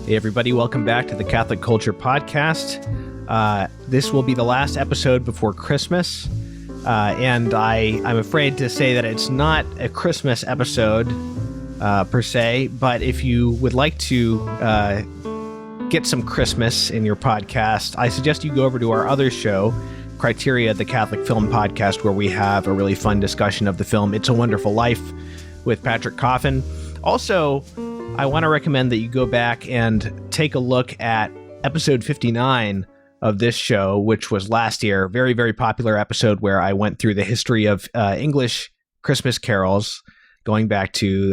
Hey everybody, welcome back to the Catholic Culture Podcast. This will be the last episode before Christmas, and I'm afraid to say that it's not a Christmas episode per se, but if you would like to get some Christmas in your podcast, I suggest you go over to our other show, Criteria, the Catholic Film Podcast, where we have a really fun discussion of the film It's a Wonderful Life with Patrick Coffin. Also, I want to recommend that you go back and take a look at episode 59 of this show, which was last year. Very, very popular episode where I went through the history of English Christmas carols, going back to,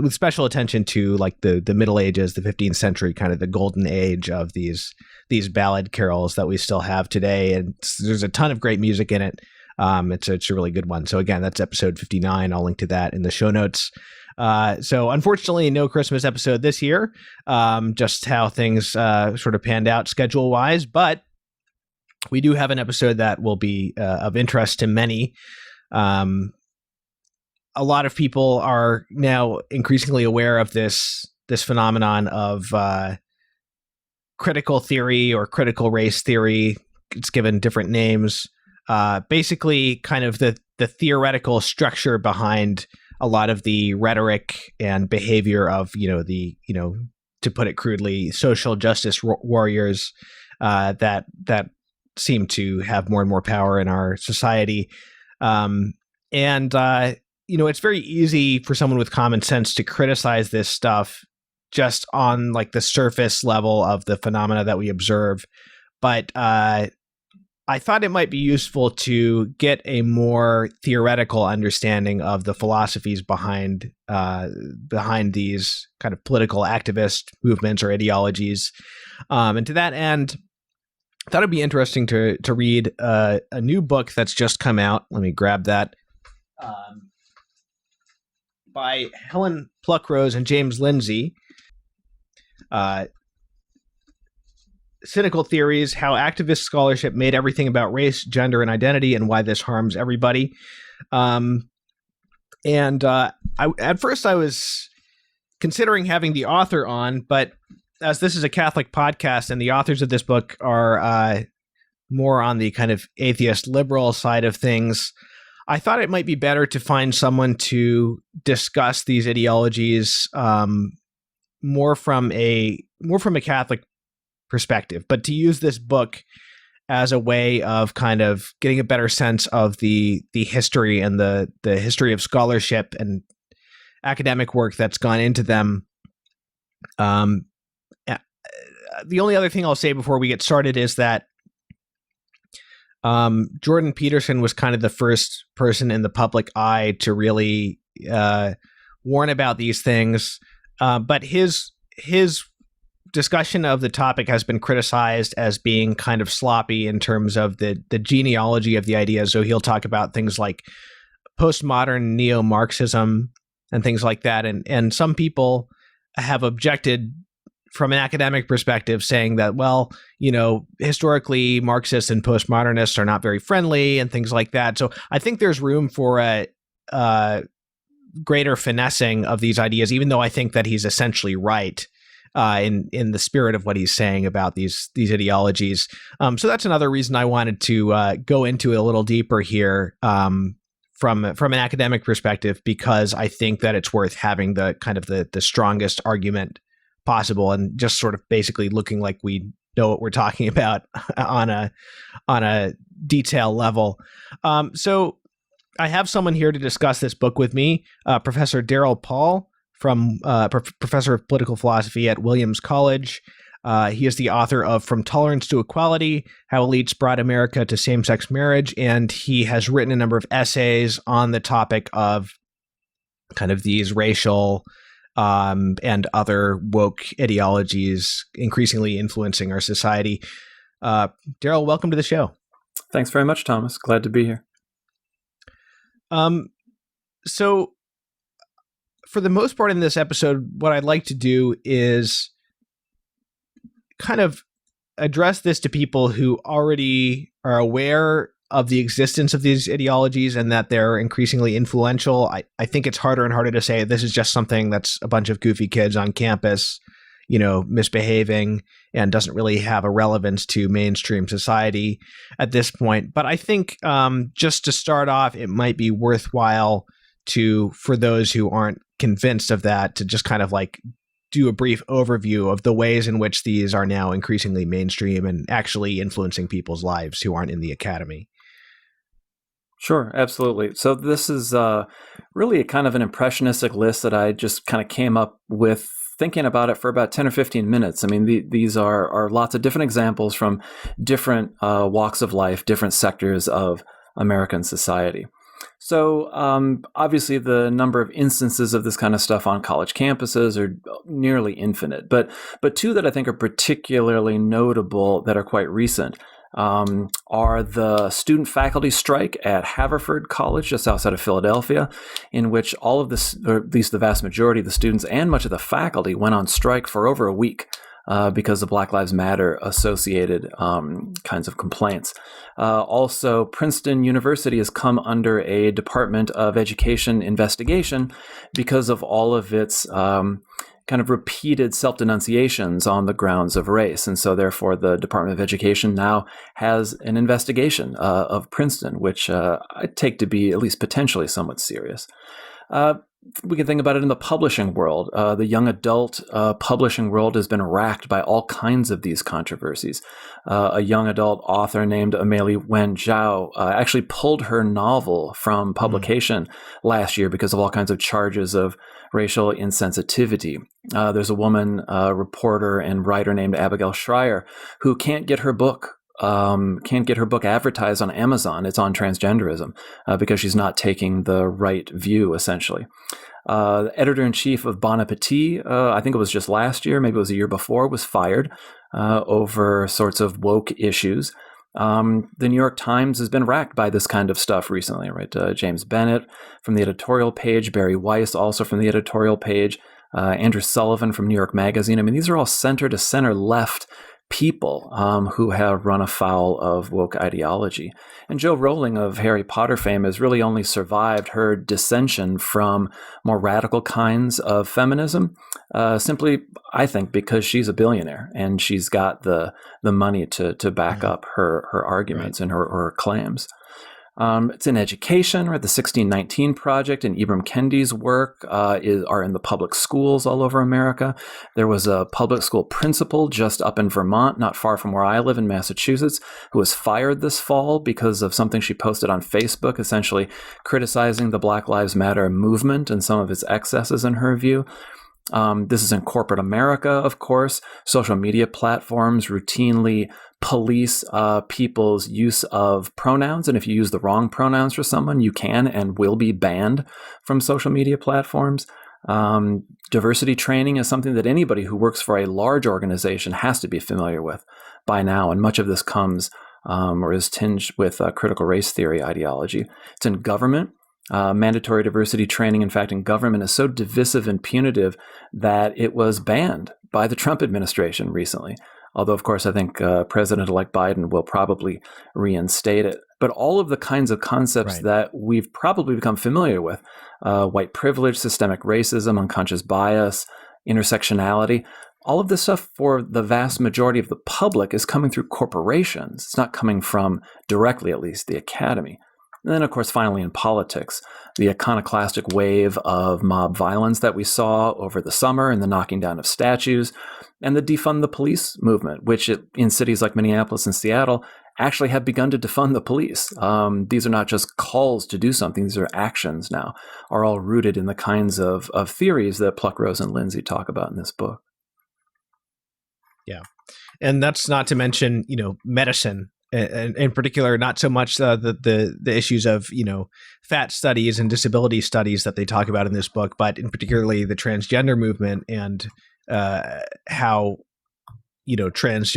with special attention to like the Middle Ages, the 15th century, kind of the golden age of these ballad carols that we still have today. And there's a ton of great music in it. It's a really good one. So again, that's episode 59. I'll link to that in the show notes. So unfortunately, no Christmas episode this year, just how things sort of panned out schedule-wise. But we do have an episode that will be of interest to many. A lot of people are now increasingly aware of this phenomenon of critical theory or critical race theory. It's given different names. Basically, kind of the theoretical structure behind a lot of the rhetoric and behavior of, to put it crudely, social justice warriors that seem to have more and more power in our society. It's very easy for someone with common sense to criticize this stuff just on like the surface level of the phenomena that we observe. But I thought it might be useful to get a more theoretical understanding of the philosophies behind these kind of political activist movements or ideologies. And to that end, I thought it'd be interesting to read a new book that's just come out. Let me grab that. By Helen, Pluckrose and James Lindsay. Cynical Theories, How Activist Scholarship Made Everything About Race, Gender, and Identity, and Why This Harms Everybody. At first I was considering having the author on, but as this is a Catholic podcast and the authors of this book are more on the kind of atheist liberal side of things, I thought it might be better to find someone to discuss these ideologies more from a Catholic perspective, but to use this book as a way of kind of getting a better sense of the history and the history of scholarship and academic work that's gone into them. The only other thing I'll say before we get started is that Jordan Peterson was kind of the first person in the public eye to really warn about these things, but his discussion of the topic has been criticized as being kind of sloppy in terms of the genealogy of the ideas. So he'll talk about things like postmodern neo-Marxism and things like that. And some people have objected from an academic perspective, saying that, well, historically Marxists and postmodernists are not very friendly and things like that. So I think there's room for a greater finessing of these ideas, even though I think that he's essentially right. In the spirit of what he's saying about these ideologies. So that's another reason I wanted to go into it a little deeper here from an academic perspective, because I think that it's worth having the kind of the strongest argument possible and just sort of basically looking like we know what we're talking about on a detail level. So I have someone here to discuss this book with me, Professor Darel Paul, from professor of political philosophy at Williams College. He is the author of From Tolerance to Equality, How Elites Brought America to Same-Sex Marriage, and he has written a number of essays on the topic of kind of these racial and other woke ideologies increasingly influencing our society. Darel, welcome to the show. Thanks very much, Thomas. Glad to be here. So for the most part in this episode, what I'd like to do is kind of address this to people who already are aware of the existence of these ideologies and that they're increasingly influential. I think it's harder and harder to say this is just something that's a bunch of goofy kids on campus, misbehaving and doesn't really have a relevance to mainstream society at this point. But I think just to start off, it might be worthwhile for those who aren't convinced of that, to just kind of like do a brief overview of the ways in which these are now increasingly mainstream and actually influencing people's lives who aren't in the academy. Sure, absolutely. So this is really a kind of an impressionistic list that I just kind of came up with thinking about it for about 10 or 15 minutes. I mean, these are lots of different examples from different walks of life, different sectors of American society. So obviously the number of instances of this kind of stuff on college campuses are nearly infinite, but two that I think are particularly notable that are quite recent are the student faculty strike at Haverford College, just outside of Philadelphia, in which all of this, or at least the vast majority of the students and much of the faculty, went on strike for over a week because of Black Lives Matter associated kinds of complaints. Also, Princeton University has come under a Department of Education investigation because of all of its kind of repeated self-denunciations on the grounds of race. And so therefore the Department of Education now has an investigation of Princeton, which I take to be at least potentially somewhat serious. We can think about it in the publishing world. The young adult publishing world has been racked by all kinds of these controversies. A young adult author named Amelie Wen Zhao actually pulled her novel from publication last year because of all kinds of charges of racial insensitivity. There's a woman reporter and writer named Abigail Schreier who can't get her book advertised on Amazon. It's on transgenderism because she's not taking the right view, essentially. The editor-in-chief of Bon Appetit, I think it was just last year, maybe it was a year before, was fired over sorts of woke issues. The New York Times has been racked by this kind of stuff recently, right? James Bennett from the editorial page, Barry Weiss also from the editorial page, Andrew Sullivan from New York Magazine. I mean, these are all center-to-center left people who have run afoul of woke ideology. And Jo Rowling of Harry Potter fame has really only survived her dissension from more radical kinds of feminism, simply, I think, because she's a billionaire and she's got the money to back up her arguments and her claims. It's in education, right? The 1619 Project and Ibram Kendi's work are in the public schools all over America. There was a public school principal just up in Vermont, not far from where I live in Massachusetts, who was fired this fall because of something she posted on Facebook, essentially criticizing the Black Lives Matter movement and some of its excesses in her view. This is in corporate America, of course. Social media platforms routinely police people's use of pronouns. And if you use the wrong pronouns for someone, you can and will be banned from social media platforms. Diversity training is something that anybody who works for a large organization has to be familiar with by now. And much of this comes or is tinged with critical race theory ideology. It's in government. Mandatory diversity training, in fact, in government is so divisive and punitive that it was banned by the Trump administration recently. Although, of course, I think President-elect Biden will probably reinstate it. But all of the kinds of concepts that we've probably become familiar with, white privilege, systemic racism, unconscious bias, intersectionality, all of this stuff for the vast majority of the public is coming through corporations. It's not coming from directly, at least, the academy. And then, of course, finally in politics, the iconoclastic wave of mob violence that we saw over the summer and the knocking down of statues, and the defund the police movement, which in cities like Minneapolis and Seattle actually have begun to defund the police. These are not just calls to do something, these are actions now, are all rooted in the kinds of theories that Pluckrose and Lindsay talk about in this book. Yeah. And that's not to mention, medicine. In particular, not so much the issues of fat studies and disability studies that they talk about in this book, but in particularly the transgender movement and how trans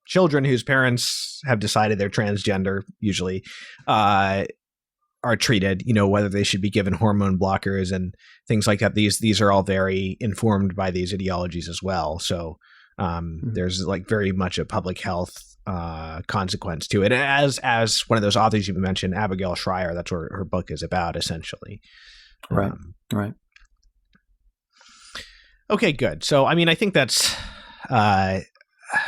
children whose parents have decided they're transgender usually are treated. Whether they should be given hormone blockers and things like that. These are all very informed by these ideologies as well. So there's like very much a public health consequence to it. As one of those authors you mentioned, Abigail Schreier, that's what her book is about, essentially. Right. Right. Okay, good. So, I mean, I think that's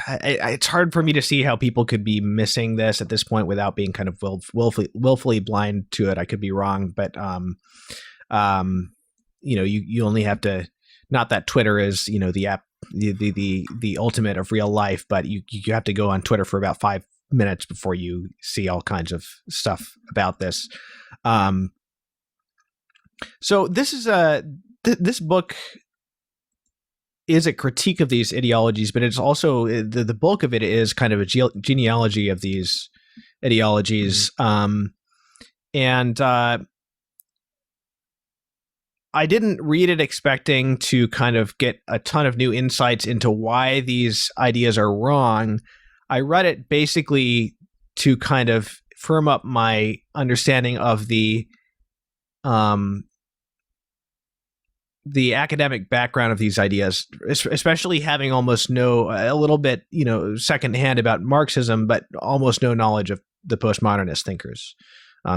it's hard for me to see how people could be missing this at this point without being kind of willfully blind to it. I could be wrong, but you only have to. Not that Twitter is the app, the ultimate of real life, but you have to go on Twitter for about 5 minutes before you see all kinds of stuff about this. So this is this book is a critique of these ideologies, but it's also the bulk of it is kind of a genealogy of these ideologies. And I didn't read it expecting to kind of get a ton of new insights into why these ideas are wrong. I read it basically to kind of firm up my understanding of the academic background of these ideas, especially having almost a little bit, secondhand about Marxism, but almost no knowledge of the postmodernist thinkers.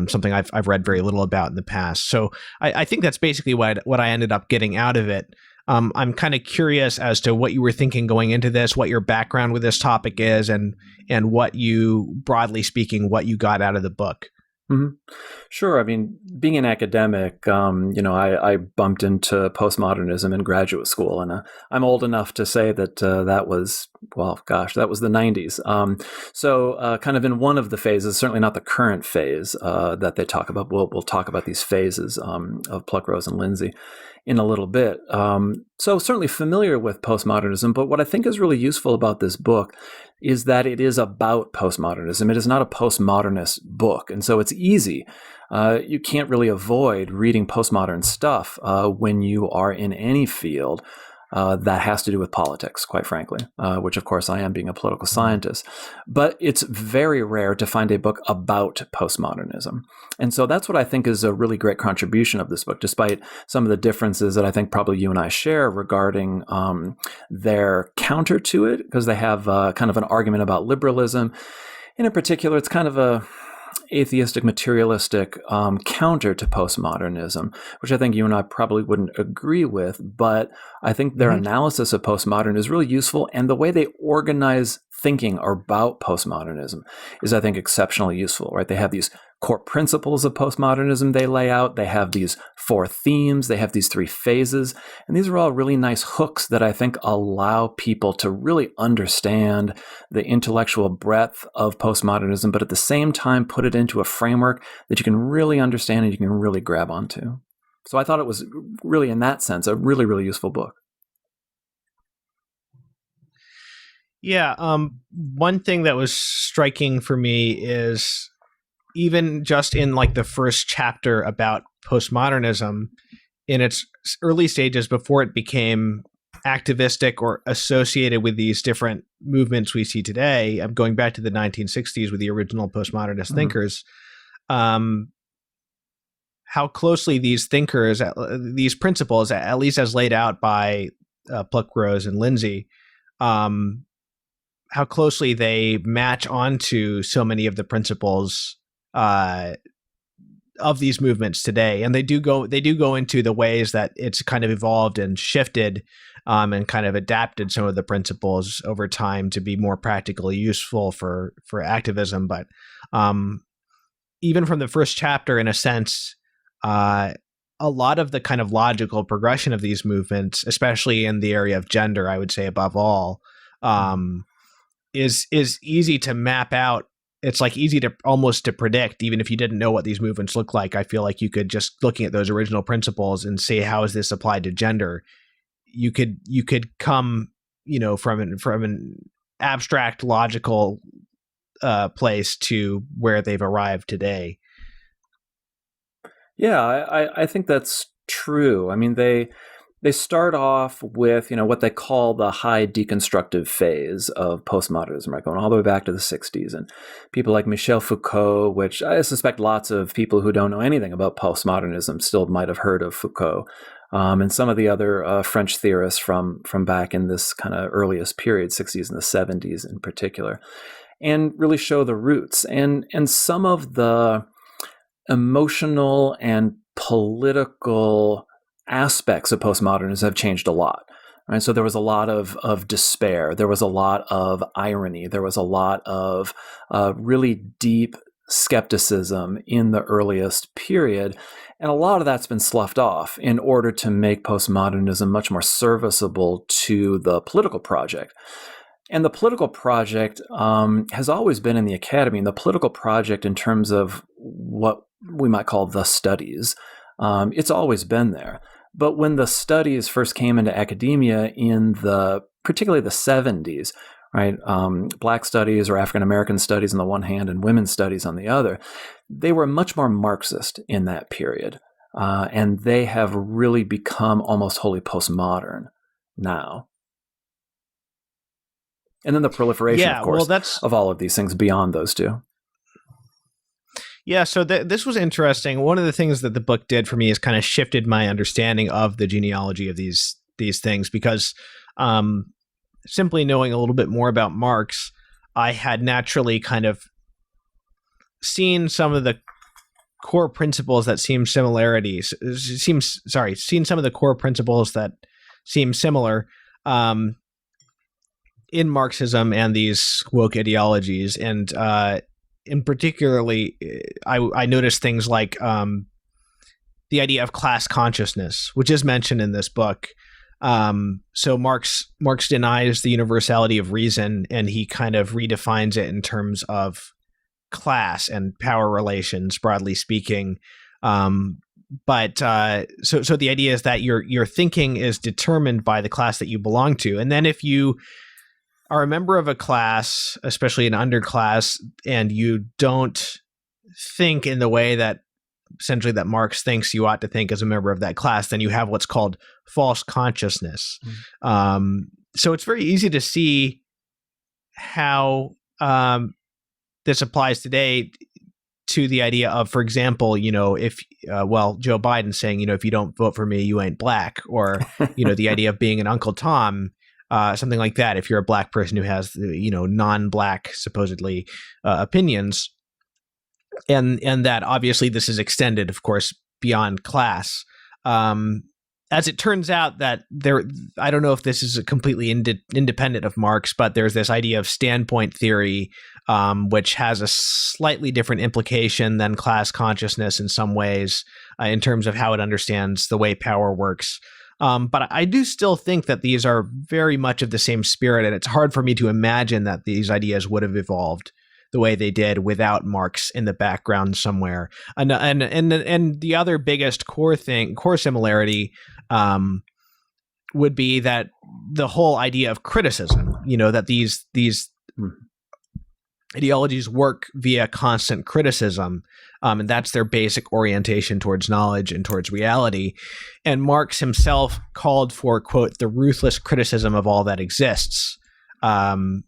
Something I've read very little about in the past. So I think that's basically what I ended up getting out of it. I'm kind of curious as to what you were thinking going into this, what your background with this topic is, and what you, broadly speaking, what you got out of the book. Mm-hmm. Sure. I mean, being an academic, I bumped into postmodernism in graduate school, and I'm old enough to say that that was, that was the 90s. So kind of in one of the phases, certainly not the current phase that they talk about. We'll talk about these phases of Pluckrose and Lindsay in a little bit. So certainly familiar with postmodernism, but what I think is really useful about this book is that it is about postmodernism. It is not a postmodernist book. And so it's easy. You can't really avoid reading postmodern stuff when you are in any field that has to do with politics, quite frankly, which of course I am, being a political scientist. But it's very rare to find a book about postmodernism. And so that's what I think is a really great contribution of this book, despite some of the differences that I think probably you and I share regarding their counter to it, because they have kind of an argument about liberalism. And in particular, it's kind of a atheistic, materialistic counter to postmodernism, which I think you and I probably wouldn't agree with, but I think their analysis of postmodern is really useful, and the way they organize thinking about postmodernism is, I think, exceptionally useful, right? They have these core principles of postmodernism they lay out. They have these 4 themes. They have these 3 phases. And these are all really nice hooks that I think allow people to really understand the intellectual breadth of postmodernism, but at the same time put it into a framework that you can really understand and you can really grab onto. So I thought it was really, in that sense, a really, really useful book. Yeah. One thing that was striking for me is even just in like the first chapter about postmodernism, in its early stages before it became activistic or associated with these different movements we see today, I'm going back to the 1960s with the original postmodernist thinkers, how closely these thinkers, these principles, at least as laid out by Pluckrose and Lindsay, how closely they match onto so many of the principles of these movements today. And they do go into the ways that it's kind of evolved and shifted and kind of adapted some of the principles over time to be more practically useful for activism. But even from the first chapter, in a sense, a lot of the kind of logical progression of these movements, especially in the area of gender, I would say above all, is easy to map out. It's like easy to almost to predict, even if you didn't know what these movements look like. I feel like you could, just looking at those original principles and say, how is this applied to gender? You could come, from an abstract logical place to where they've arrived today. Yeah, I think that's true. I mean, they start off with, what they call the high deconstructive phase of postmodernism, right? Going all the way back to the 60s. And people like Michel Foucault, which I suspect lots of people who don't know anything about postmodernism still might have heard of Foucault, and some of the other French theorists from back in this kind of earliest period, 60s and the 70s in particular, and really show the roots. And some of the emotional and political aspects of postmodernism have changed a lot. Right? So there was a lot of despair. There was a lot of irony. There was a lot of really deep skepticism in the earliest period. And a lot of that's been sloughed off in order to make postmodernism much more serviceable to the political project. And the political project has always been in the academy. And the political project, in terms of what we might call the studies, it's always been there. But when the studies first came into academia in particularly the 70s, right, Black studies or African American studies on the one hand and women's studies on the other, they were much more Marxist in that period. And they have really become almost wholly postmodern now. And then the proliferation, of course, of all of these things beyond those two. Yeah, so this was interesting. One of the things that the book did for me is kind of shifted my understanding of the genealogy of these things, because simply knowing a little bit more about Marx, I had naturally kind of seen some of the core principles that seem similarities. Seen some of the core principles that seem similar in Marxism and these woke ideologies, and in particularly, I noticed things like the idea of class consciousness, which is mentioned in this book. So Marx denies the universality of reason, and he kind of redefines it in terms of class and power relations, broadly speaking. But so the idea is that your thinking is determined by the class that you belong to, and then if you are a member of a class, especially an underclass, and you don't think in the way that essentially that Marx thinks you ought to think as a member of that class, then you have what's called false consciousness. So it's very easy to see how this applies today to the idea of, for example, if Joe Biden saying, if you don't vote for me, you ain't black, or the idea of being an Uncle Tom. Something like that, if you're a black person who has, non-black, supposedly, opinions. And that obviously this is extended, of course, beyond class. As it turns out that I don't know if this is completely independent of Marx, but there's this idea of standpoint theory, which has a slightly different implication than class consciousness in some ways, in terms of how it understands the way power works. But I do still think that these are very much of the same spirit, and it's hard for me to imagine that these ideas would have evolved the way they did without Marx in the background somewhere. And the other biggest core similarity would be that the whole idea of criticism, that these ideologies work via constant criticism, and that's their basic orientation towards knowledge and towards reality. And Marx himself called for, quote, the ruthless criticism of all that exists, and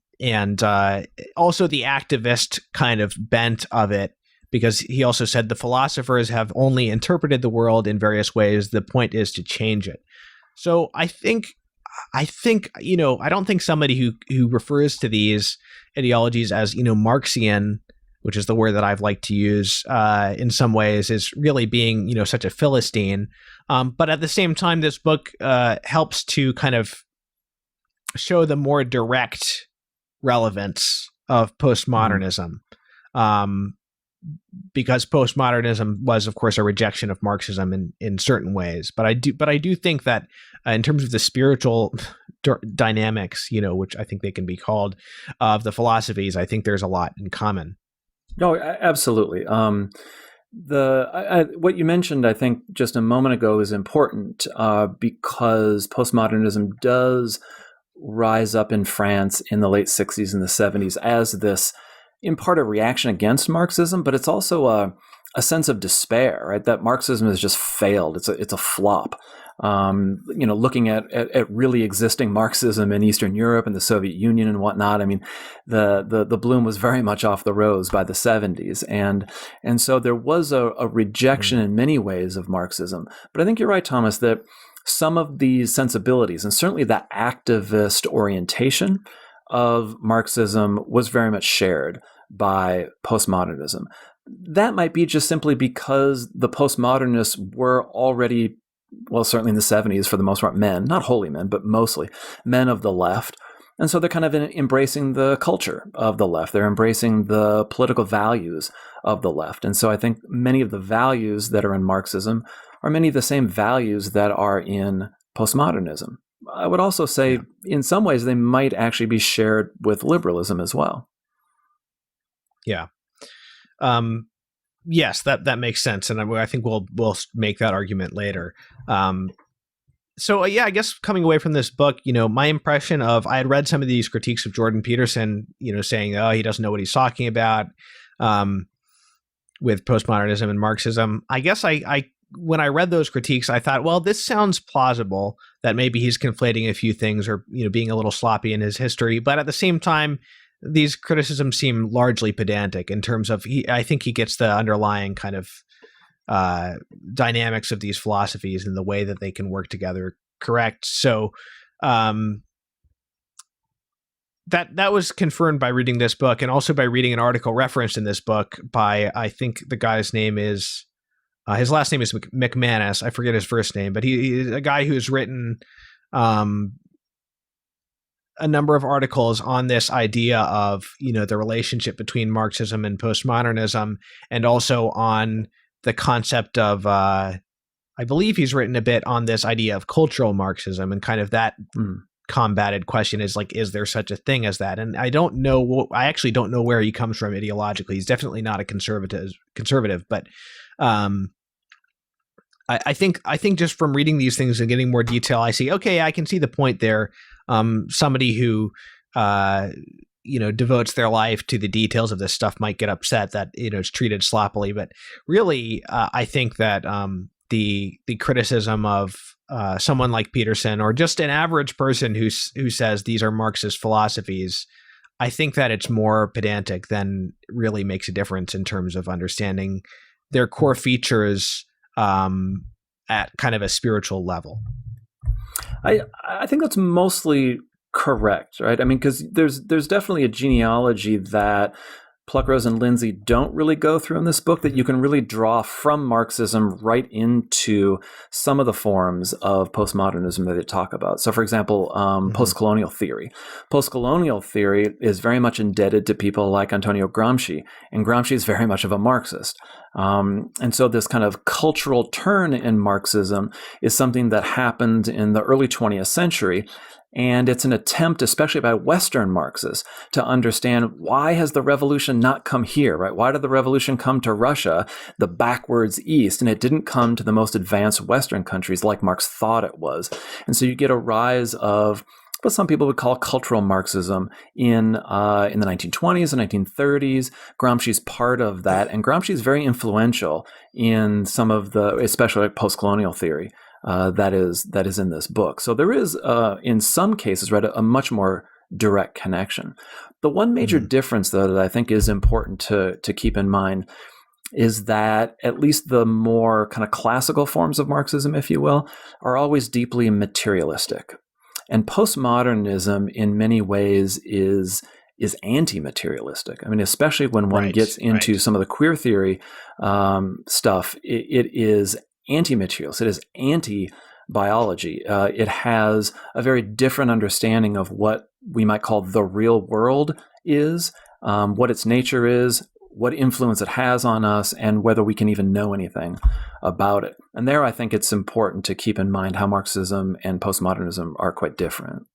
also the activist kind of bent of it, because he also said the philosophers have only interpreted the world in various ways. The point is to change it. So I think I don't think somebody who refers to these ideologies as, Marxian, which is the word that I've liked to use in some ways, is really being, such a Philistine. But at the same time, this book helps to kind of show the more direct relevance of postmodernism. Because postmodernism was, of course, a rejection of Marxism in certain ways. But I do think that in terms of the spiritual dynamics, which I think they can be called, of the philosophies, I think there's a lot in common. No, absolutely. What you mentioned, I think, just a moment ago is important because postmodernism does rise up in France in the late 60s and the 70s as this, in part, a reaction against Marxism, but it's also a sense of despair, right? That Marxism has just failed. It's a flop. Looking at really existing Marxism in Eastern Europe and the Soviet Union and whatnot. I mean, the bloom was very much off the rose by the 70s, and so there was a rejection in many ways of Marxism. But I think you're right, Thomas, that some of these sensibilities, and certainly that activist orientation of Marxism, was very much shared by postmodernism. That might be just simply because the postmodernists were already well, certainly in the 70s, for the most part, men, not wholly men, but mostly men of the left. And so they're kind of embracing the culture of the left. They're embracing the political values of the left. And so I think many of the values that are in Marxism are many of the same values that are in postmodernism. I would also say in some ways they might actually be shared with liberalism as well. Yeah. Yes, that makes sense. And I think we'll make that argument later. So I guess coming away from this book, my impression I had read some of these critiques of Jordan Peterson, saying, oh, he doesn't know what he's talking about with postmodernism and Marxism. I guess when I read those critiques, I thought, well, this sounds plausible that maybe he's conflating a few things or, being a little sloppy in his history. But at the same time, these criticisms seem largely pedantic in terms of, I think he gets the underlying kind of dynamics of these philosophies and the way that they can work together correct. So that was confirmed by reading this book, and also by reading an article referenced in this book by, I think the guy's name is, his last name is McManus. I forget his first name, but he's a guy who's written a number of articles on this idea of, the relationship between Marxism and postmodernism, and also on the concept of, I believe he's written a bit on this idea of cultural Marxism, and kind of that combated question is like, is there such a thing as that? And I actually don't know where he comes from ideologically. He's definitely not a conservative, but I think just from reading these things and getting more detail, I see, okay, I can see the point there. Somebody who, devotes their life to the details of this stuff might get upset that, it's treated sloppily. But really, I think that the criticism of someone like Peterson, or just an average person who says these are Marxist philosophies, I think that it's more pedantic than really makes a difference in terms of understanding their core features at kind of a spiritual level. I think that's mostly correct, right? I mean, because there's definitely a genealogy that Pluckrose and Lindsay don't really go through in this book that you can really draw from Marxism right into some of the forms of postmodernism that they talk about. So, for example, post-colonial theory. Post-colonial theory is very much indebted to people like Antonio Gramsci, and Gramsci is very much of a Marxist. And so this kind of cultural turn in Marxism is something that happened in the early 20th century. And it's an attempt, especially by Western Marxists, to understand, why has the revolution not come here, right? Why did the revolution come to Russia, the backwards East, and it didn't come to the most advanced Western countries like Marx thought it was? And so you get a rise of what some people would call cultural Marxism in the 1920s and 1930s. Gramsci's part of that, and Gramsci is very influential in some of the, especially like post-colonial theory. That is in this book. So there is, in some cases, right, a much more direct connection. The one major difference, though, that I think is important to keep in mind is that at least the more kind of classical forms of Marxism, if you will, are always deeply materialistic. And postmodernism, in many ways, is anti-materialistic. I mean, especially when one gets into some of the queer theory stuff, it is anti-materialist. It is anti-biology. It has a very different understanding of what we might call the real world is, what its nature is, what influence it has on us, and whether we can even know anything about it. And there, I think it's important to keep in mind how Marxism and postmodernism are quite different.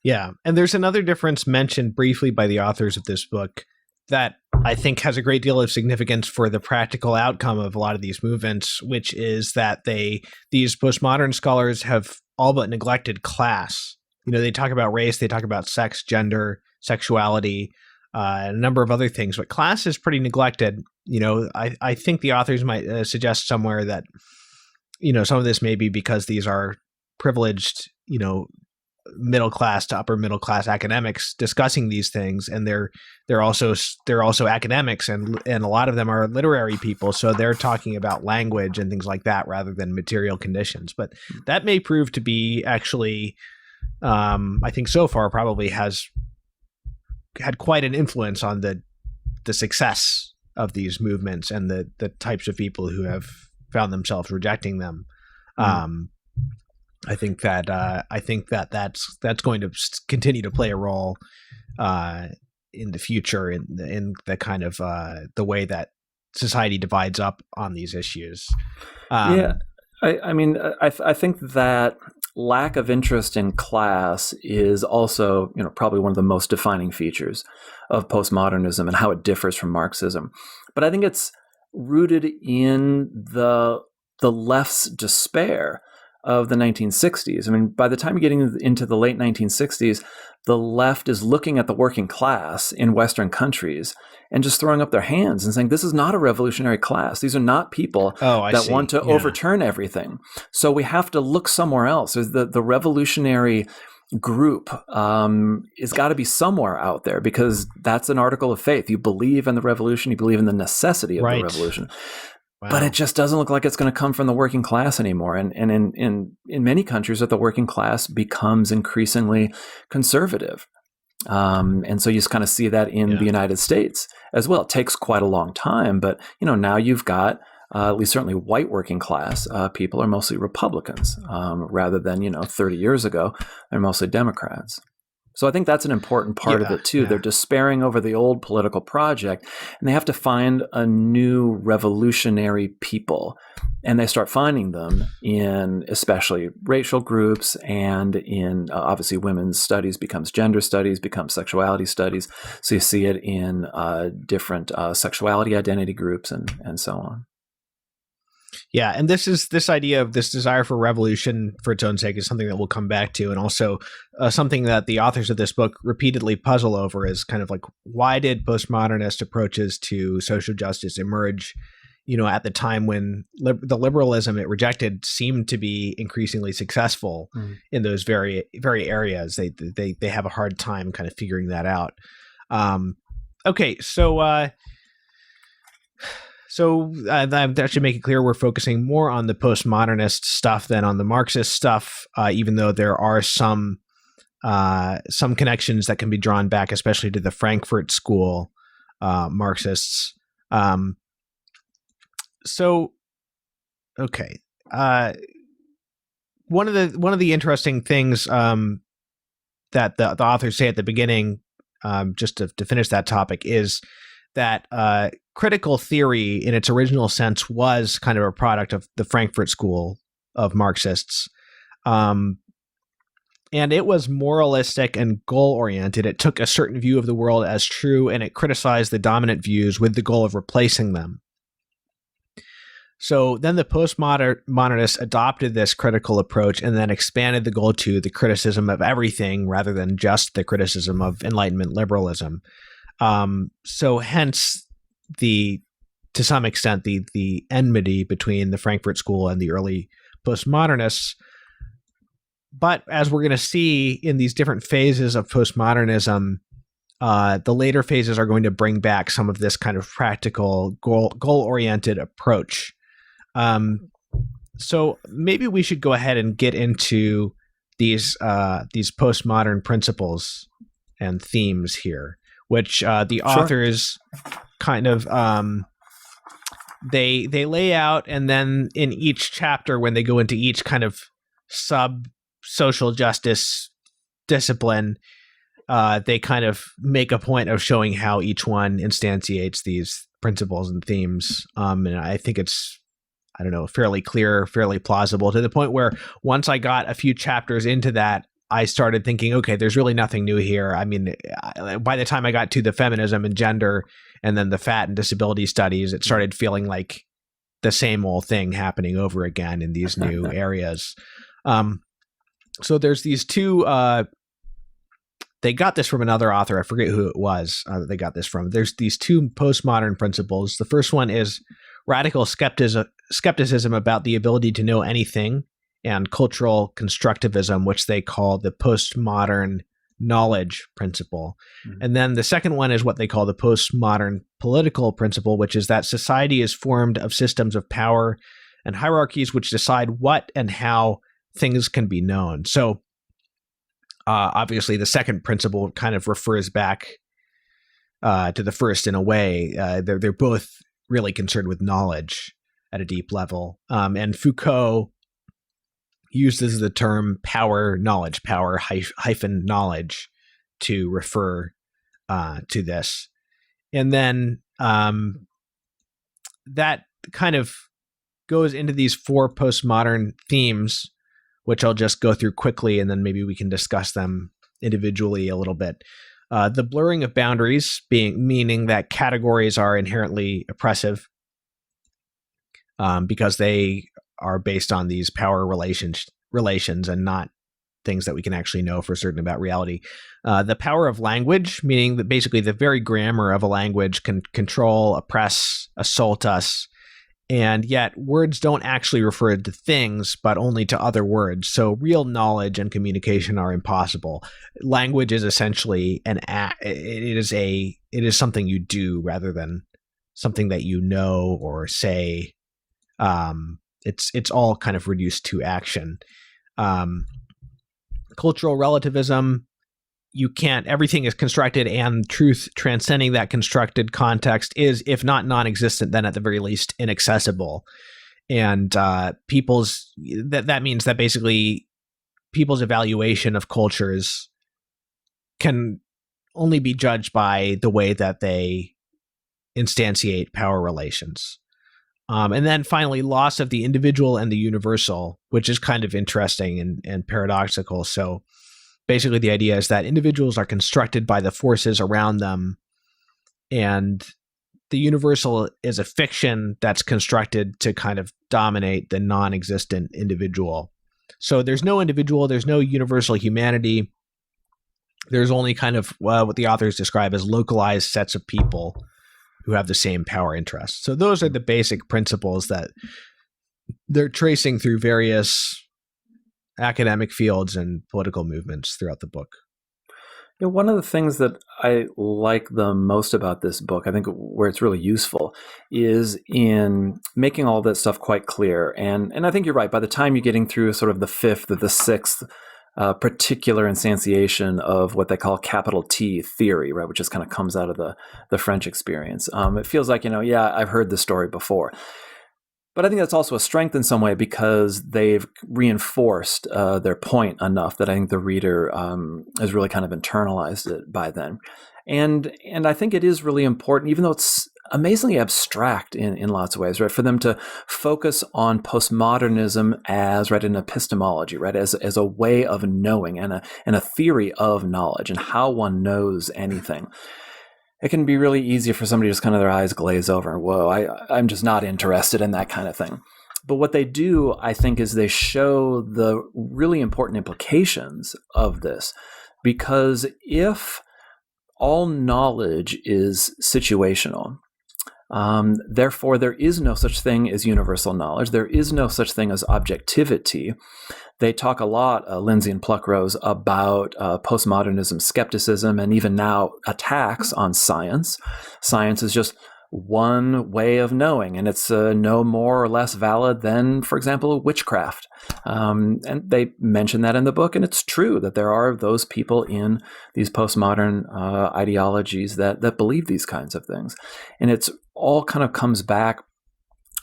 Yeah. And there's another difference mentioned briefly by the authors of this book that I think has a great deal of significance for the practical outcome of a lot of these movements, which is that these postmodern scholars have all but neglected class. They talk about race, they talk about sex, gender, sexuality, and a number of other things, but class is pretty neglected. I think the authors might suggest somewhere that, some of this may be because these are privileged, middle class to upper middle class academics discussing these things, and they're also academics, and a lot of them are literary people, so they're talking about language and things like that rather than material conditions. But that may prove to be actually, I think so far probably has had quite an influence on the success of these movements and the types of people who have found themselves rejecting them. I think that that's going to continue to play a role in the future in the kind of the way that society divides up on these issues. I mean, I think that lack of interest in class is also, probably one of the most defining features of postmodernism and how it differs from Marxism. But I think it's rooted in the left's despair of the 1960s. I mean, by the time you're getting into the late 1960s, the left is looking at the working class in Western countries and just throwing up their hands and saying, this is not a revolutionary class. These are not people that want to overturn everything. So we have to look somewhere else. The revolutionary group has got to be somewhere out there, because that's an article of faith. You believe in the revolution. You believe in the necessity of the revolution. Wow. But it just doesn't look like it's going to come from the working class anymore. And in many countries, that the working class becomes increasingly conservative. And so you just kind of see that in the United States as well. It takes quite a long time, but now you've got at least certainly white working class people are mostly Republicans, rather than 30 years ago they're mostly Democrats. So I think that's an important part of it too. They're despairing over the old political project, and they have to find a new revolutionary people. And they start finding them in especially racial groups, and in obviously women's studies becomes gender studies, becomes sexuality studies. So you see it in different sexuality identity groups and so on. Yeah, and this idea of this desire for revolution for its own sake is something that we'll come back to, and also something that the authors of this book repeatedly puzzle over is kind of like, why did postmodernist approaches to social justice emerge, at the time when the liberalism it rejected seemed to be increasingly successful in those very, very areas. They have a hard time kind of figuring that out. Okay, so. So that should make it clear we're focusing more on the postmodernist stuff than on the Marxist stuff, even though there are some connections that can be drawn back, especially to the Frankfurt School Marxists. Okay. One of the interesting things that the authors say at the beginning, just to finish that topic, is that critical theory in its original sense was kind of a product of the Frankfurt School of Marxists. And it was moralistic and goal-oriented. It took a certain view of the world as true, and it criticized the dominant views with the goal of replacing them. So then the postmodernists adopted this critical approach and then expanded the goal to the criticism of everything rather than just the criticism of Enlightenment liberalism. So hence to some extent, the enmity between the Frankfurt School and the early postmodernists. But as we're going to see in these different phases of postmodernism, the later phases are going to bring back some of this kind of practical goal-oriented approach. So maybe we should go ahead and get into these postmodern principles and themes here, which the authors kind of they lay out, and then in each chapter, when they go into each kind of sub social justice discipline, they kind of make a point of showing how each one instantiates these principles and themes. And I think it's, I don't know, fairly clear, fairly plausible, to the point where once I got a few chapters into that, I started thinking, okay, there's really nothing new here. I mean, by the time I got to the feminism and gender and then the fat and disability studies, it started feeling like the same old thing happening over again in these new areas. So there's these two, they got this from another author. I forget who it was that they got this from. There's these two postmodern principles. The first one is radical skepticism about the ability to know anything, and cultural constructivism, which they call the postmodern knowledge principle. Mm-hmm. And then the second one is what they call the postmodern political principle, which is that society is formed of systems of power and hierarchies which decide what and how things can be known. So obviously the second principle kind of refers back to the first in a way. They're both really concerned with knowledge at a deep level. And Foucault uses the term power knowledge, power hyphen knowledge, to refer to this. And then that kind of goes into these 4 postmodern themes, which I'll just go through quickly, and then maybe we can discuss them individually a little bit. The blurring of boundaries, meaning that categories are inherently oppressive because they are based on these power relations and not things that we can actually know for certain about reality. The power of language, meaning that basically the very grammar of a language can control, oppress, assault us. And yet words don't actually refer to things, but only to other words. So real knowledge and communication are impossible. Language is essentially an act. It is something you do rather than something that you know or say. It's all kind of reduced to action. Cultural relativism. Everything is constructed, and truth transcending that constructed context is, if not non-existent, then at the very least inaccessible. And that means that basically people's evaluation of cultures can only be judged by the way that they instantiate power relations. And then finally, loss of the individual and the universal, which is kind of interesting and paradoxical. So basically, the idea is that individuals are constructed by the forces around them, and the universal is a fiction that's constructed to kind of dominate the non-existent individual. So there's no individual, there's no universal humanity. There's only kind of what the authors describe as localized sets of people who have the same power interests. So those are the basic principles that they're tracing through various academic fields and political movements throughout the book. One of the things that I like the most about this book, I think where it's really useful, is in making all that stuff quite clear. And I think you're right. By the time you're getting through sort of the 5th or the 6th particular instantiation of what they call capital T theory, right, which just kind of comes out of the French experience, it feels like, I've heard this story before. But I think that's also a strength in some way because they've reinforced their point enough that I think the reader has really kind of internalized it by then. And I think it is really important, even though it's amazingly abstract in lots of ways, right, for them to focus on postmodernism as, right, an epistemology, right, as a way of knowing and a theory of knowledge and how one knows anything. It can be really easy for somebody to just kind of their eyes glaze over and, whoa, I'm just not interested in that kind of thing. But what they do, I think, is they show the really important implications of this. Because if all knowledge is situational, therefore there is no such thing as universal knowledge, there is no such thing as objectivity. They talk a lot, Lindsay and Pluckrose, about postmodernism skepticism and even now attacks on science. Science is just one way of knowing, and it's no more or less valid than, for example, witchcraft. And they mention that in the book, and it's true that there are those people in these postmodern ideologies that believe these kinds of things. And it's all kind of comes back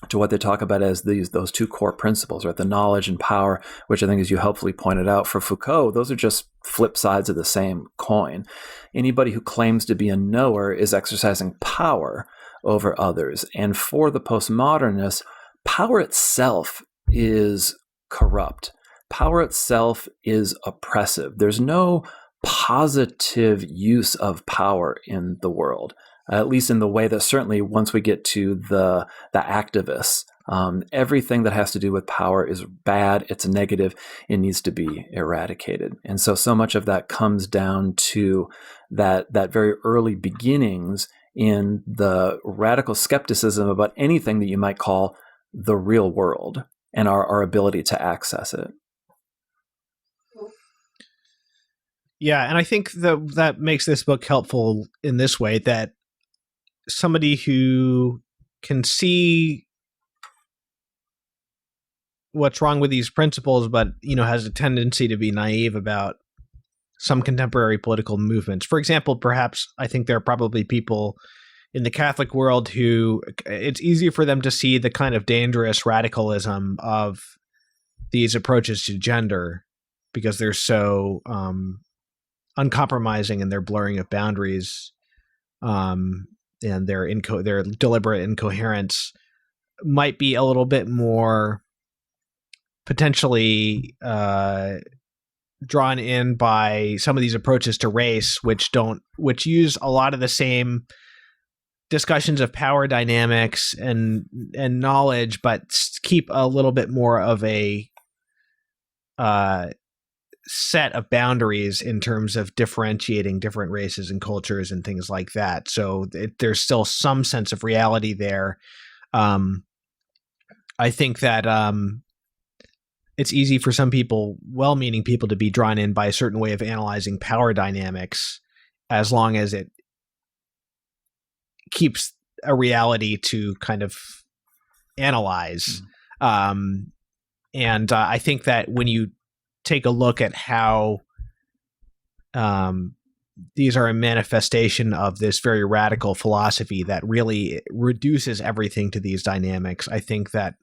to what they talk about as those 2 core principles, right? The knowledge and power, which I think, as you helpfully pointed out, for Foucault, those are just flip sides of the same coin. Anybody who claims to be a knower is exercising power over others. And for the postmodernists, power itself is corrupt. Power itself is oppressive. There's no positive use of power in the world. At least in the way that certainly once we get to the activists, everything that has to do with power is bad, it's negative, it needs to be eradicated. And so much of that comes down to that very early beginnings in the radical skepticism about anything that you might call the real world and our ability to access it. Yeah, and I think that makes this book helpful in this way, that somebody who can see what's wrong with these principles, but has a tendency to be naive about some contemporary political movements. For example, perhaps I think there are probably people in the Catholic world who it's easy for them to see the kind of dangerous radicalism of these approaches to gender because they're so uncompromising in their blurring of boundaries and their deliberate incoherence might be a little bit more potentially drawn in by some of these approaches to race, which use a lot of the same discussions of power dynamics and knowledge, but keep a little bit more of a set of boundaries in terms of differentiating different races and cultures and things like that. So there's still some sense of reality there. I think that it's easy for some people, well-meaning people, to be drawn in by a certain way of analyzing power dynamics as long as it keeps a reality to kind of analyze. And I think that when you take a look at how these are a manifestation of this very radical philosophy that really reduces everything to these dynamics, I think that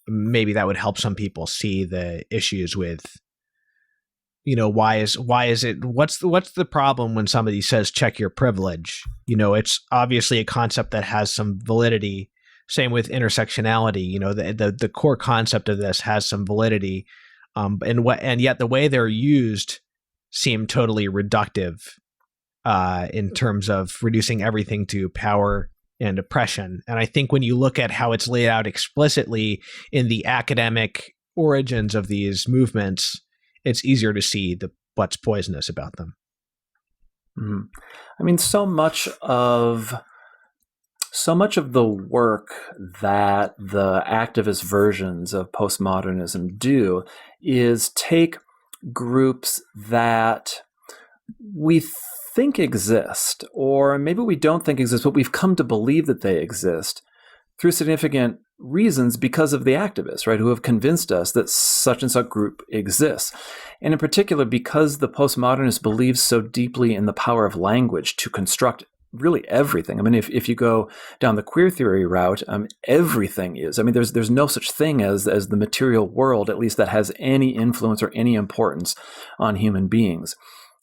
maybe that would help some people see the issues with, why is it, what's the problem when somebody says check your privilege? It's obviously a concept that has some validity. Same with intersectionality. The core concept of this has some validity. And yet the way they're used seem totally reductive in terms of reducing everything to power and oppression. And I think when you look at how it's laid out explicitly in the academic origins of these movements, it's easier to see what's poisonous about them. Mm-hmm. I mean, so much of the work that the activist versions of postmodernism do is take groups that we think exist, or maybe we don't think exist, but we've come to believe that they exist through significant reasons because of the activists, right, who have convinced us that such and such group exists. And in particular, because the postmodernists believe so deeply in the power of language to construct really everything. I mean, if you go down the queer theory route, everything is. I mean, there's no such thing as the material world, at least, that has any influence or any importance on human beings.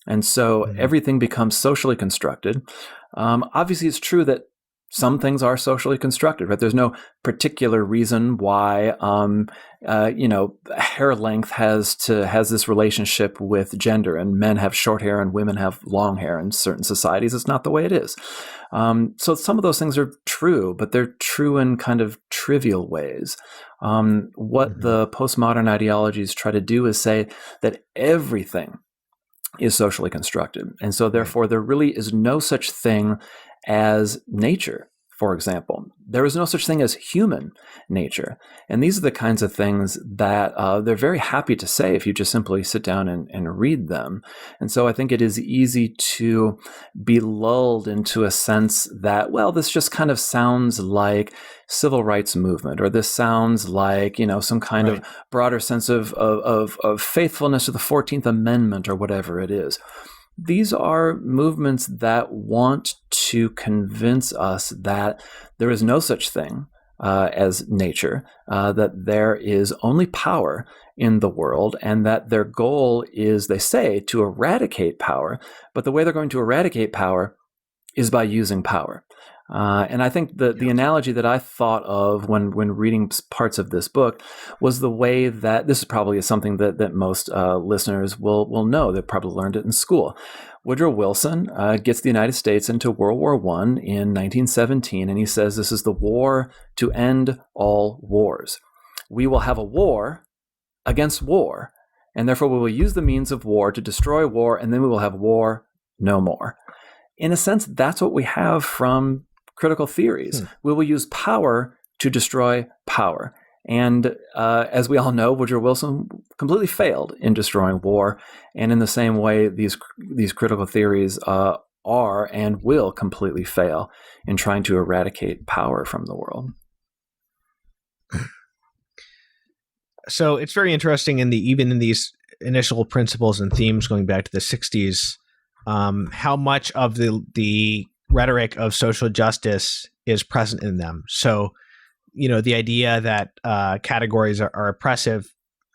And so everything becomes socially constructed. Obviously, it's true that some things are socially constructed, right? There's no particular reason why, hair length has this relationship with gender, and men have short hair and women have long hair in certain societies. It's not the way it is. So some of those things are true, but they're true in kind of trivial ways. What the postmodern ideologies try to do is say that everything is socially constructed. And so therefore, there really is no such thing as nature, for example. There is no such thing as human nature. And these are the kinds of things that they're very happy to say if you just simply sit down and read them. And so I think it is easy to be lulled into a sense that, well, this just kind of sounds like civil rights movement, or this sounds like, some kind of broader sense of faithfulness to the 14th Amendment, or whatever it is. These are movements that want to convince us that there is no such thing as nature, that there is only power in the world, and that their goal is, they say, to eradicate power. But the way they're going to eradicate power is by using power. And I think the analogy that I thought of when reading parts of this book was the way that this is probably something that most listeners will know. They've probably learned it in school. Woodrow Wilson gets the United States into World War I in 1917, and he says this is the war to end all wars. We will have a war against war, and therefore we will use the means of war to destroy war, and then we will have war no more. In a sense, that's what we have from critical theories. We will use power to destroy power. And as we all know, Woodrow Wilson completely failed in destroying war. And in the same way, these critical theories are and will completely fail in trying to eradicate power from the world. So it's very interesting even in these initial principles and themes going back to the 60s, how much of the rhetoric of social justice is present in them. So, the idea that categories are oppressive,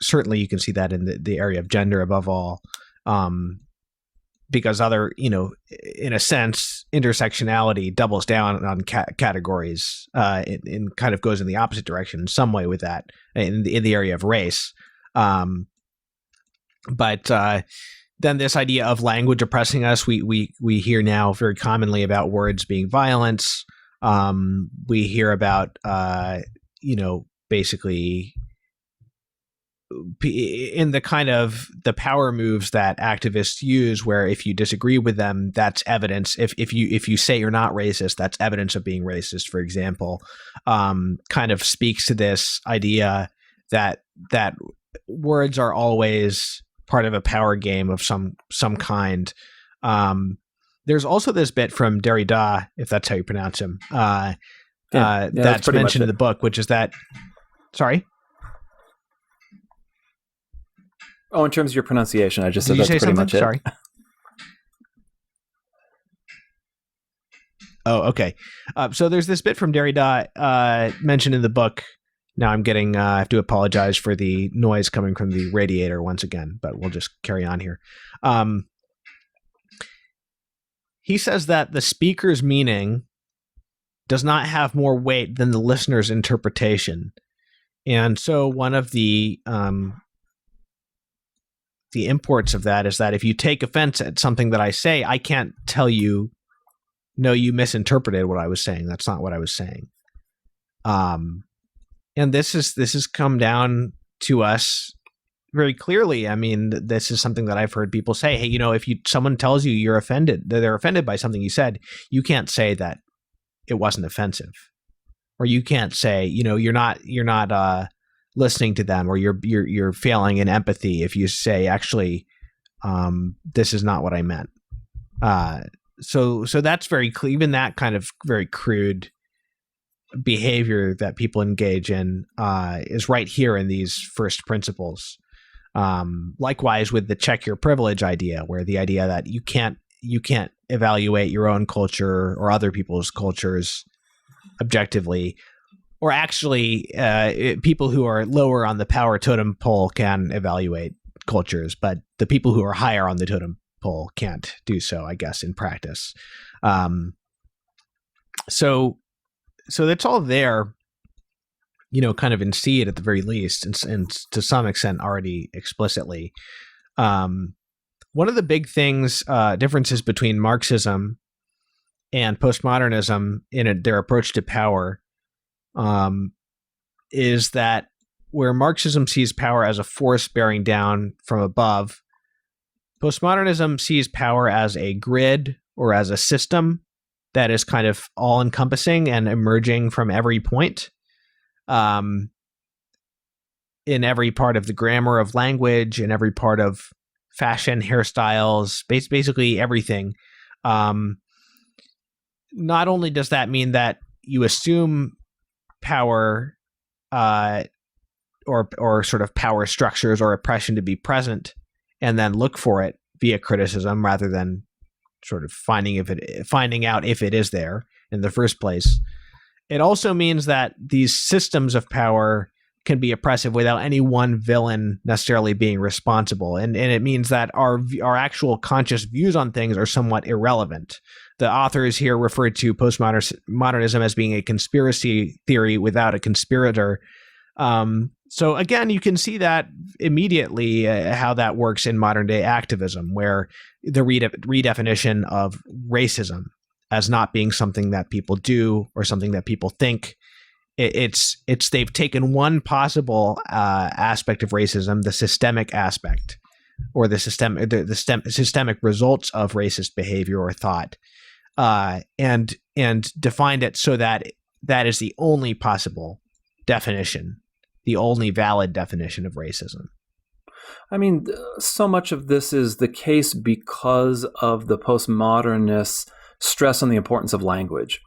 certainly you can see that in the area of gender above all, because in a sense, intersectionality doubles down on categories and kind of goes in the opposite direction in some way with that in the area of race. But then this idea of language oppressing us, we hear now very commonly about words being violence. We hear about, basically in the kind of the power moves that activists use, where if you disagree with them, that's evidence. If you say you're not racist, that's evidence of being racist, for example, kind of speaks to this idea that words are always part of a power game of some kind. There's also this bit from Derrida, if that's how you pronounce him, that's mentioned in the book, which is that. Sorry. Oh, in terms of your pronunciation, I just said Did you that's say pretty something? much it. Sorry. Oh, okay. So there's this bit from Derrida mentioned in the book. Now I'm getting, I have to apologize for the noise coming from the radiator once again, but we'll just carry on here. He says that the speaker's meaning does not have more weight than the listener's interpretation. And so one of the imports of that is that if you take offense at something that I say, I can't tell you, no, you misinterpreted what I was saying. That's not what I was saying. And this has come down to us very clearly. I mean, this is something that I've heard people say, hey, if someone tells you you're offended, that they're offended by something you said, you can't say that it wasn't offensive. Or you can't say, you're not listening to them, or you're failing in empathy if you say, actually, this is not what I meant. So that's very clear. Even that kind of very crude behavior that people engage in is right here in these first principles. Likewise with the check your privilege idea, where the idea that you can't evaluate your own culture or other people's cultures objectively. Or actually, people who are lower on the power totem pole can evaluate cultures, but the people who are higher on the totem pole can't do so, I guess, in practice. So that's all there, kind of in seed at the very least, and to some extent already explicitly. One of the big differences between Marxism and postmodernism in their approach to power is that where Marxism sees power as a force bearing down from above, postmodernism sees power as a grid or as a system that is kind of all-encompassing and emerging from every point, in every part of the grammar of language, in every part of fashion, hairstyles, basically everything. Not only does that mean that you assume power or sort of power structures or oppression to be present and then look for it via criticism rather than sort of finding out if it is there in the first place. It also means that these systems of power can be oppressive without any one villain necessarily being responsible. And it means that our actual conscious views on things are somewhat irrelevant. The authors here referred to postmodernism as being a conspiracy theory without a conspirator. So again, you can see that immediately how that works in modern day activism, where the redefinition of racism as not being something that people do or something that people think. It's they've taken one possible aspect of racism, the systemic aspect, or the systemic results of racist behavior or thought, and defined it so that that is the only possible definition, the only valid definition of racism. I mean, so much of this is the case because of the postmodernists' stress on the importance of language.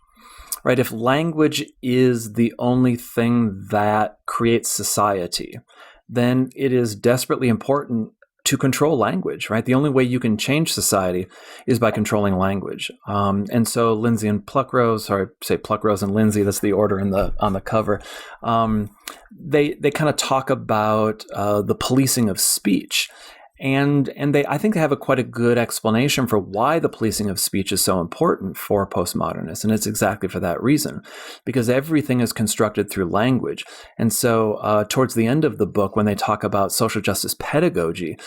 Right? If language is the only thing that creates society, then it is desperately important to control language, right? The only way you can change society is by controlling language. And so Lindsay and Pluckrose, Pluckrose and Lindsay, that's the order on the cover. They kind of talk about the policing of speech. And I think they have quite a good explanation for why the policing of speech is so important for postmodernists. And it's exactly for that reason, because everything is constructed through language. And so towards the end of the book, when they talk about social justice pedagogy,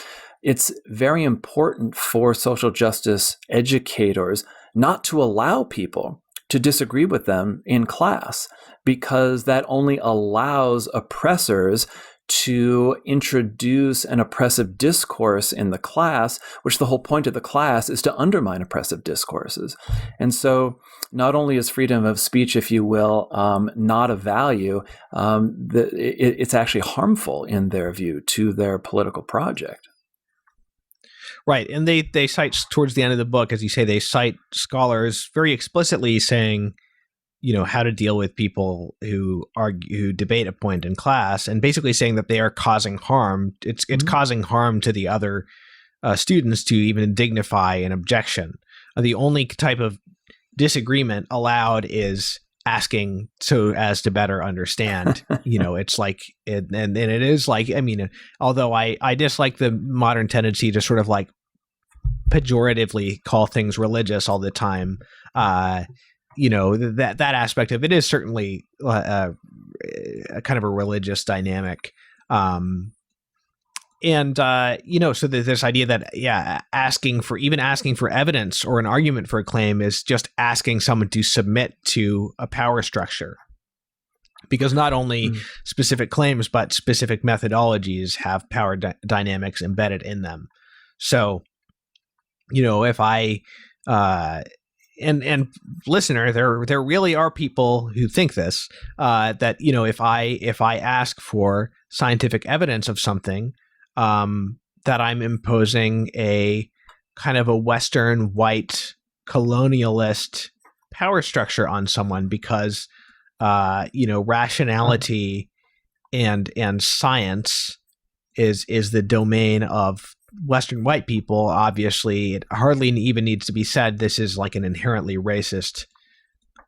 it's very important for social justice educators not to allow people to disagree with them in class, because that only allows oppressors to introduce an oppressive discourse in the class, which the whole point of the class is to undermine oppressive discourses. And so not only is freedom of speech, if you will, not a value, it's actually harmful in their view to their political project. Right. And they cite towards the end of the book, as you say, they cite scholars very explicitly saying, how to deal with people who debate a point in class, and basically saying that they are causing harm. It's causing harm to the other students to even dignify an objection. The only type of disagreement allowed is asking so as to better understand. It's like, and it is like, although I dislike the modern tendency to sort of like pejoratively call things religious all the time, that aspect of it is certainly a kind of a religious dynamic. So there's this idea that, asking for evidence or an argument for a claim is just asking someone to submit to a power structure, because not only specific claims, but specific methodologies have power dynamics embedded in them. So, if I, and listener, there really are people who think this, that, if I ask for scientific evidence of something, that I'm imposing a kind of a Western white colonialist power structure on someone, because, rationality and science is the domain of Western white people. Obviously, it hardly even needs to be said this is like an inherently racist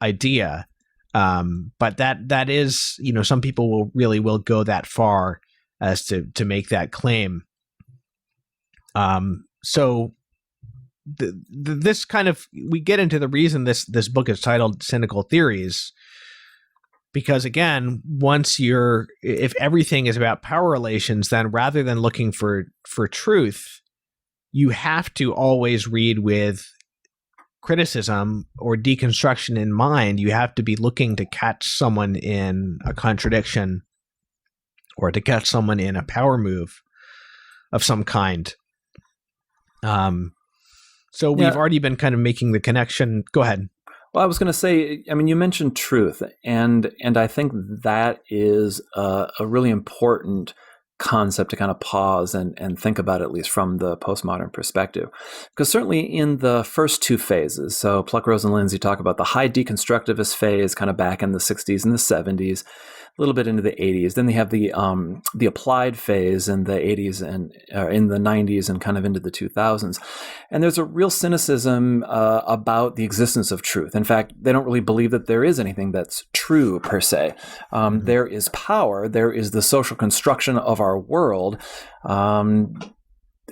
idea, but that is, some people will go that far as to make that claim. So this kind of, we get into the reason this book is titled Cynical Theories, because again, if everything is about power relations, then rather than looking for truth, you have to always read with criticism or deconstruction in mind. You have to be looking to catch someone in a contradiction or to catch someone in a power move of some kind. So we've already been kind of making the connection. Go ahead. Well, I was going to say, you mentioned truth, and I think that is a really important concept to kind of pause and think about, at least from the postmodern perspective. Because certainly in the first two phases, so Pluckrose and Lindsay talk about the high deconstructivist phase kind of back in the 60s and the 70s, a little bit into the 80s. Then they have the applied phase in the 80s and in the 90s and kind of into the 2000s. And there's a real cynicism about the existence of truth. In fact, they don't really believe that there is anything that's true per se. There is power. There is the social construction of our world.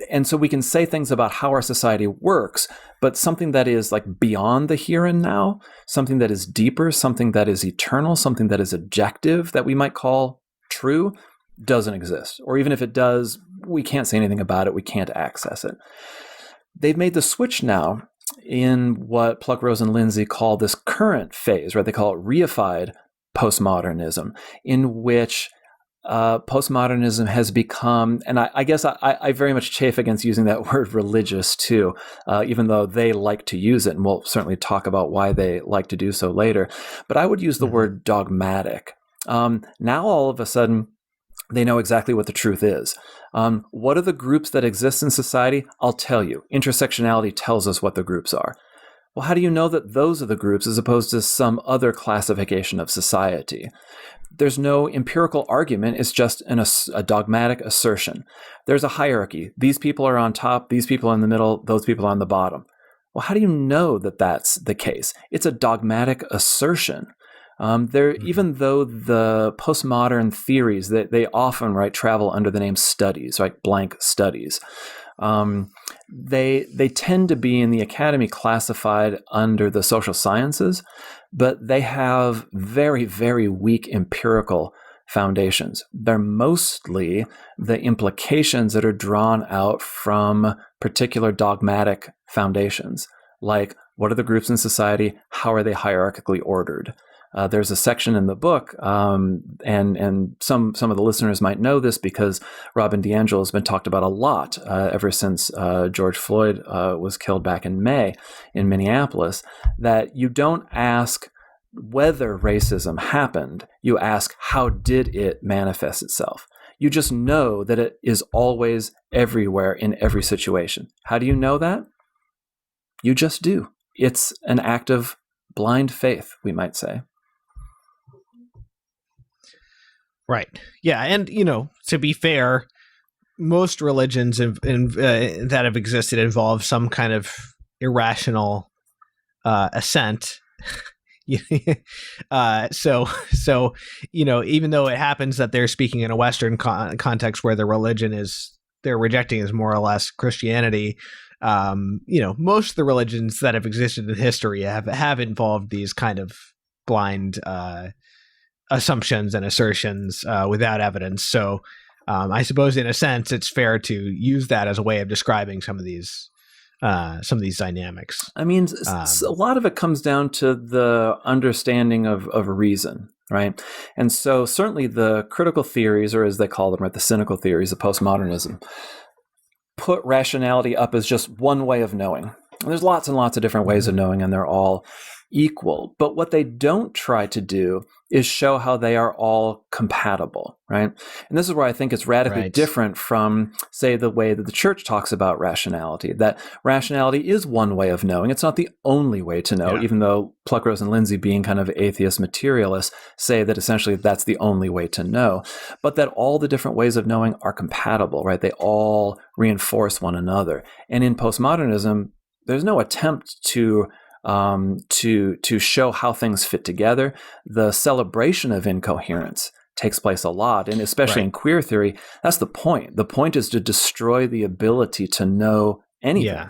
And so we can say things about how our society works, but something that is like beyond the here and now, something that is deeper, something that is eternal, something that is objective, that we might call true, doesn't exist. Or even if it does, we can't say anything about it. We can't access it. They've made the switch now in what Pluckrose and Lindsay call this current phase, right? They call it reified postmodernism, in which postmodernism has become, and I guess I very much chafe against using that word religious too, even though they like to use it, and we'll certainly talk about why they like to do so later. But I would use the word dogmatic. Now all of a sudden, they know exactly what the truth is. What are the groups that exist in society? I'll tell you. Intersectionality tells us what the groups are. Well, how do you know that those are the groups as opposed to some other classification of society? there's no empirical argument. It's just a dogmatic assertion. There's a hierarchy. These people are on top. These people are in the middle. Those people are on the bottom. Well, how do you know that that's the case? It's a dogmatic assertion. Even though the postmodern theories that they often travel under the name studies, blank studies, they tend to be in the academy classified under the social sciences, but they have very, very weak empirical foundations. They're mostly the implications that are drawn out from particular dogmatic foundations, like what are the groups in society, how are they hierarchically ordered. There's a section in the book, and some of the listeners might know this because Robin DiAngelo has been talked about a lot ever since George Floyd was killed back in May in Minneapolis, that you don't ask whether racism happened, you ask how did it manifest itself. You just know that it is always everywhere in every situation. How do you know that? You just do. It's an act of blind faith, we might say. Right. Yeah. And, to be fair, most religions that have existed involve some kind of irrational assent. So even though it happens that they're speaking in a Western context where the religion they're rejecting is more or less Christianity, most of the religions that have existed in history have involved these kind of blind assumptions and assertions without evidence. So I suppose in a sense it's fair to use that as a way of describing some of these dynamics. I mean, a lot of it comes down to the understanding of reason, right? And so certainly the critical theories, or as they call them, the cynical theories of postmodernism, put rationality up as just one way of knowing. And there's lots and lots of different ways of knowing, and they're all equal. But what they don't try to do is show how they are all compatible, right? And this is where I think it's radically different from, say, the way that the church talks about rationality, that rationality is one way of knowing. It's not the only way to know, even though Pluckrose and Lindsay, being kind of atheist materialists, say that essentially that's the only way to know, but that all the different ways of knowing are compatible, right? They all reinforce one another. And in postmodernism, there's no attempt to show how things fit together. The celebration of incoherence takes place a lot, and especially in queer theory, that's the point. The point is to destroy the ability to know anything.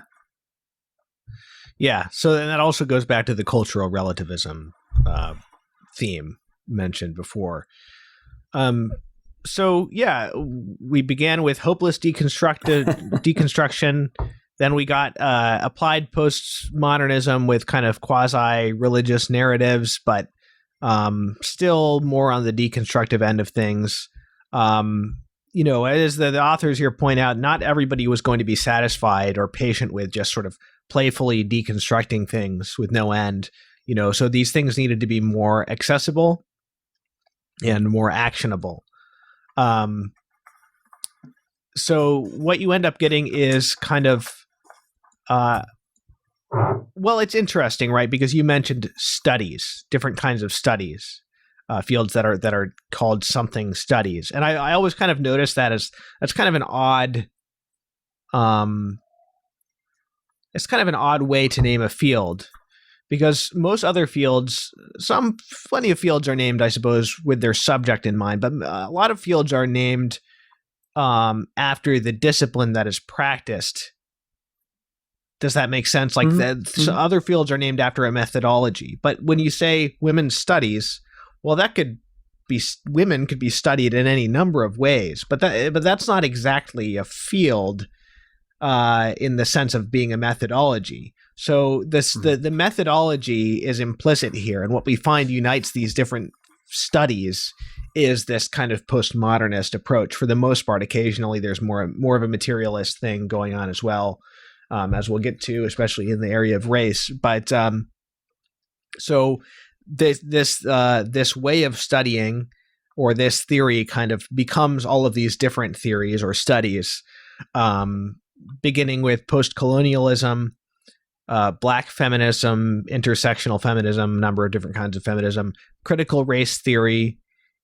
Yeah. So then that also goes back to the cultural relativism theme mentioned before. We began with hopeless deconstruction. Then we got applied postmodernism with kind of quasi-religious narratives, but still more on the deconstructive end of things. As the authors here point out, not everybody was going to be satisfied or patient with just sort of playfully deconstructing things with no end. So these things needed to be more accessible and more actionable. So what you end up getting is kind of it's interesting, right? Because you mentioned studies, different kinds of studies, fields that are called something studies, and I always kind of notice that's kind of an odd, it's kind of an odd way to name a field, because most other fields, plenty of fields are named, I suppose, with their subject in mind, but a lot of fields are named after the discipline that is practiced. Does that make sense? Like so other fields are named after a methodology. But when you say women's studies, well, women could be studied in any number of ways. But that's not exactly a field in the sense of being a methodology. So the methodology is implicit here, and what we find unites these different studies is this kind of postmodernist approach. For the most part, occasionally there's more of a materialist thing going on as well. As we'll get to, especially in the area of race. But so this way of studying, or this theory, kind of becomes all of these different theories or studies, beginning with post-colonialism, Black feminism, intersectional feminism, a number of different kinds of feminism, critical race theory,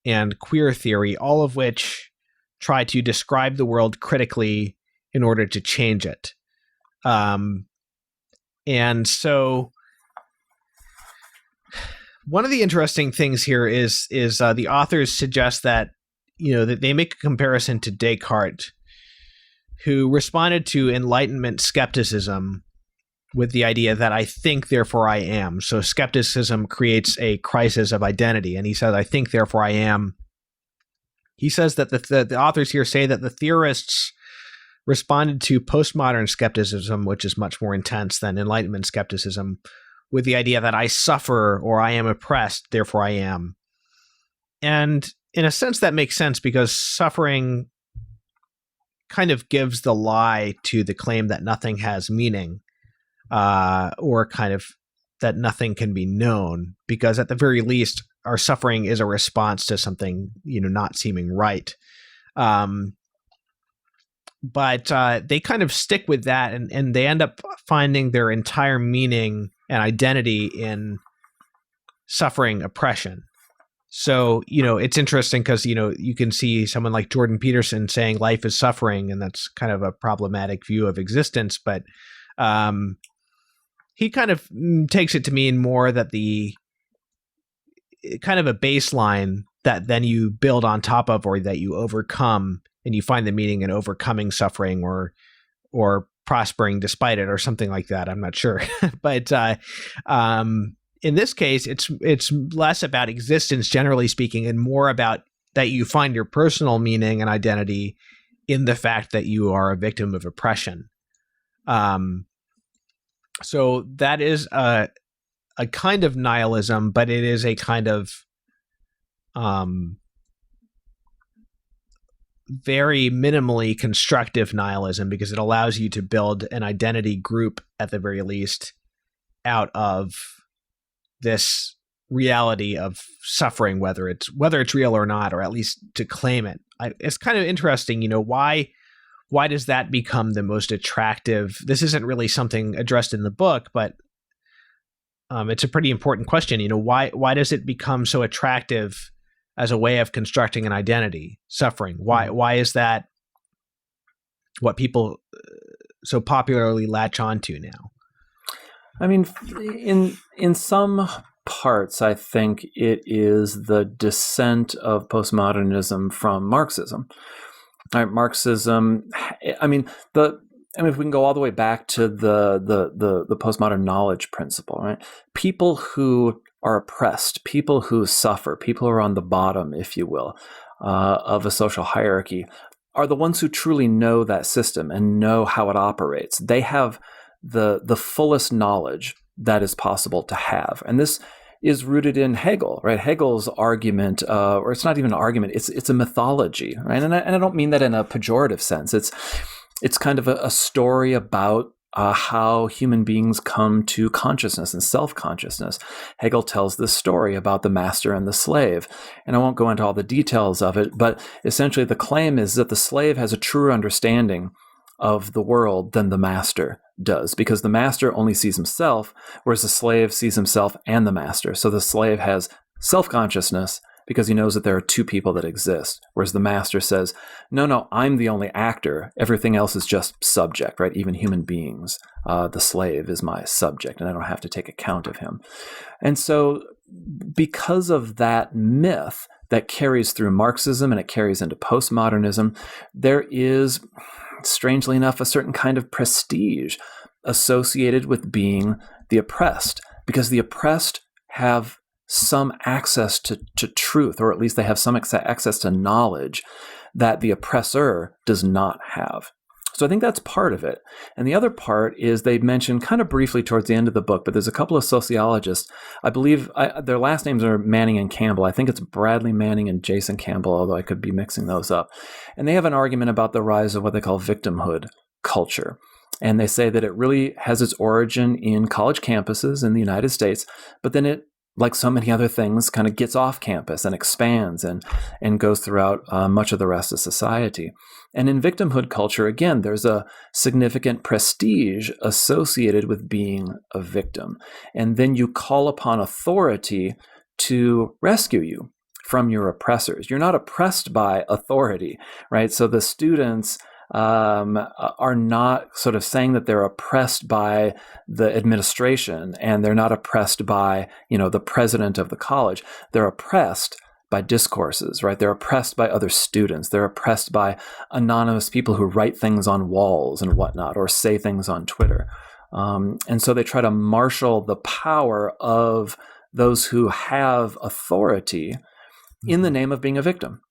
and queer theory, all of which try to describe the world critically in order to change it. And so one of the interesting things here is the authors suggest that, that they make a comparison to Descartes, who responded to Enlightenment skepticism with the idea that I think, therefore I am. So skepticism creates a crisis of identity. And he says, I think, therefore I am. He says that the authors here say that the theorists responded to postmodern skepticism, which is much more intense than Enlightenment skepticism, with the idea that I suffer or I am oppressed, therefore I am. And in a sense, that makes sense because suffering kind of gives the lie to the claim that nothing has meaning, or kind of that nothing can be known, because at the very least, our suffering is a response to something, not seeming right. But they kind of stick with that, and they end up finding their entire meaning and identity in suffering oppression. So, it's interesting because, you can see someone like Jordan Peterson saying life is suffering, and that's kind of a problematic view of existence. But he kind of takes it to mean more that the kind of a baseline that then you build on top of, or that you overcome, and you find the meaning in overcoming suffering or prospering despite it, or something like that. I'm not sure. But in this case, it's less about existence, generally speaking, and more about that you find your personal meaning and identity in the fact that you are a victim of oppression. So that is a kind of nihilism, but it is a kind of very minimally constructive nihilism, because it allows you to build an identity group, at the very least, out of this reality of suffering, whether it's real or not, or at least to claim it. It's kind of interesting, why does that become the most attractive? This isn't really something addressed in the book, but it's a pretty important question. Why does it become so attractive as a way of constructing an identity, suffering? Why is that what people so popularly latch onto now? I mean, in some parts, I think it is the descent of postmodernism from Marxism. Right, Marxism. I mean, if we can go all the way back to the postmodern knowledge principle, right? People who are oppressed, people who suffer, people who are on the bottom, if you will, of a social hierarchy, are the ones who truly know that system and know how it operates. They have the fullest knowledge that is possible to have. And this is rooted in Hegel, right? Hegel's argument, or it's not even an argument, it's a mythology, right? And I don't mean that in a pejorative sense. It's kind of a story about how human beings come to consciousness and self-consciousness. Hegel tells this story about the master and the slave. And I won't go into all the details of it, but essentially the claim is that the slave has a truer understanding of the world than the master does, because the master only sees himself, whereas the slave sees himself and the master. So the slave has self-consciousness because he knows that there are two people that exist, whereas the master says, no, I'm the only actor. Everything else is just subject, right? Even human beings. The slave is my subject, and I don't have to take account of him. And so because of that myth that carries through Marxism and it carries into postmodernism, there is, strangely enough, a certain kind of prestige associated with being the oppressed, because the oppressed have some access to truth, or at least they have some access to knowledge that the oppressor does not have. So I think that's part of it. And the other part is they mention kind of briefly towards the end of the book, but there's a couple of sociologists. I believe their last names are Manning and Campbell. I think it's Bradley Manning and Jason Campbell, although I could be mixing those up. And they have an argument about the rise of what they call victimhood culture. And they say that it really has its origin in college campuses in the United States, but then it, like so many other things, kind of gets off campus and expands and goes throughout much of the rest of society. And in victimhood culture, again, there's a significant prestige associated with being a victim. And then you call upon authority to rescue you from your oppressors. You're not oppressed by authority, right? So the students are not sort of saying that they're oppressed by the administration, and they're not oppressed by, the president of the college. They're oppressed by discourses, right? They're oppressed by other students. They're oppressed by anonymous people who write things on walls and whatnot, or say things on Twitter. And so they try to marshal the power of those who have authority in the name of being a victim.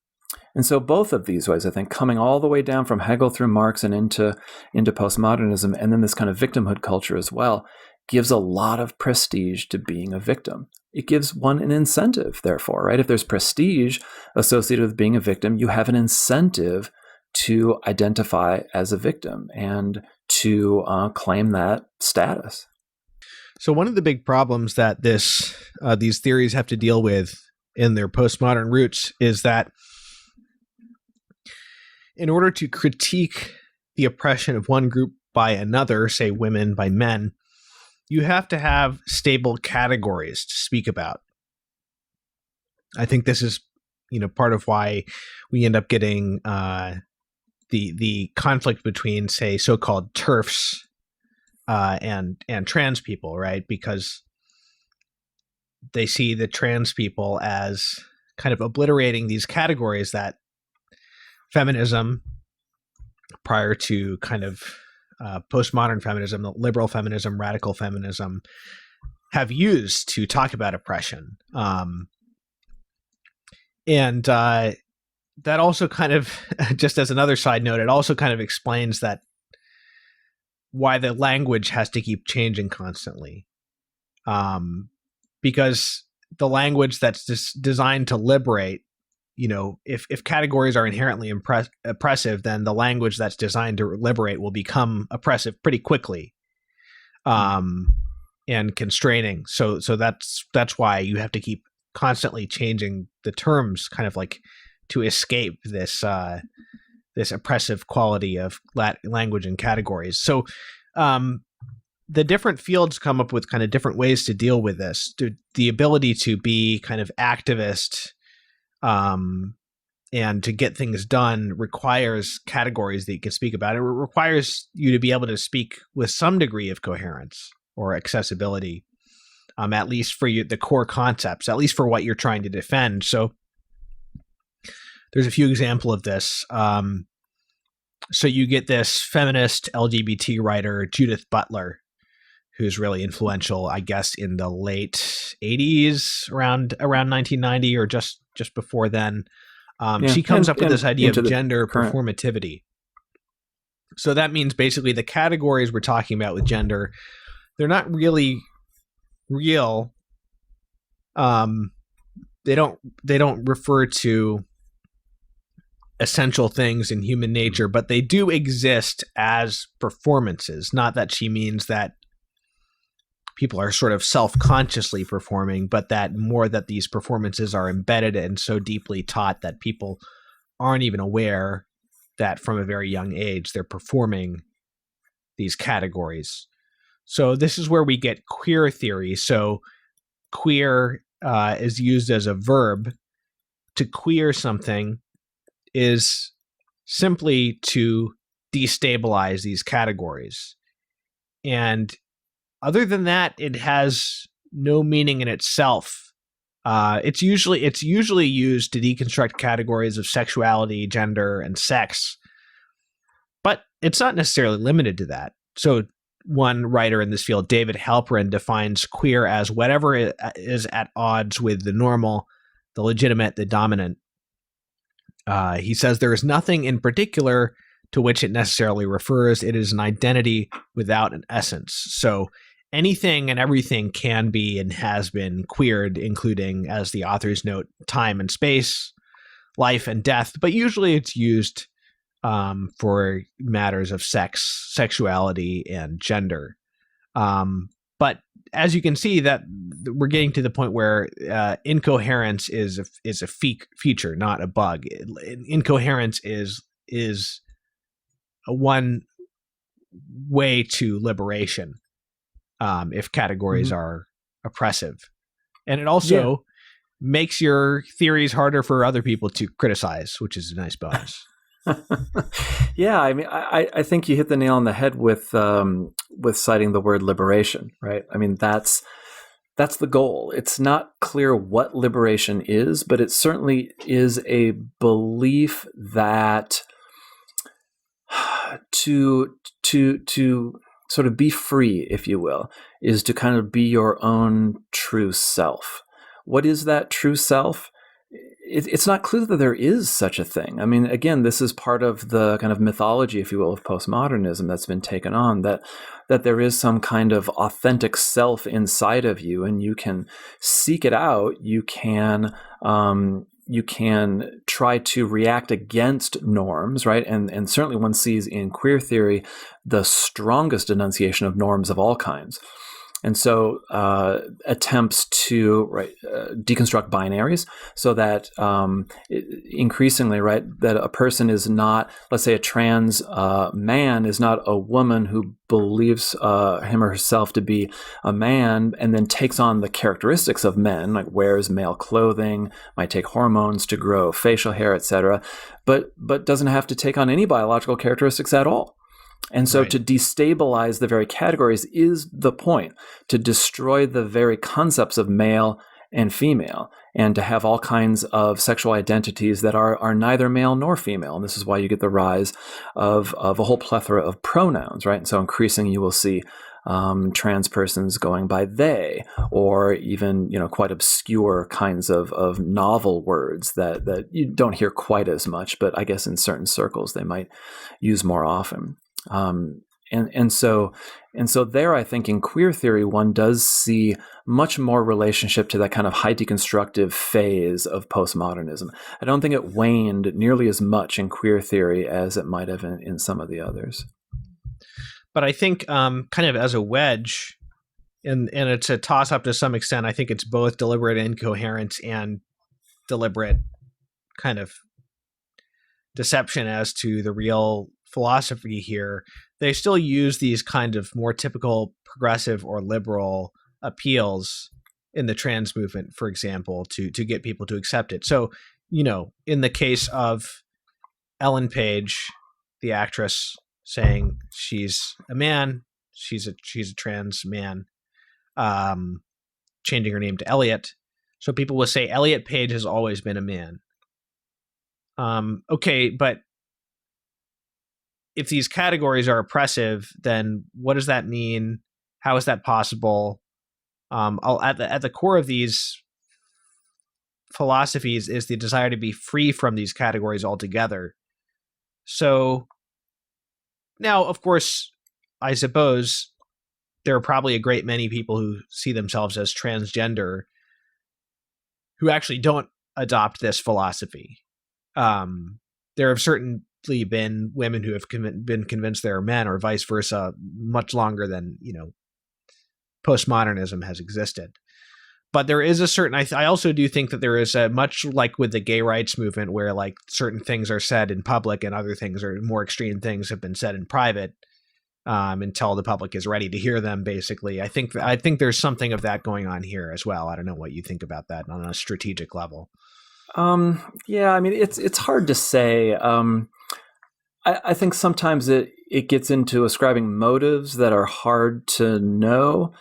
And so both of these ways, I think, coming all the way down from Hegel through Marx and into postmodernism, and then this kind of victimhood culture as well, gives a lot of prestige to being a victim. It gives one an incentive, therefore, right? If there's prestige associated with being a victim, you have an incentive to identify as a victim and to claim that status. So one of the big problems that these theories have to deal with in their postmodern roots is that in order to critique the oppression of one group by another, say women by men, you have to have stable categories to speak about. I think this is, part of why we end up getting the conflict between, say, so-called TERFs and trans people, right? Because they see the trans people as kind of obliterating these categories that feminism, prior to kind of postmodern feminism, liberal feminism, radical feminism, have used to talk about oppression. And that also kind of, just as another side note, it also kind of explains that why the language has to keep changing constantly. Because the language that's designed to liberate, if categories are inherently oppressive, then the language that's designed to liberate will become oppressive pretty quickly, and constraining. So that's why you have to keep constantly changing the terms, kind of like to escape this oppressive quality of language and categories. So the different fields come up with kind of different ways to deal with this. The ability to be kind of activist and to get things done requires categories that you can speak about. It requires you to be able to speak with some degree of coherence or accessibility, at least for the core concepts, at least for what you're trying to defend. So there's a few examples of this. So you get this feminist LGBT writer, Judith Butler, who's really influential, I guess, in the late 80s, around 1990 or just before then. She comes up with this idea of gender performativity. So that means basically the categories we're talking about with gender, they're not really real. They don't refer to essential things in human nature, but they do exist as performances. Not that she means that people are sort of self-consciously performing, but that these performances are embedded and so deeply taught that people aren't even aware that from a very young age they're performing these categories. So this is where we get queer theory. So queer is used as a verb. To queer something is simply to destabilize these categories. And other than that, it has no meaning in itself. It's usually used to deconstruct categories of sexuality, gender, and sex, but it's not necessarily limited to that. So one writer in this field, David Halperin, defines queer as whatever is at odds with the normal, the legitimate, the dominant. He says there is nothing in particular to which it necessarily refers. It is an identity without an essence. So anything and everything can be and has been queered, including, as the authors note, time and space, life and death. But usually it's used for matters of sex, sexuality, and gender. But as you can see, that we're getting to the point where incoherence is a feature, not a bug. Incoherence is a one way to liberation. If categories are oppressive. And it also makes your theories harder for other people to criticize, which is a nice bonus. Yeah, I mean, I think you hit the nail on the head with citing the word liberation, right? I mean, that's the goal. It's not clear what liberation is, but it certainly is a belief that to sort of be free, if you will, is to kind of be your own true self. What is that true self? It's not clear that there is such a thing. I mean, again, this is part of the kind of mythology, if you will, of postmodernism that's been taken on, that there is some kind of authentic self inside of you, and you can seek it out. You can try to react against norms, right? And certainly one sees in queer theory the strongest enunciation of norms of all kinds. And so attempts to deconstruct binaries so that increasingly, right, that a person is not, let's say a trans man is not a woman who believes him or herself to be a man and then takes on the characteristics of men, like wears male clothing, might take hormones to grow facial hair, etc., but doesn't have to take on any biological characteristics at all. And so to destabilize the very categories is the point, to destroy the very concepts of male and female, and to have all kinds of sexual identities that are neither male nor female. And this is why you get the rise of a whole plethora of pronouns, right? And so increasingly you will see trans persons going by they, or even, quite obscure kinds of novel words that you don't hear quite as much, but I guess in certain circles they might use more often. And so there, I think in queer theory, one does see much more relationship to that kind of high deconstructive phase of postmodernism. I don't think it waned nearly as much in queer theory as it might have in some of the others. But I think kind of as a wedge, and it's a toss up to some extent, I think it's both deliberate incoherence and deliberate kind of deception as to the real philosophy here. They still use these kind of more typical progressive or liberal appeals in the trans movement, for example, to get people to accept it. So, in the case of Ellen Page, the actress, saying she's a man, she's a trans man, changing her name to Elliot. So people will say Elliot Page has always been a man. Okay, but if these categories are oppressive, then what does that mean? How is that possible? At the core of these philosophies is the desire to be free from these categories altogether. So now, of course, I suppose there are probably a great many people who see themselves as transgender who actually don't adopt this philosophy. There have certainly been women who have been convinced they're men, or vice versa, much longer than postmodernism has existed. But there is a certain, I also do think that there is a, much like with the gay rights movement, where like certain things are said in public and other things, or more extreme things, have been said in private until the public is ready to hear them, basically. I think there's something of that going on here as well. I don't know what you think about that on a strategic level. Yeah, I mean, it's hard to say. I think sometimes it gets into ascribing motives that are hard to know.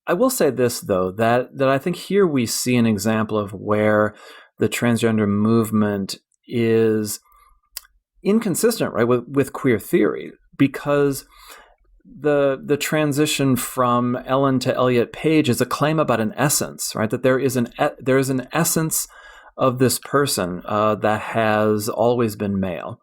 I will say this, though, that I think here we see an example of where the transgender movement is inconsistent, right, with queer theory, because the transition from Ellen to Elliot Page is a claim about an essence, right? That there is an essence of this person that has always been male.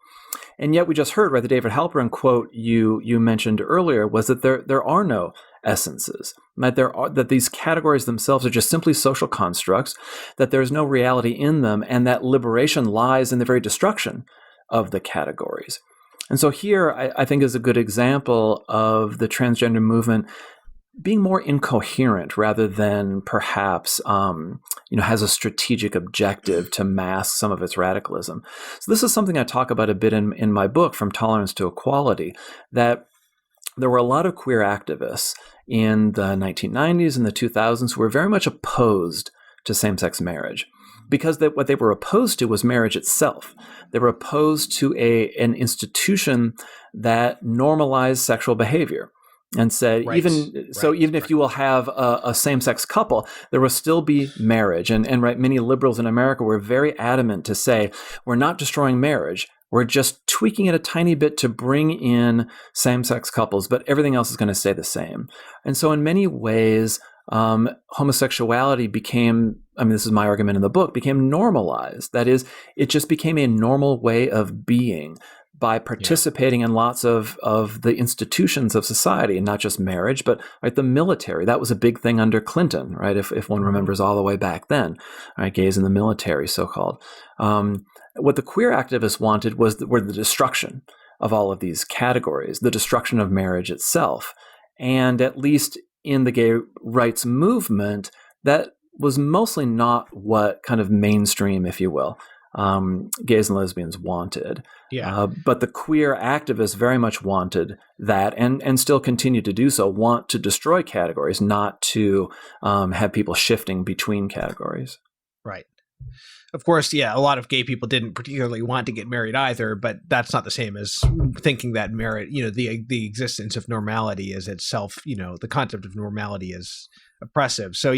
And yet we just heard, right, the David Halperin quote you mentioned earlier was that there are no essences, that these categories themselves are just simply social constructs, that there's no reality in them, and that liberation lies in the very destruction of the categories. And so here, I think, is a good example of the transgender movement being more incoherent rather than perhaps, has a strategic objective to mask some of its radicalism. So this is something I talk about a bit in my book, From Tolerance to Equality, that there were a lot of queer activists in the 1990s and the 2000s who were very much opposed to same-sex marriage, because what they were opposed to was marriage itself. They were opposed to an institution that normalized sexual behavior and said, even if you will have a same-sex couple, there will still be marriage. And right, many liberals in America were very adamant to say, we're not destroying marriage. We're just tweaking it a tiny bit to bring in same-sex couples, but everything else is going to stay the same. And so in many ways, homosexuality became, this is my argument in the book, became normalized. That is, it just became a normal way of being by participating in lots of the institutions of society, and not just marriage, but right, the military. That was a big thing under Clinton, right? If one remembers all the way back then, right? Gays in the military, so-called. What the queer activists wanted were the destruction of all of these categories, the destruction of marriage itself. And at least in the gay rights movement, that was mostly not what kind of mainstream, if you will, gays and lesbians wanted. But the queer activists very much wanted that, and still continue to do so, want to destroy categories, not to have people shifting between categories. Right. Of course, a lot of gay people didn't particularly want to get married either, but that's not the same as thinking that marriage, the existence of normality is itself, the concept of normality is oppressive. So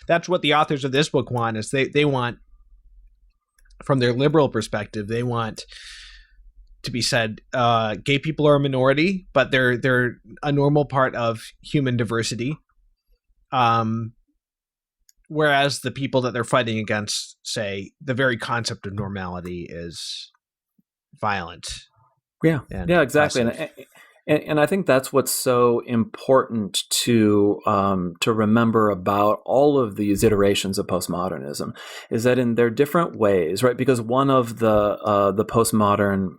that's what the authors of this book want, is they want, from their liberal perspective, they want to be said, gay people are a minority, but they're a normal part of human diversity. Whereas the people that they're fighting against say the very concept of normality is violent. Yeah, exactly. And I think that's what's so important to remember about all of these iterations of postmodernism, is that in their different ways, right? Because one of the postmodern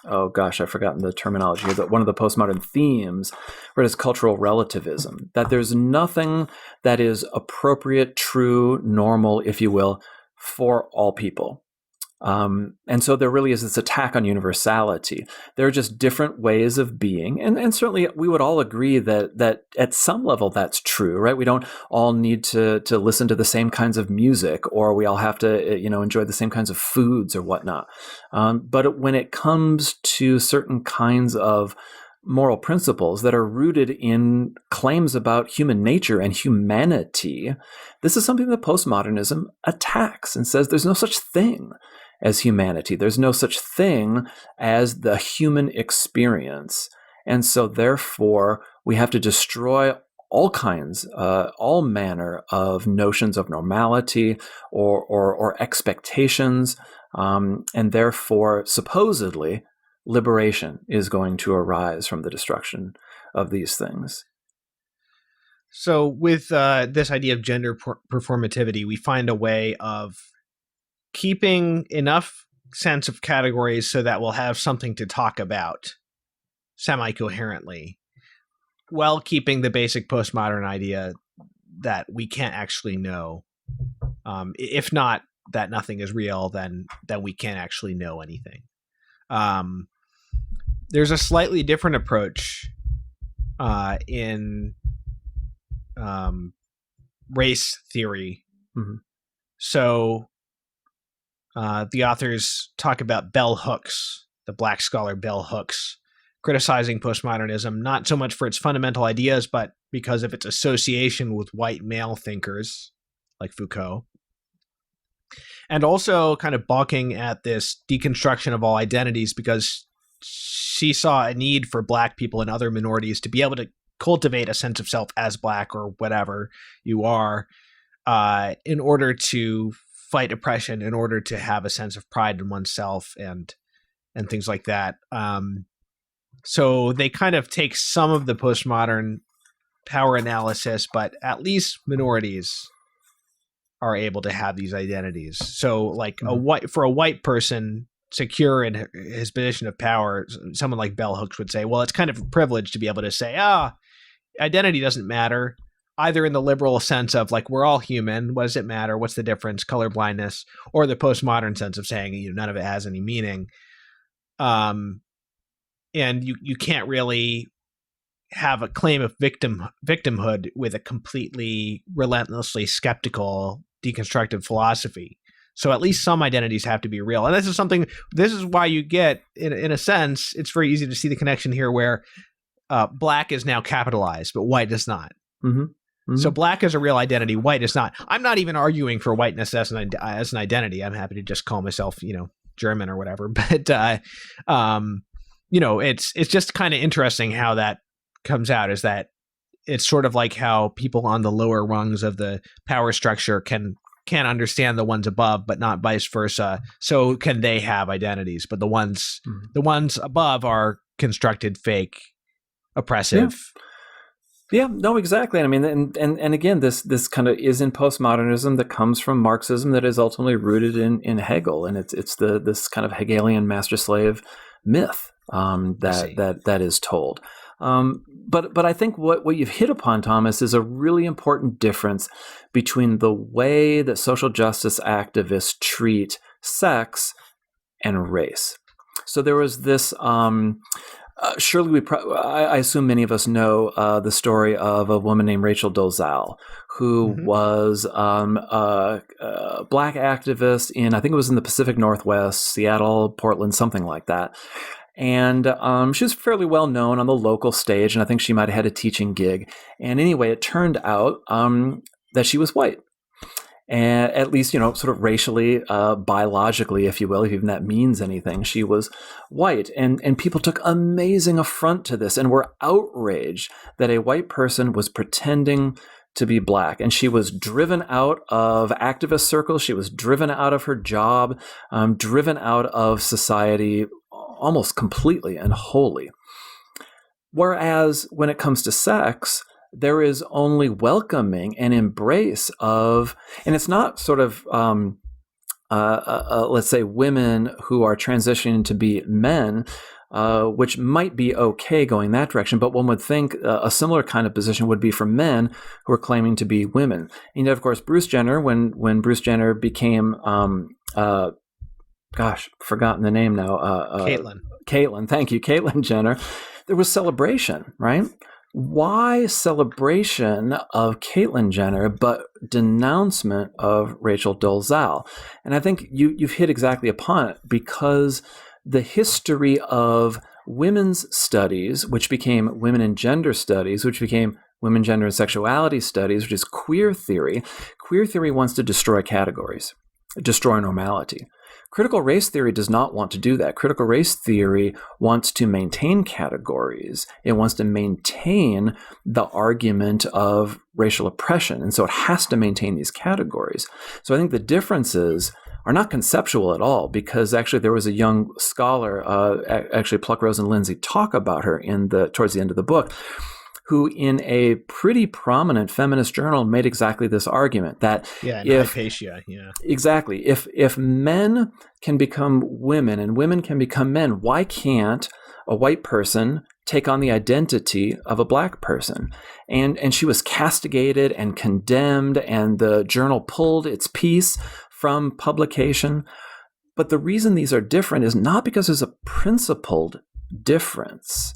I've forgotten the terminology here, but one of the postmodern themes, right, is cultural relativism, that there's nothing that is appropriate, true, normal, if you will, for all people. And so there really is this attack on universality. There are just different ways of being. And certainly we would all agree that at some level that's true, right? We don't all need to listen to the same kinds of music, or we all have to, enjoy the same kinds of foods or whatnot. But when it comes to certain kinds of moral principles that are rooted in claims about human nature and humanity, this is something that postmodernism attacks and says there's no such thing as humanity. There's no such thing as the human experience. And so therefore, we have to destroy all manner of notions of normality or expectations. And therefore, supposedly, liberation is going to arise from the destruction of these things. So with this idea of gender performativity, we find a way of keeping enough sense of categories so that we'll have something to talk about semi-coherently, while keeping the basic postmodern idea that we can't actually know. If not that nothing is real, then we can't actually know anything. There's a slightly different approach in race theory. Mm-hmm. So the authors talk about bell hooks, the black scholar bell hooks, criticizing postmodernism, not so much for its fundamental ideas, but because of its association with white male thinkers like Foucault. And also kind of balking at this deconstruction of all identities, because she saw a need for black people and other minorities to be able to cultivate a sense of self as black or whatever you are, in order to fight oppression, in order to have a sense of pride in oneself and things like that. So they kind of take some of the postmodern power analysis, but at least minorities are able to have these identities. So like for a white person secure in his position of power, someone like bell hooks would say, well, it's kind of a privilege to be able to say, identity doesn't matter, either in the liberal sense of like, we're all human, what does it matter, what's the difference, color blindness, or the postmodern sense of saying, none of it has any meaning. And you can't really have a claim of victimhood with a completely relentlessly skeptical deconstructive philosophy. So at least some identities have to be real. And this is why you get, in a sense, it's very easy to see the connection here where black is now capitalized, but white is not. Mm-hmm. Mm-hmm. So black is a real identity, white is not. I'm not even arguing for whiteness as an identity. I'm happy to just call myself, German or whatever. But, it's just kind of interesting how that comes out, is that it's sort of like how people on the lower rungs of the power structure can't understand the ones above, but not vice versa. So can they have identities? But the ones above are constructed, fake, oppressive. Yeah, no, exactly. I mean, and again, this kind of is in postmodernism that comes from Marxism that is ultimately rooted in Hegel, and it's this kind of Hegelian master slave myth that is told. But I think what you've hit upon, Thomas, is a really important difference between the way that social justice activists treat sex and race. So there was this. Surely I assume many of us know the story of a woman named Rachel Dolezal, who was a black activist in, I think it was in the Pacific Northwest, Seattle, Portland, something like that. And she was fairly well known on the local stage, and I think she might have had a teaching gig. And anyway, it turned out that she was white. And at least, sort of racially, biologically, if you will, if even that means anything, she was white. And people took amazing affront to this and were outraged that a white person was pretending to be black. And she was driven out of activist circles. She was driven out of her job, driven out of society almost completely and wholly. Whereas when it comes to sex, there is only welcoming and embrace of, and it's not sort of, let's say, women who are transitioning to be men, which might be okay going that direction, but one would think a similar kind of position would be for men who are claiming to be women. And of course, Bruce Jenner, when Bruce Jenner became, forgotten the name now. Caitlyn, thank you, Caitlyn Jenner. There was celebration, right? Why celebration of Caitlyn Jenner, but denouncement of Rachel Dolezal? And I think you've hit exactly upon it, because the history of women's studies, which became women and gender studies, which became women, gender, and sexuality studies, which is queer theory wants to destroy categories, destroy normality. Critical race theory does not want to do that. Critical race theory wants to maintain categories. It wants to maintain the argument of racial oppression. And so it has to maintain these categories. So I think the differences are not conceptual at all, because actually there was a young scholar, actually Pluckrose and Lindsay talk about her towards the end of the book, who in a pretty prominent feminist journal made exactly this argument that exactly, if men can become women and women can become men, why can't a white person take on the identity of a black person? And she was castigated and condemned, and the journal pulled its piece from publication. But the reason these are different is not because there's a principled difference.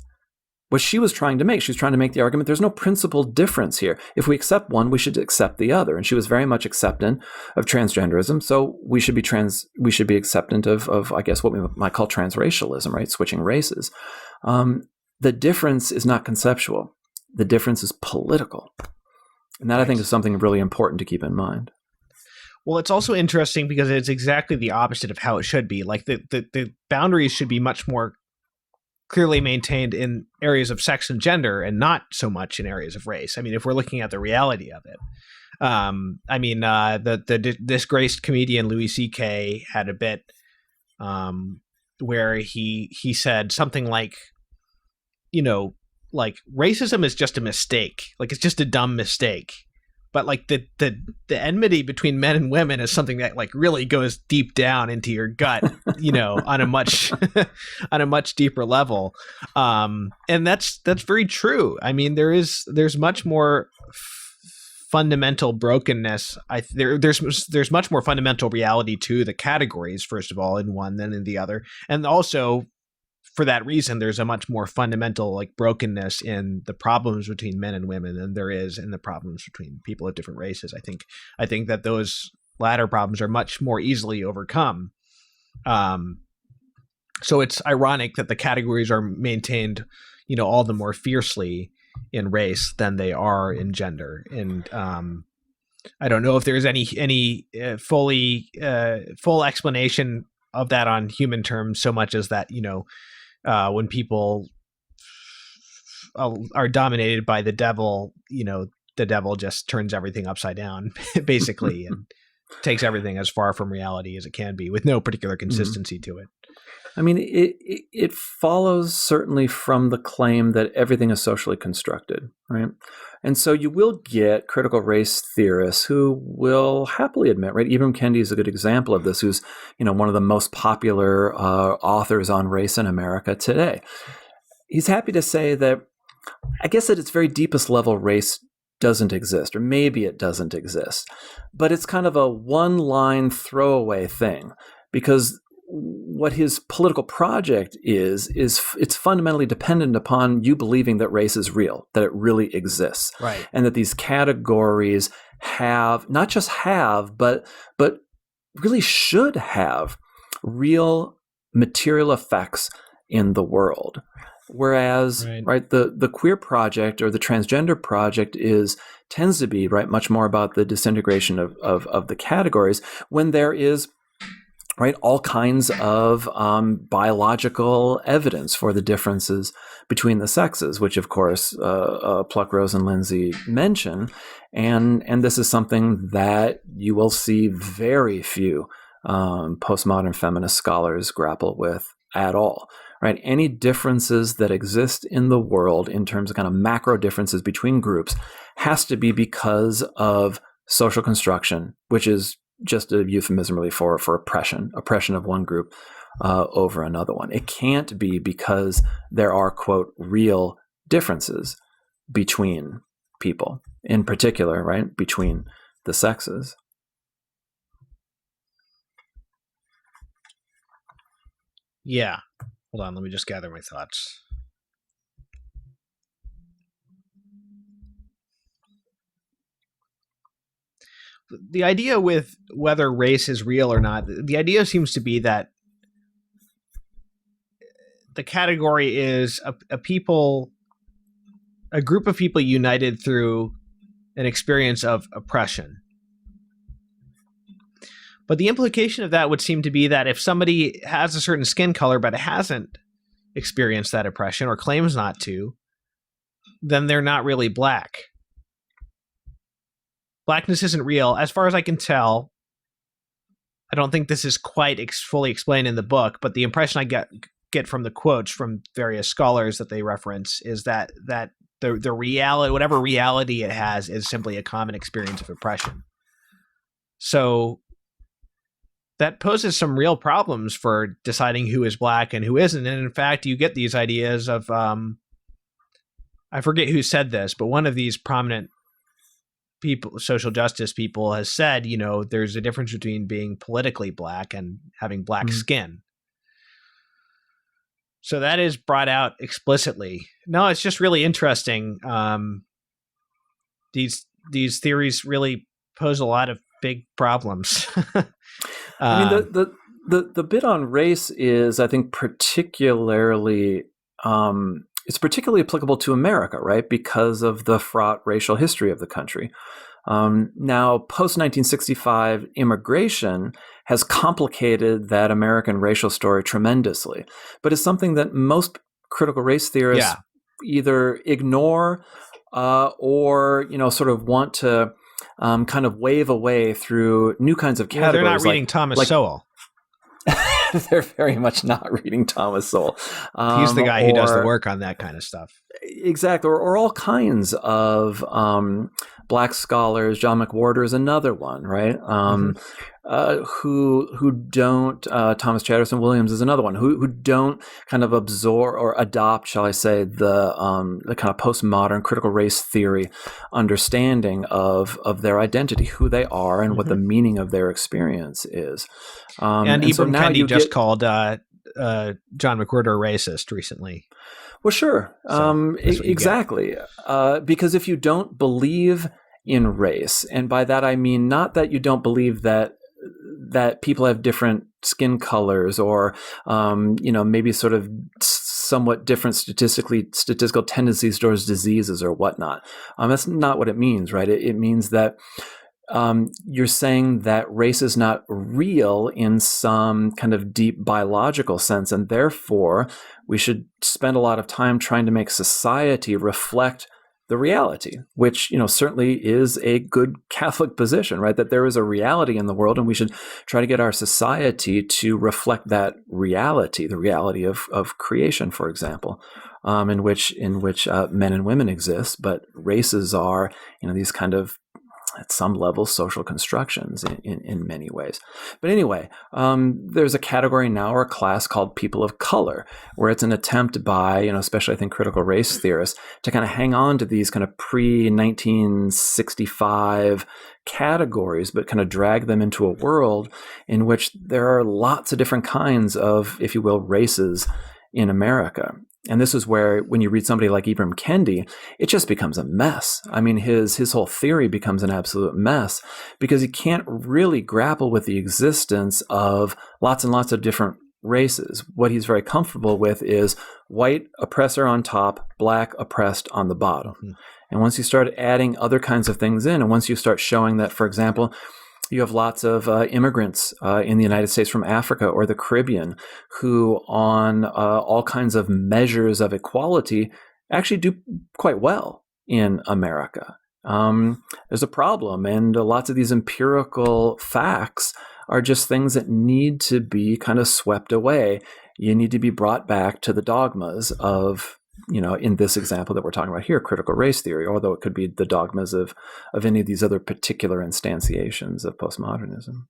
What she was trying to make the argument, there's no principled difference here. If we accept one, we should accept the other. And she was very much acceptant of transgenderism, so we should be acceptant of I guess what we might call transracialism, right? Switching races. The difference is not conceptual. The difference is political. And that, I think, is something really important to keep in mind. Well, it's also interesting because it's exactly the opposite of how it should be. Like the boundaries should be much more clearly maintained in areas of sex and gender, and not so much in areas of race. I mean, if we're looking at the reality of it, the disgraced comedian Louis C.K. had a bit where he said something like, like racism is just a mistake, like it's just a dumb mistake. But like the enmity between men and women is something that like really goes deep down into your gut, on a much deeper level. And that's very true. I mean, there's much more fundamental brokenness. There's much more fundamental reality to the categories, first of all, in one than in the other, and also for that reason, there's a much more fundamental like brokenness in the problems between men and women than there is in the problems between people of different races. I think that those latter problems are much more easily overcome. So it's ironic that the categories are maintained, all the more fiercely in race than they are in gender. And I don't know if there's any full explanation of that on human terms, so much as that, when people are dominated by the devil, the devil just turns everything upside down, basically, and takes everything as far from reality as it can be with no particular consistency to it. I mean, it follows certainly from the claim that everything is socially constructed, right? And so you will get critical race theorists who will happily admit, right? Ibram Kendi is a good example of this, who's, one of the most popular authors on race in America today. He's happy to say that, I guess at its very deepest level, race doesn't exist, or maybe it doesn't exist, but it's kind of a one-line throwaway thing, because what his political project is it's fundamentally dependent upon you believing that race is real, that it really exists, right? And that these categories not just have, but really should have real material effects in the world. Whereas, right, the queer project or the transgender project tends to be, right, much more about the disintegration of the categories, when there is, right, all kinds of biological evidence for the differences between the sexes, which of course Pluckrose and Lindsay mention, and this is something that you will see very few postmodern feminist scholars grapple with at all. Right, any differences that exist in the world in terms of kind of macro differences between groups has to be because of social construction, which is just a euphemism really for oppression of one group over another one. It can't be because there are, quote, real differences between people, in particular, right, between the sexes. Yeah. Hold on, let me just gather my thoughts. The idea with whether race is real or not, the idea seems to be that the category is a group of people united through an experience of oppression. But the implication of that would seem to be that if somebody has a certain skin color but hasn't experienced that oppression or claims not to, then they're not really black. Blackness isn't real. As far as I can tell, I don't think this is quite fully explained in the book, but the impression I get from the quotes from various scholars that they reference is that the reality, whatever reality it has, is simply a common experience of oppression. So that poses some real problems for deciding who is black and who isn't. And in fact, you get these ideas of, I forget who said this, but one of these prominent people, social justice people, has said, there's a difference between being politically black and having black skin. So that is brought out explicitly. No, it's just really interesting. These theories really pose a lot of big problems. I mean, the bit on race is, I think, particularly it's particularly applicable to America, right? Because of the fraught racial history of the country. Now, post-1965 immigration has complicated that American racial story tremendously, but it's something that most critical race theorists either ignore or sort of want to kind of wave away through new kinds of categories. They're not reading Thomas Sowell. They're very much not reading Thomas Sowell. He's the guy who does the work on that kind of stuff. Exactly. Or all kinds of black scholars. John McWhorter is another one, right? Who don't, Thomas Chatterton Williams is another one, who don't kind of absorb or adopt, shall I say, the kind of postmodern critical race theory understanding of their identity, who they are, and what the meaning of their experience is. And Ibram Kendi just called John McWhorter a racist recently. Well, sure. Exactly. Because if you don't believe in race, and by that I mean not that you don't believe that people have different skin colors or, maybe sort of somewhat different statistical tendencies towards diseases or whatnot. That's not what it means, right? It means that you're saying that race is not real in some kind of deep biological sense, and therefore we should spend a lot of time trying to make society reflect the reality, which, certainly is a good Catholic position, right? That there is a reality in the world, and we should try to get our society to reflect that reality, the reality of creation, for example, in which men and women exist, but races are, these kind of, at some level, social constructions in many ways. But anyway, there's a category now or a class called people of color, where it's an attempt by, especially I think critical race theorists, to kind of hang on to these kind of pre-1965 categories, but kind of drag them into a world in which there are lots of different kinds of, if you will, races in America. And this is where, when you read somebody like Ibram Kendi, it just becomes a mess. I mean, his whole theory becomes an absolute mess because he can't really grapple with the existence of lots and lots of different races. What he's very comfortable with is white oppressor on top, black oppressed on the bottom. Mm-hmm. And once you start adding other kinds of things in, and once you start showing that, for example, you have lots of immigrants in the United States from Africa or the Caribbean who, on all kinds of measures of equality, actually do quite well in America. There's a problem, and lots of these empirical facts are just things that need to be kind of swept away. You need to be brought back to the dogmas of, in this example that we're talking about here, critical race theory, although it could be the dogmas of any of these other particular instantiations of postmodernism.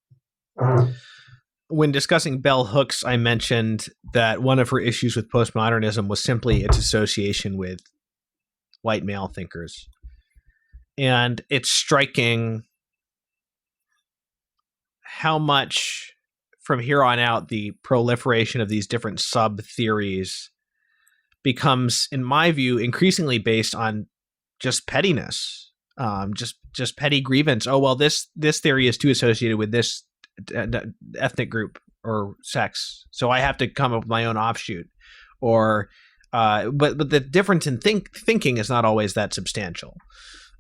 When discussing bell hooks, I mentioned that one of her issues with postmodernism was simply its association with white male thinkers. And it's striking how much from here on out the proliferation of these different sub-theories becomes, in my view, increasingly based on just pettiness, just petty grievance. Oh, well, this theory is too associated with this ethnic group or sex, so I have to come up with my own offshoot. Or, but the difference in thinking is not always that substantial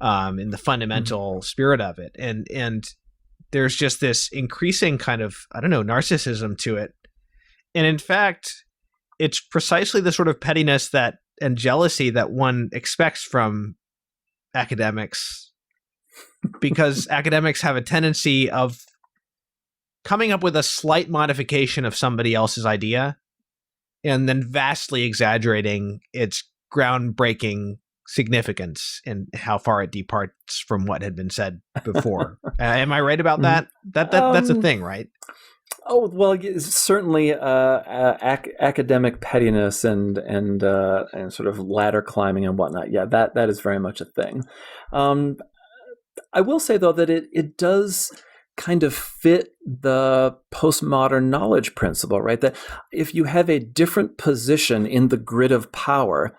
in the fundamental spirit of it, and there's just this increasing kind of, narcissism to it, and in fact, it's precisely the sort of pettiness and jealousy that one expects from academics, because academics have a tendency of coming up with a slight modification of somebody else's idea and then vastly exaggerating its groundbreaking significance and how far it departs from what had been said before. Am I right about that? That's a thing, right? Oh, well, certainly academic pettiness and sort of ladder climbing and whatnot. Yeah, that is very much a thing. I will say, though, that it does kind of fit the postmodern knowledge principle, right? That if you have a different position in the grid of power,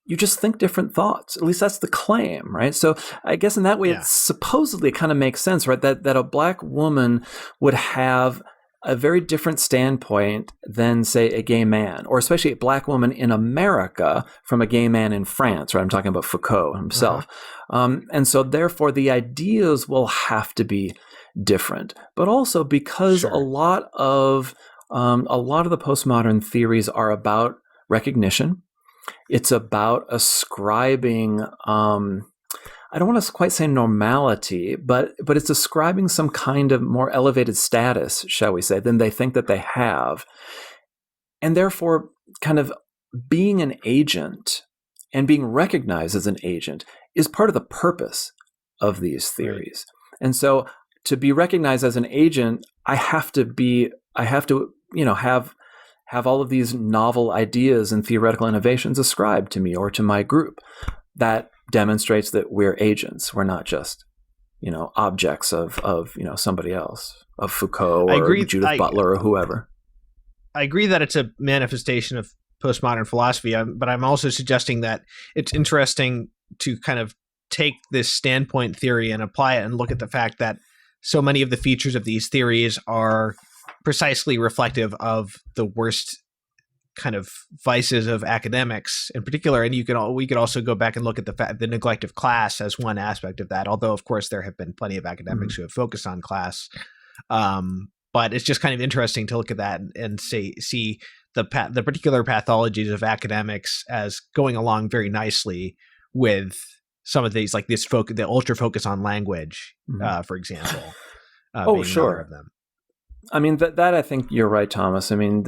you just think different thoughts. At least that's the claim, right? So I guess in that way, it supposedly kind of makes sense, right? That a black woman would have a very different standpoint than, say, a gay man, or especially a black woman in America from a gay man in France, right? I'm talking about Foucault himself. And so therefore the ideas will have to be different, but also because a lot of the postmodern theories are about recognition. It's about ascribing, I don't want to quite say normality, but it's ascribing some kind of more elevated status, shall we say, than they think that they have. And therefore, kind of being an agent and being recognized as an agent is part of the purpose of these theories. Right. And so to be recognized as an agent, I have to, have all of these novel ideas and theoretical innovations ascribed to me or to my group. That demonstrates that we're agents. We're not just, objects of somebody else, of Foucault or Judith Butler or whoever. I agree that it's a manifestation of postmodern philosophy, but I'm also suggesting that it's interesting to kind of take this standpoint theory and apply it and look at the fact that so many of the features of these theories are precisely reflective of the worst kind of vices of academics in particular. And we could also go back and look at the neglect of class as one aspect of that, although of course there have been plenty of academics who have focused on class. But it's just kind of interesting to look at that and see the particular pathologies of academics as going along very nicely with some of these, like this the ultra focus on language, for example. Oh, sure. Of them. I mean, that I think you're right, Thomas. I mean,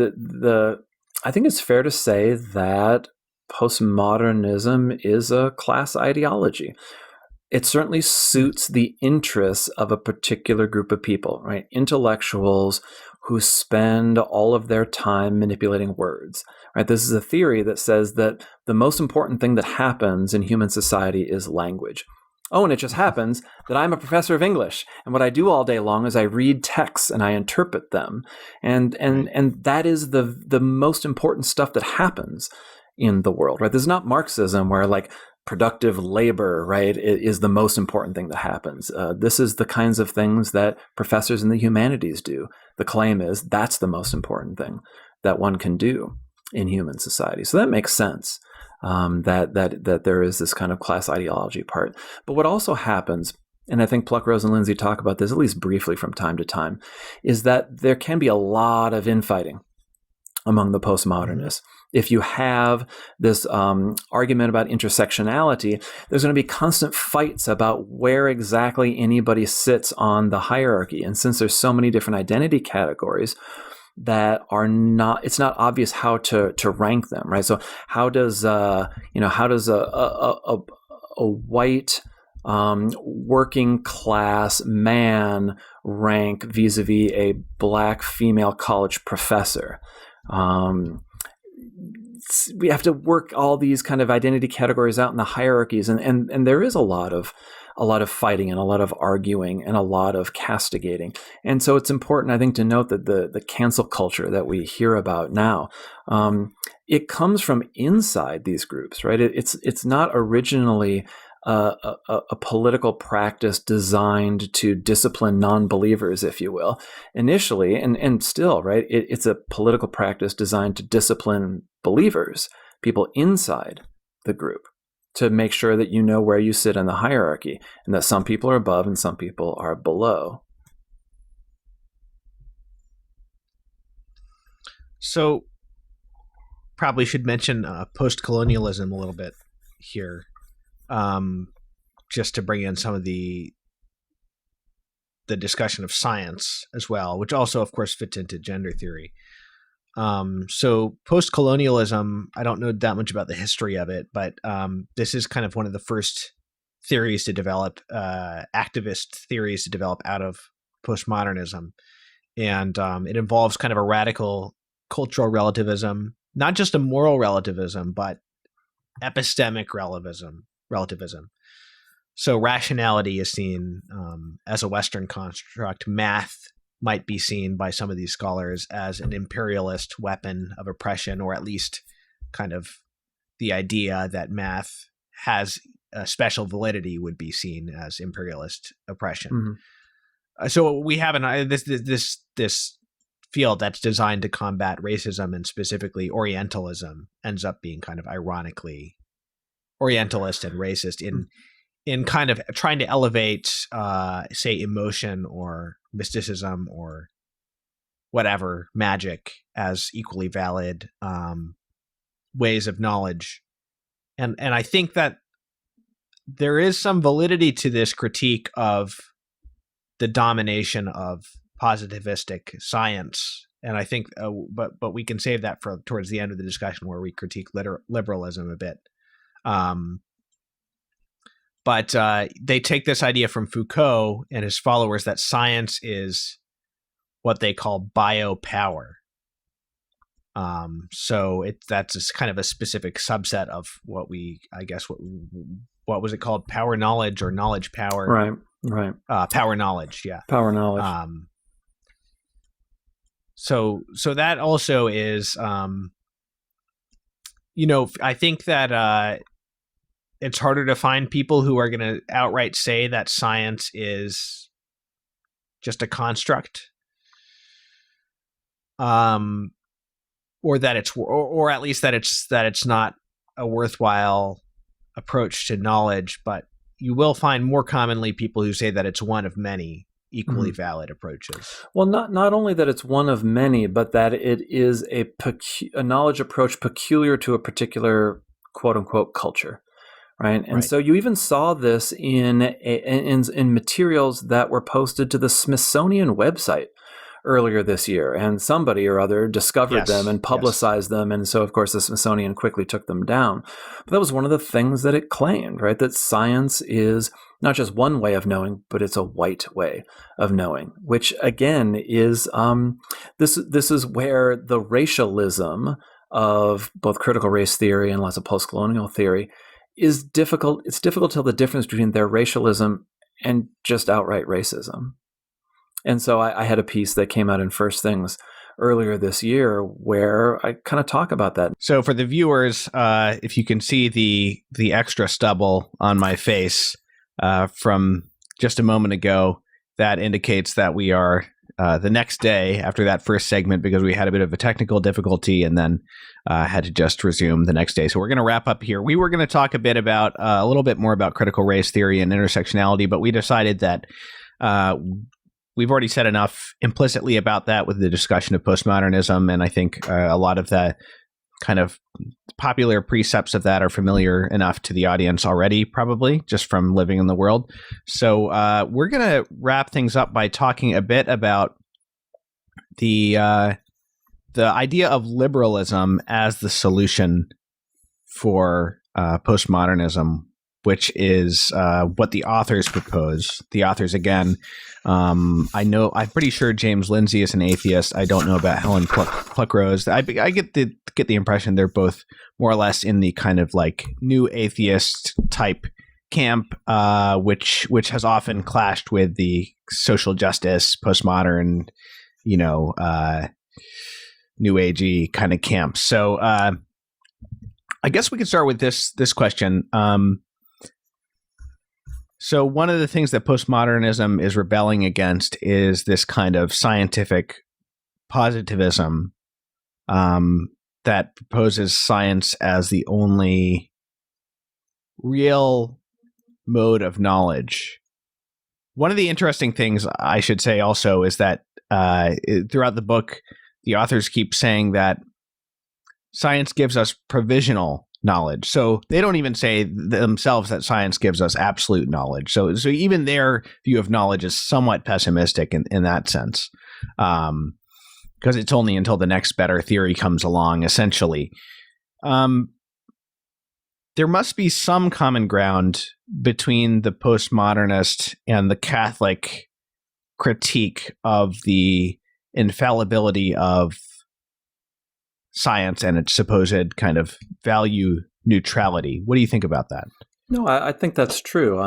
I think it's fair to say that postmodernism is a class ideology. It certainly suits the interests of a particular group of people, right? Intellectuals who spend all of their time manipulating words, right? This is a theory that says that the most important thing that happens in human society is language. Oh, and it just happens that I'm a professor of English, and what I do all day long is I read texts and I interpret them, and that is the most important stuff that happens in the world, right? This is not Marxism where like productive labor, right, is the most important thing that happens. This is the kinds of things that professors in the humanities do. The claim is that's the most important thing that one can do in human society. So that makes sense. That there is this kind of class ideology part. But what also happens, and I think Pluckrose and Lindsay talk about this at least briefly from time to time, is that there can be a lot of infighting among the postmodernists. If you have this argument about intersectionality, there's going to be constant fights about where exactly anybody sits on the hierarchy. And since there's so many different identity categories, that are not, it's not obvious how to rank them, right? So how does a white working class man rank vis-a-vis a black female college professor? We have to work all these kind of identity categories out in the hierarchies, and there is a lot of fighting and a lot of arguing and a lot of castigating. And so it's important, I think, to note that the cancel culture that we hear about now, it comes from inside these groups, right? It's not originally a political practice designed to discipline non-believers, if you will. Initially, and still, right, it's a political practice designed to discipline believers, people inside the group, to make sure that you know where you sit in the hierarchy and that some people are above and some people are below. So probably should mention post-colonialism a little bit here, just to bring in some of the discussion of science as well, which also, of course, fits into gender theory. So post-colonialism, I don't know that much about the history of it, but this is kind of one of the first theories to develop, activist theories to develop out of postmodernism. And it involves kind of a radical cultural relativism, not just a moral relativism, but epistemic relativism. So rationality is seen as a Western construct. Math might be seen by some of these scholars as an imperialist weapon of oppression, or at least kind of the idea that math has a special validity would be seen as imperialist oppression. So we have this field that's designed to combat racism, and specifically Orientalism ends up being kind of ironically Orientalist and racist in kind of trying to elevate, say, emotion or mysticism or whatever, magic, as equally valid ways of knowledge. And I think that there is some validity to this critique of the domination of positivistic science. And I think, but we can save that for towards the end of the discussion, where we critique liberalism a bit. But they take this idea from Foucault and his followers that science is what they call biopower. So that's just kind of a specific subset of what what was it called? Power knowledge, or knowledge power? Right. Power knowledge, yeah. Power knowledge. So that also is, I think that it's harder to find people who are going to outright say that science is just a construct, or that it's, or at least that it's not a worthwhile approach to knowledge. But you will find more commonly people who say that it's one of many equally valid approaches. Well, not only that it's one of many, but that it is a knowledge approach peculiar to a particular quote unquote culture, right? And so you even saw this in materials that were posted to the Smithsonian website earlier this year, and somebody or other discovered them and publicized them, and so of course the Smithsonian quickly took them down. But that was one of the things that it claimed, right? That science is not just one way of knowing, but it's a white way of knowing, which again is this is where the racialism of both critical race theory and lots of post-colonial theory is difficult. It's difficult to tell the difference between their racialism and just outright racism. And so I had a piece that came out in First Things earlier this year where I kind of talk about that. So for the viewers, if you can see the extra stubble on my face from just a moment ago, that indicates that we are the next day after that first segment, because we had a bit of a technical difficulty and then had to just resume the next day. So we're going to wrap up here. We were going to talk a bit about a little bit more about critical race theory and intersectionality, but we decided that we've already said enough implicitly about that with the discussion of postmodernism, and I think a lot of the kind of popular precepts of that are familiar enough to the audience already, probably, just from living in the world. So we're going to wrap things up by talking a bit about the idea of liberalism as the solution for postmodernism, which is what the authors propose. The authors, again, I'm pretty sure James Lindsay is an atheist. I don't know about Helen Pluckrose. I get the impression they're both more or less in the kind of like new atheist type camp, which has often clashed with the social justice, postmodern, new agey kind of camp. So I guess we could start with this question. So one of the things that postmodernism is rebelling against is this kind of scientific positivism that proposes science as the only real mode of knowledge. One of the interesting things I should say also is that throughout the book, the authors keep saying that science gives us provisional knowledge. So they don't even say themselves that science gives us absolute knowledge. So even their view of knowledge is somewhat pessimistic in that sense, because it's only until the next better theory comes along, essentially. There must be some common ground between the postmodernist and the Catholic critique of the infallibility of science and its supposed kind of value neutrality. What do you think about that? No, I think that's true.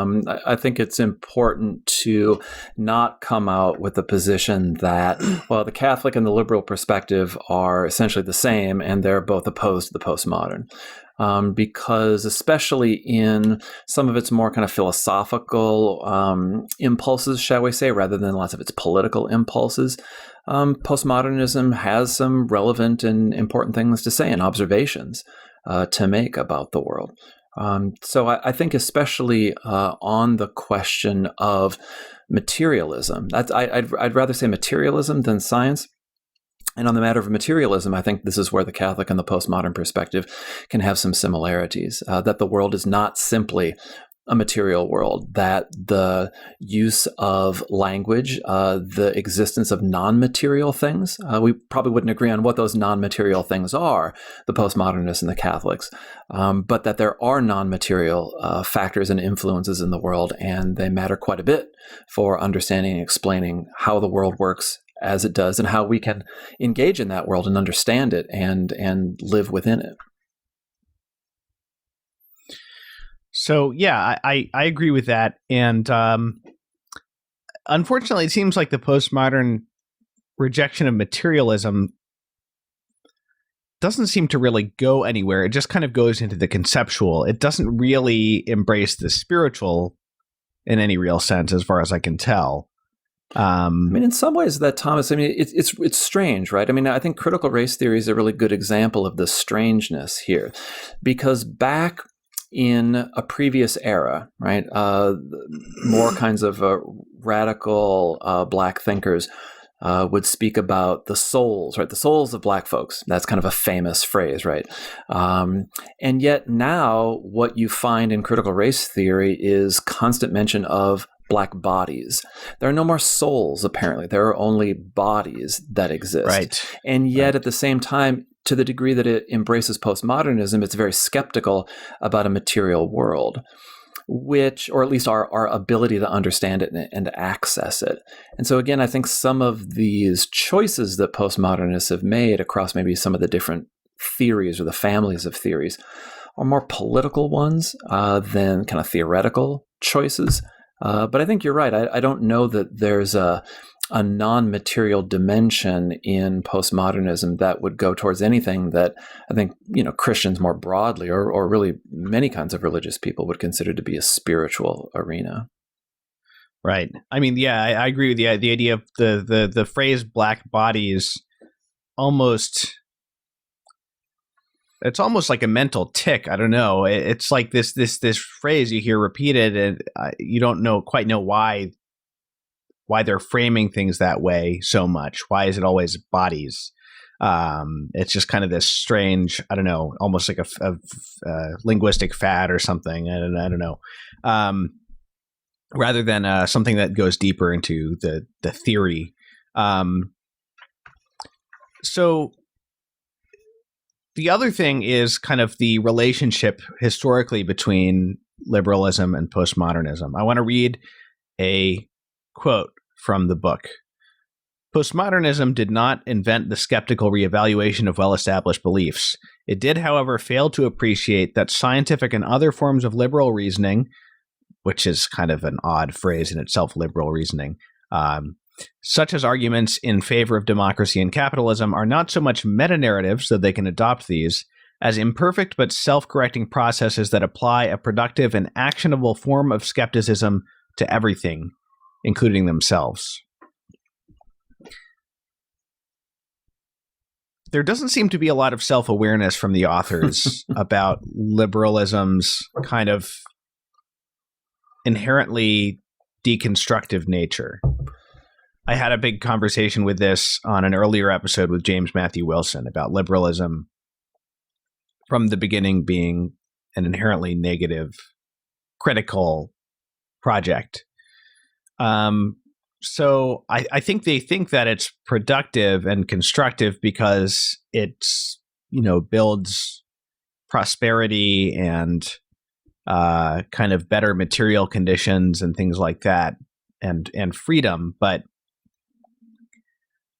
I think it's important to not come out with the position that, well, the Catholic and the liberal perspective are essentially the same and they're both opposed to the postmodern. Because especially in some of its more kind of philosophical impulses, shall we say, rather than lots of its political impulses, postmodernism has some relevant and important things to say and observations to make about the world. So I think especially on the question of materialism, I'd rather say materialism than science. And on the matter of materialism, I think this is where the Catholic and the postmodern perspective can have some similarities, that the world is not simply a material world, that the use of language, the existence of non-material things, we probably wouldn't agree on what those non-material things are, the postmodernists and the Catholics, but that there are non-material factors and influences in the world, and they matter quite a bit for understanding and explaining how the world works as it does and how we can engage in that world and understand it and live within it. So, yeah, I agree with that. And unfortunately, it seems like the postmodern rejection of materialism doesn't seem to really go anywhere. It just kind of goes into the conceptual. It doesn't really embrace the spiritual in any real sense, as far as I can tell. I mean, in some ways, that Thomas, I mean, it's strange, right? I mean, I think critical race theory is a really good example of the strangeness here, because back in a previous era, right, more kinds of radical Black thinkers would speak about the souls, right? The souls of Black folks. That's kind of a famous phrase, right? And yet now what you find in critical race theory is constant mention of Black bodies. There are no more souls, apparently. There are only bodies that exist. Right. And yet at the same time, to the degree that it embraces postmodernism, it's very skeptical about a material world, which, or at least our ability to understand it and to access it. And so again, I think some of these choices that postmodernists have made across maybe some of the different theories or the families of theories are more political ones than kind of theoretical choices. But I think you're right. I don't know that there's a non-material dimension in postmodernism that would go towards anything that I think, Christians more broadly, or really many kinds of religious people would consider to be a spiritual arena. Right. I mean, yeah, I agree with the idea of the phrase Black bodies it's almost like a mental tick. I don't know. It's like this phrase you hear repeated, and you don't quite know why they're framing things that way so much. Why is it always bodies? It's just kind of this strange, I don't know, almost like a linguistic fad or something. I don't know. Rather than something that goes deeper into the theory. So the other thing is kind of the relationship historically between liberalism and postmodernism. I want to read a quote from the book. Postmodernism did not invent the skeptical reevaluation of well-established beliefs. It did, however, fail to appreciate that scientific and other forms of liberal reasoning, which is kind of an odd phrase in itself, liberal reasoning, such as arguments in favor of democracy and capitalism, are not so much meta-narratives, though they can adopt these, as imperfect but self-correcting processes that apply a productive and actionable form of skepticism to everything, including themselves. There doesn't seem to be a lot of self-awareness from the authors about liberalism's kind of inherently deconstructive nature. I had a big conversation with this on an earlier episode with James Matthew Wilson about liberalism from the beginning being an inherently negative, critical project. So I think they think that it's productive and constructive because it's, builds prosperity and kind of better material conditions and things like that, and freedom. But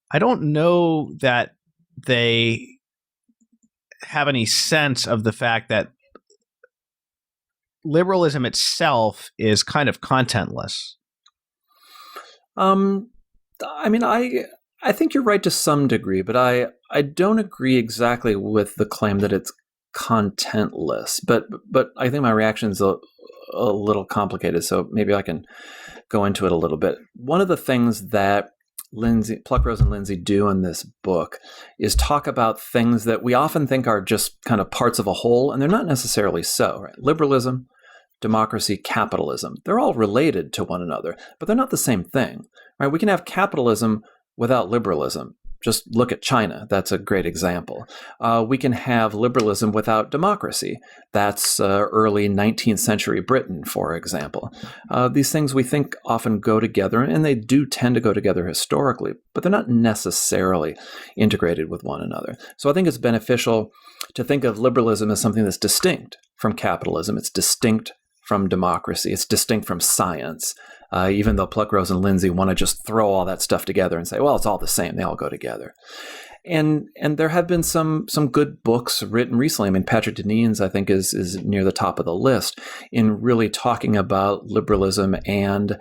I don't know that they have any sense of the fact that liberalism itself is kind of contentless. I mean, I think you're right to some degree, but I don't agree exactly with the claim that it's contentless. But I think my reaction is a little complicated, so maybe I can go into it a little bit. One of the things that Pluckrose and Lindsay do in this book is talk about things that we often think are just kind of parts of a whole, and they're not necessarily so. Right? Liberalism, democracy, capitalism, they're all related to one another, but they're not the same thing. Right? We can have capitalism without liberalism. Just look at China. That's a great example. We can have liberalism without democracy. That's early 19th century Britain, for example. These things we think often go together, and they do tend to go together historically, but they're not necessarily integrated with one another. So I think it's beneficial to think of liberalism as something that's distinct from capitalism. It's distinct from democracy. It's distinct from science. Even though Pluckrose and Lindsay want to just throw all that stuff together and say, well, it's all the same. They all go together. And there have been some good books written recently. I mean, Patrick Deneen's, I think, is near the top of the list in really talking about liberalism and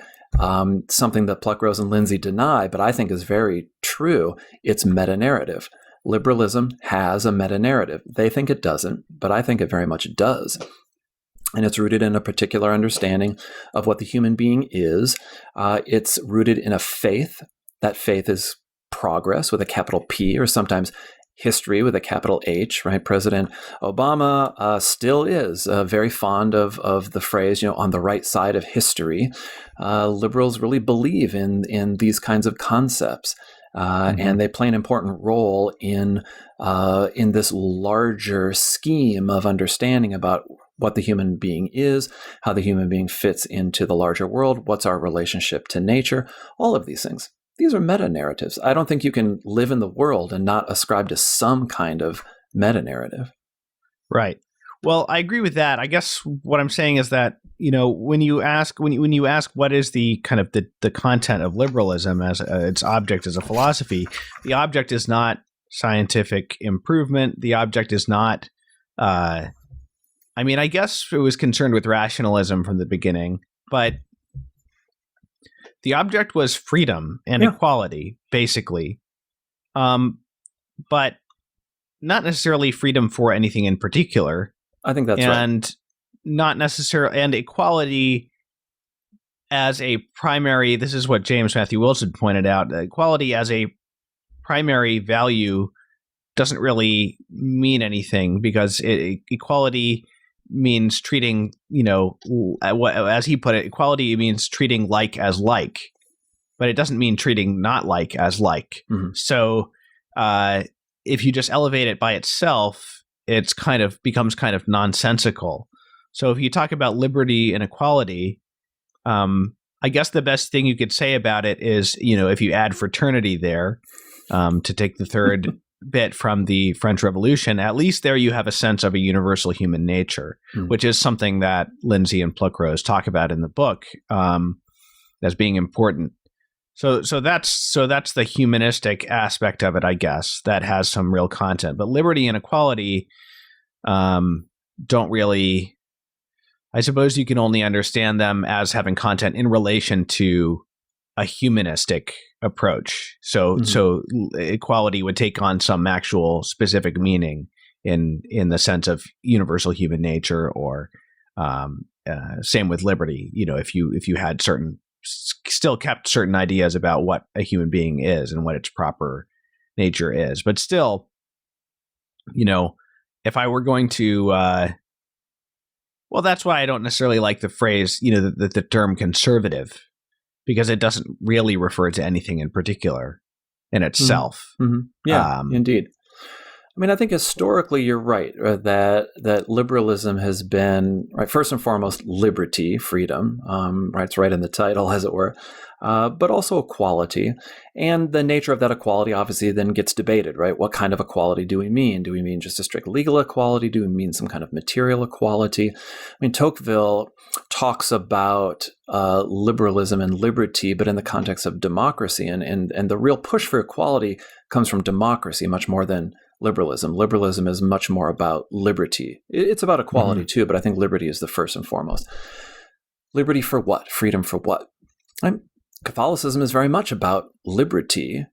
something that Pluckrose and Lindsay deny, but I think is very true. It's meta-narrative. Liberalism has a meta-narrative. They think it doesn't, but I think it very much does. And it's rooted in a particular understanding of what the human being is. It's rooted in a faith. That faith is progress with a capital P, or sometimes history with a capital H, right? President Obama still is very fond of the phrase, on the right side of history. Liberals really believe in these kinds of concepts. And they play an important role in this larger scheme of understanding about what the human being is, how the human being fits into the larger world, what's our relationship to nature, all of these things. These are meta-narratives. I don't think you can live in the world and not ascribe to some kind of meta-narrative. Right. Well, I agree with that. I guess what I'm saying is that, when you ask what is the kind of the content of liberalism as its object as a philosophy, the object is not scientific improvement. The object is not, I guess it was concerned with rationalism from the beginning, but the object was freedom and equality, basically, but not necessarily freedom for anything in particular. I think that's right. And not necessarily, and equality as a primary, this is what James Matthew Wilson pointed out, equality as a primary value doesn't really mean anything, because equality means treating, as he put it, equality means treating like as like, but it doesn't mean treating not like as like. Mm-hmm. So if you just elevate it by itself, it's becomes kind of nonsensical. So if you talk about liberty and equality, I guess the best thing you could say about it is, if you add fraternity there, to take the third bit from the French Revolution, at least there you have a sense of a universal human nature, which is something that Lindsay and Pluckrose talk about in the book as being important. So that's the humanistic aspect of it, I guess, that has some real content. But liberty and equality don't really. I suppose you can only understand them as having content in relation to a humanistic approach. So equality would take on some actual specific meaning in the sense of universal human nature, or same with liberty. If you had still kept certain ideas about what a human being is and what its proper nature is, but still, if I were going to, well, that's why I don't necessarily like the phrase, the term conservative, because it doesn't really refer to anything in particular in itself. Mm-hmm. Yeah, indeed. I think historically you're right, that liberalism has been, right, first and foremost, liberty, freedom, right? It's right in the title, as it were, but also equality. And the nature of that equality obviously then gets debated, right? What kind of equality do we mean? Do we mean just a strict legal equality? Do we mean some kind of material equality? Tocqueville talks about liberalism and liberty, but in the context of democracy. And the real push for equality comes from democracy much more than liberalism. Liberalism is much more about liberty. It's about equality too, but I think liberty is the first and foremost. Liberty for what? Freedom for what? Catholicism is very much about liberty,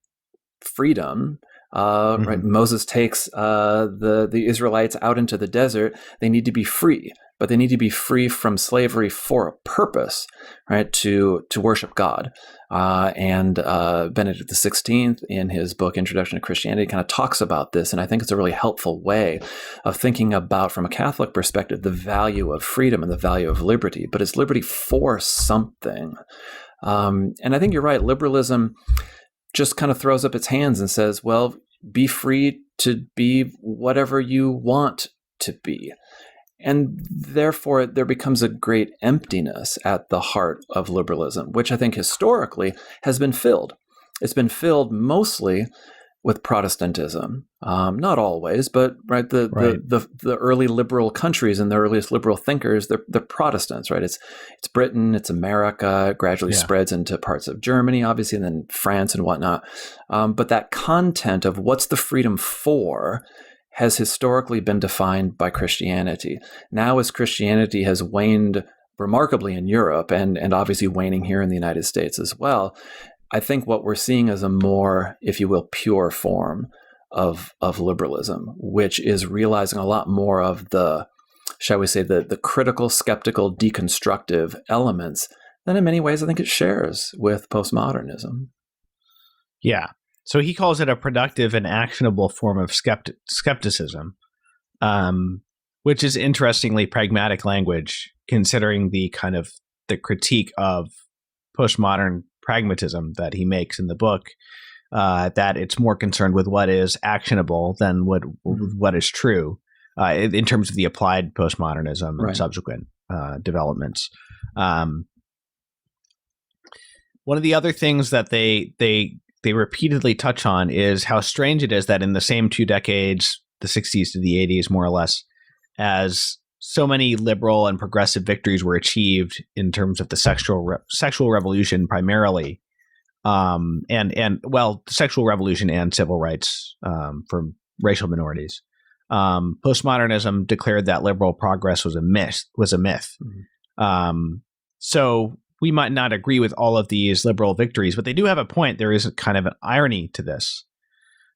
freedom. Right? Moses takes the Israelites out into the desert. They need to be free, but they need to be free from slavery for a purpose, right? To worship God. And Benedict XVI, in his book Introduction to Christianity, kind of talks about this, and I think it's a really helpful way of thinking about, from a Catholic perspective, the value of freedom and the value of liberty. But it's liberty for something. And I think you're right. Liberalism just kind of throws up its hands and says, well, be free to be whatever you want to be. And therefore, there becomes a great emptiness at the heart of liberalism, which I think historically has been filled. It's been filled mostly with Protestantism. Not always, but the early liberal countries and the earliest liberal thinkers, they're Protestants, right? It's Britain, it's America, it gradually spreads into parts of Germany, obviously, and then France and whatnot. But that content of what's the freedom for has historically been defined by Christianity. Now, as Christianity has waned remarkably in Europe and obviously waning here in the United States as well, I think what we're seeing is a more, if you will, pure form of liberalism, which is realizing a lot more of the, shall we say, the critical, skeptical, deconstructive elements that in many ways I think it shares with postmodernism. Yeah. So he calls it a productive and actionable form of skepticism, which is interestingly pragmatic language, considering the kind of the critique of postmodern pragmatism that he makes in the book, that it's more concerned with what is actionable than what is true, in terms of the applied postmodernism and subsequent developments. One of the other things that they repeatedly touch on is how strange it is that in the same 2 decades, the 60s to the 80s, more or less, as so many liberal and progressive victories were achieved in terms of the sexual revolution primarily, the sexual revolution and civil rights for racial minorities. Postmodernism declared that liberal progress was a myth. Mm-hmm. So we might not agree with all of these liberal victories, but they do have a point. There is kind of an irony to this.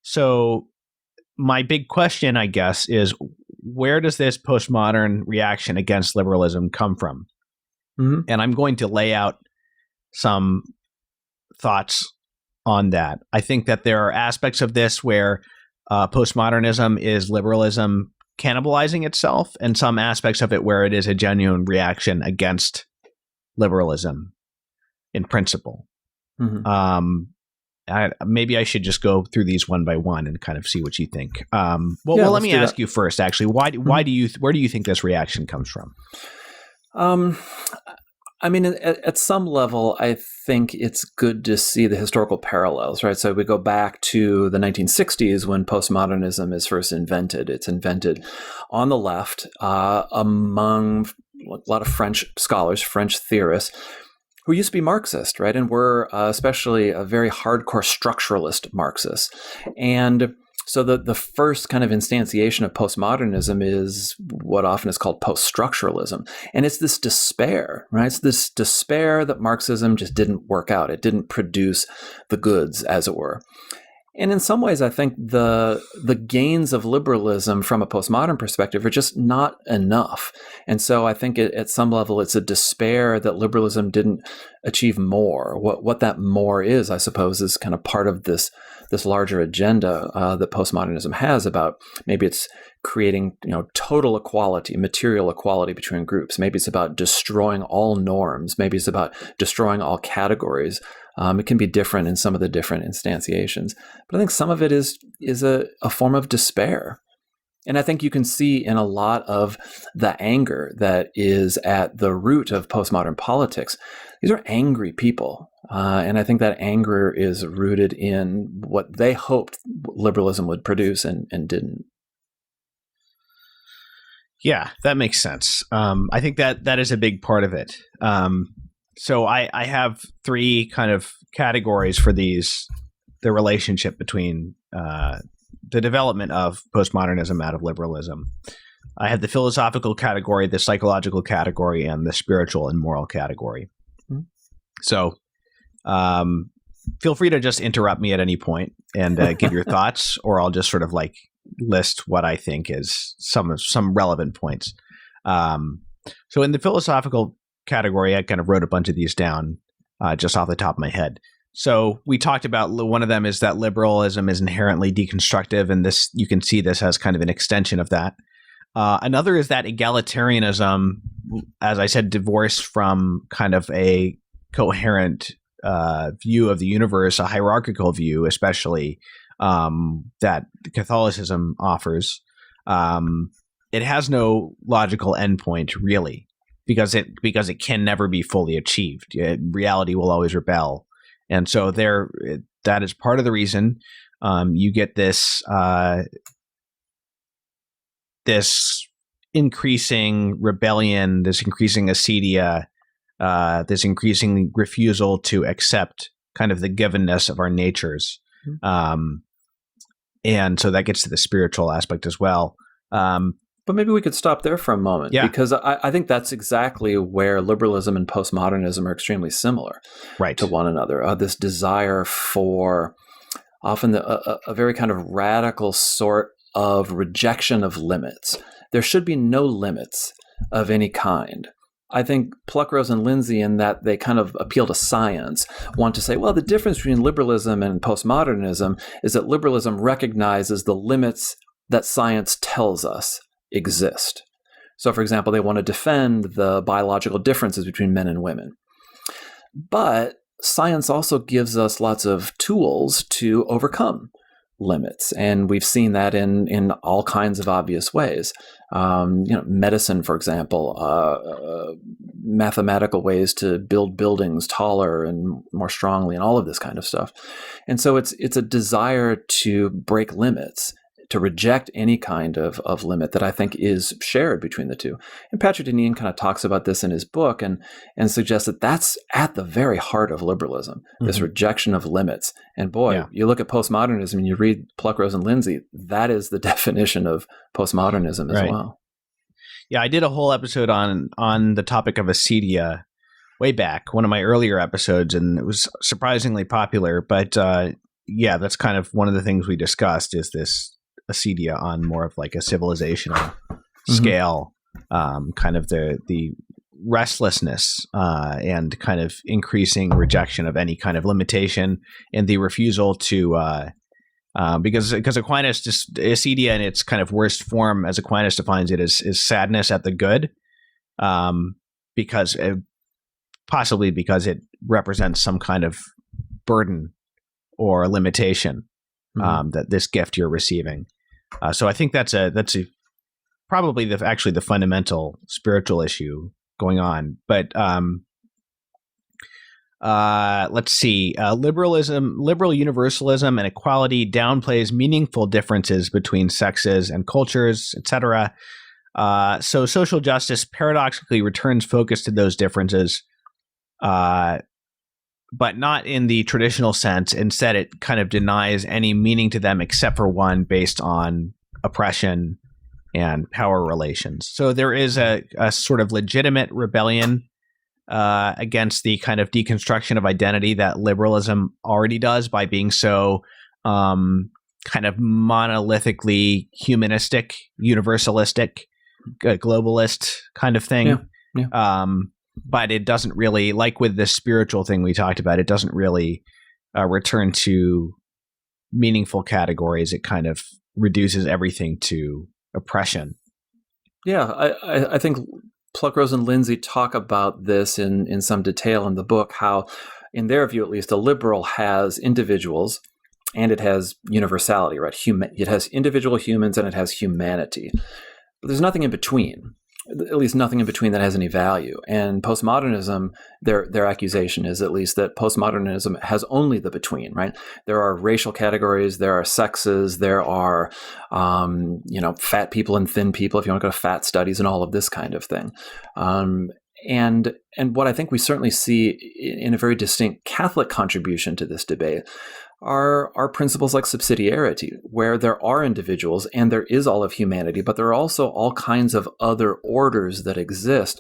So my big question, I guess, is where does this postmodern reaction against liberalism come from? Mm-hmm. And I'm going to lay out some thoughts on that. I think that there are aspects of this where postmodernism is liberalism cannibalizing itself, and some aspects of it where it is a genuine reaction against liberalism in principle. Mm-hmm. Maybe I should just go through these one by one and kind of see what you think. Let me ask you first, actually, where do you think this reaction comes from? I mean, at some level, I think it's good to see the historical parallels, right? So we go back to the 1960s when postmodernism is first invented. It's invented on the left among a lot of French scholars, French theorists, who used to be Marxist, right? And were especially a very hardcore structuralist Marxist. And so the first kind of instantiation of postmodernism is what often is called post-structuralism. And it's this despair, right? It's this despair that Marxism just didn't work out. It didn't produce the goods, as it were. And in some ways, I think the gains of liberalism from a postmodern perspective are just not enough. And so I think at some level, it's a despair that liberalism didn't achieve more. What that more is, I suppose, is kind of part of this larger agenda that postmodernism has about maybe it's creating total equality, material equality between groups. Maybe it's about destroying all norms. Maybe it's about destroying all categories. It can be different in some of the different instantiations. But I think some of it is a form of despair. And I think you can see in a lot of the anger that is at the root of postmodern politics, these are angry people. And I think that anger is rooted in what they hoped liberalism would produce and didn't. Yeah, that makes sense. I think that is a big part of it. So I have 3 kind of categories for the relationship between the development of postmodernism out of liberalism. I have the philosophical category, the psychological category, and the spiritual and moral category. Mm-hmm. So feel free to just interrupt me at any point and give your thoughts, or I'll just sort of like list what I think is some relevant points. So in the philosophical category, I kind of wrote a bunch of these down just off the top of my head. So we talked about one of them is that liberalism is inherently deconstructive, and this you can see this as kind of an extension of that. Another is that egalitarianism, as I said, divorced from kind of a coherent view of the universe, a hierarchical view, especially that Catholicism offers. It has no logical endpoint, really, because it can never be fully achieved. Reality will always rebel. And so that is part of the reason you get this increasing rebellion, this increasing acedia, this increasing refusal to accept kind of the givenness of our natures. Mm-hmm. And so that gets to the spiritual aspect as well. But maybe we could stop there for a moment, because I think that's exactly where liberalism and postmodernism are extremely similar to one another. This desire for often a very kind of radical sort of rejection of limits. There should be no limits of any kind. I think Pluckrose and Lindsay, in that they kind of appeal to science, want to say, well, the difference between liberalism and postmodernism is that liberalism recognizes the limits that science tells us exist. So, for example, they want to defend the biological differences between men and women. But science also gives us lots of tools to overcome limits, and we've seen that in all kinds of obvious ways. Medicine, for example, mathematical ways to build buildings taller and more strongly, and all of this kind of stuff. And so it's a desire to break limits, to reject any kind of limit that I think is shared between the two. And Patrick Deneen kind of talks about this in his book and suggests that that's at the very heart of liberalism, this rejection of limits. And boy, you look at postmodernism and you read Pluckrose and Lindsay, that is the definition of postmodernism as well. Yeah, I did a whole episode on the topic of acedia way back, one of my earlier episodes, and it was surprisingly popular. But that's kind of one of the things we discussed, is this acedia on more of like a civilizational scale, kind of the restlessness and kind of increasing rejection of any kind of limitation, and the refusal to because Aquinas, just acedia in its kind of worst form, as Aquinas defines it, is sadness at the good, possibly because it represents some kind of burden or limitation that this gift you're receiving. So I think that's probably the fundamental spiritual issue going on. But let's see. Liberal universalism and equality downplays meaningful differences between sexes and cultures, etc. So social justice paradoxically returns focus to those differences, but not in the traditional sense. Instead, it kind of denies any meaning to them except for one based on oppression and power relations. So there is a sort of legitimate rebellion against the kind of deconstruction of identity that liberalism already does by being so kind of monolithically humanistic, universalistic, globalist kind of thing. But it doesn't really, like with the spiritual thing we talked about, it doesn't really return to meaningful categories. It kind of reduces everything to oppression. Yeah, I think Pluckrose and Lindsay talk about this in some detail in the book, how, in their view at least, a liberal has individuals and it has universality, right? It has individual humans and it has humanity. But there's nothing in between. At least nothing in between that has any value. And postmodernism, their accusation is at least that postmodernism has only the between, right? There are racial categories, there are sexes, there are, fat people and thin people, if you want to go to fat studies and all of this kind of thing. And what I think we certainly see in a very distinct Catholic contribution to this debate are principles like subsidiarity, where there are individuals and there is all of humanity, but there are also all kinds of other orders that exist,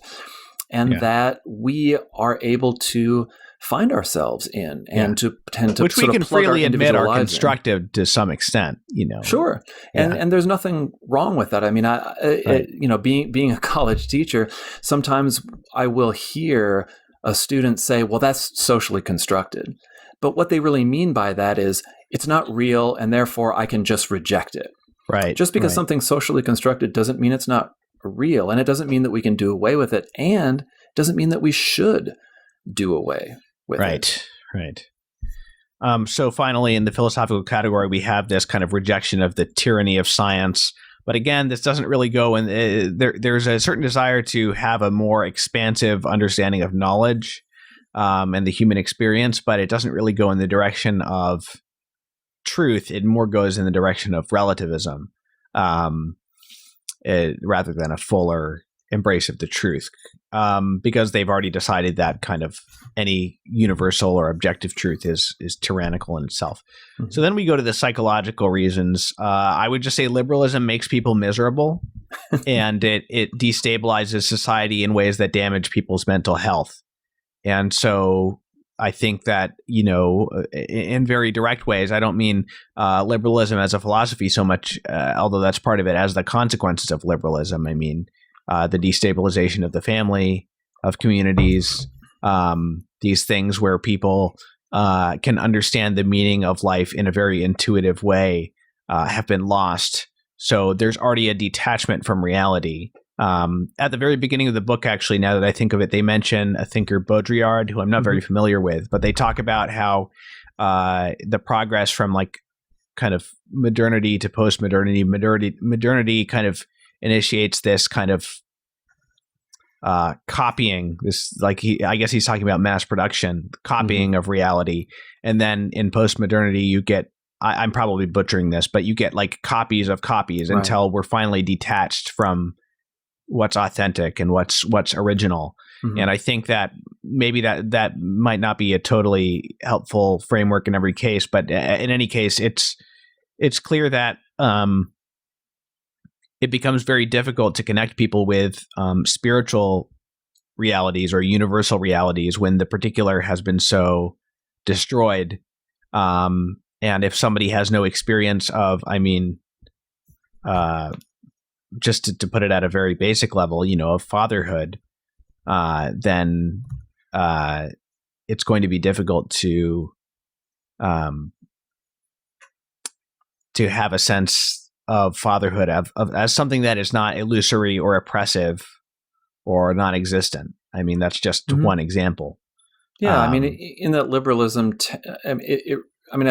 and that we are able to find ourselves in and to tend to which sort we can of plug freely admit are constructive to some extent, Sure. And there's nothing wrong with that. I mean, being a college teacher, sometimes I will hear a student say, well, that's socially constructed. But what they really mean by that is it's not real, and therefore I can just reject it. Right. Just because something's socially constructed doesn't mean it's not real, and it doesn't mean that we can do away with it, and it doesn't mean that we should do away with it. Right. So finally, in the philosophical category, we have this kind of rejection of the tyranny of science. But again, this doesn't really go in. There's a certain desire to have a more expansive understanding of knowledge and the human experience, but it doesn't really go in the direction of truth. It more goes in the direction of relativism, rather than a fuller embrace of the truth, because they've already decided that kind of any universal or objective truth is tyrannical in itself. Mm-hmm. So then we go to the psychological reasons. I would just say liberalism makes people miserable. and it destabilizes society in ways that damage people's mental health. And so I think that, in very direct ways, I don't mean liberalism as a philosophy so much, although that's part of it, as the consequences of liberalism. I mean, the destabilization of the family, of communities, these things where people can understand the meaning of life in a very intuitive way have been lost. So there's already a detachment from reality. At the very beginning of the book, actually, now that I think of it, they mention a thinker, Baudrillard, who I'm not very familiar with, but they talk about how the progress from like kind of modernity to postmodernity, modernity kind of initiates this kind of copying, this, like, I guess he's talking about mass production, copying of reality. And then in postmodernity, you get, I'm probably butchering this, but you get like copies of copies until we're finally detached from what's authentic and what's original. And I think that maybe that might not be a totally helpful framework in every case, but in any case, it's clear that it becomes very difficult to connect people with spiritual realities or universal realities when the particular has been so destroyed. And if somebody has no experience of, just to put it at a very basic level, of fatherhood, then it's going to be difficult to have a sense of fatherhood as something that is not illusory or oppressive or non-existent. I mean, that's just one example. Yeah, in that liberalism, I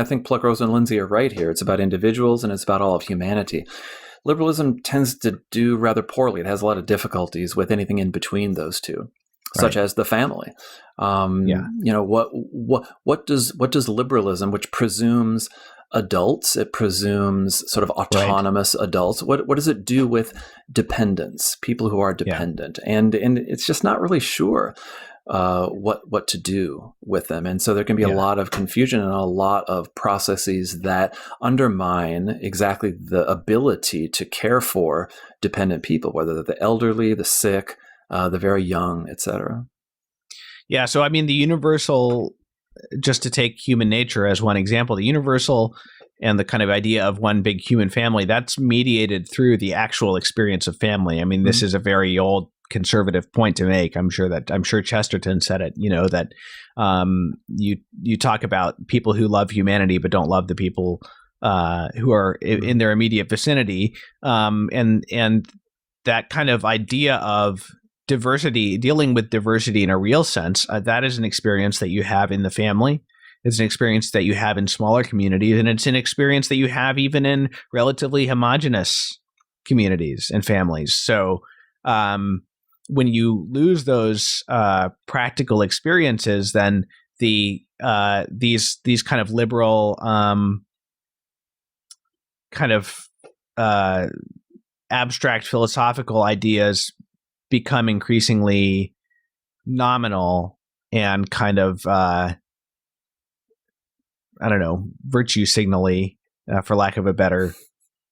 think Pluckrose and Lindsay are right here. It's about individuals and it's about all of humanity. Liberalism tends to do rather poorly. It has a lot of difficulties with anything in between those two, such as the family. What does liberalism, which presumes adults, it presumes sort of autonomous adults. What does it do with dependents, people who are dependent? And it's just not really sure what to do with them. And so there can be a lot of confusion and a lot of processes that undermine exactly the ability to care for dependent people, whether they're the elderly, the sick, the very young, etc. Yeah. So, the universal, just to take human nature as one example, the universal and the kind of idea of one big human family, that's mediated through the actual experience of family. This is a very old conservative point to make. I'm sure Chesterton said it, that you talk about people who love humanity but don't love the people who are in their immediate vicinity. And that kind of idea of diversity, dealing with diversity in a real sense, that is an experience that you have in the family. It's an experience that you have in smaller communities, and it's an experience that you have even in relatively homogenous communities and families. So when you lose those practical experiences, then these kind of liberal kind of abstract philosophical ideas become increasingly nominal and kind of virtue signally, for lack of a better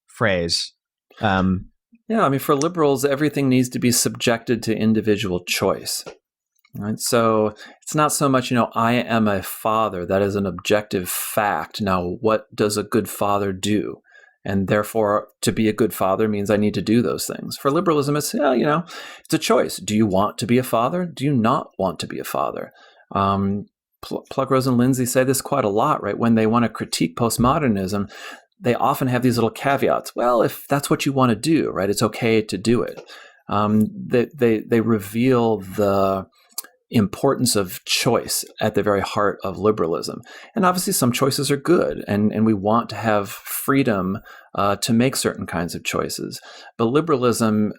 phrase. For liberals, everything needs to be subjected to individual choice. Right? So it's not so much, I am a father. That is an objective fact. Now, what does a good father do? And therefore, to be a good father means I need to do those things. For liberalism, it's, it's a choice. Do you want to be a father? Do you not want to be a father? Pluckrose and Lindsay say this quite a lot, right? When they want to critique postmodernism, they often have these little caveats. Well, if that's what you want to do, right, it's okay to do it. They reveal the importance of choice at the very heart of liberalism. And obviously some choices are good, and we want to have freedom to make certain kinds of choices. But liberalism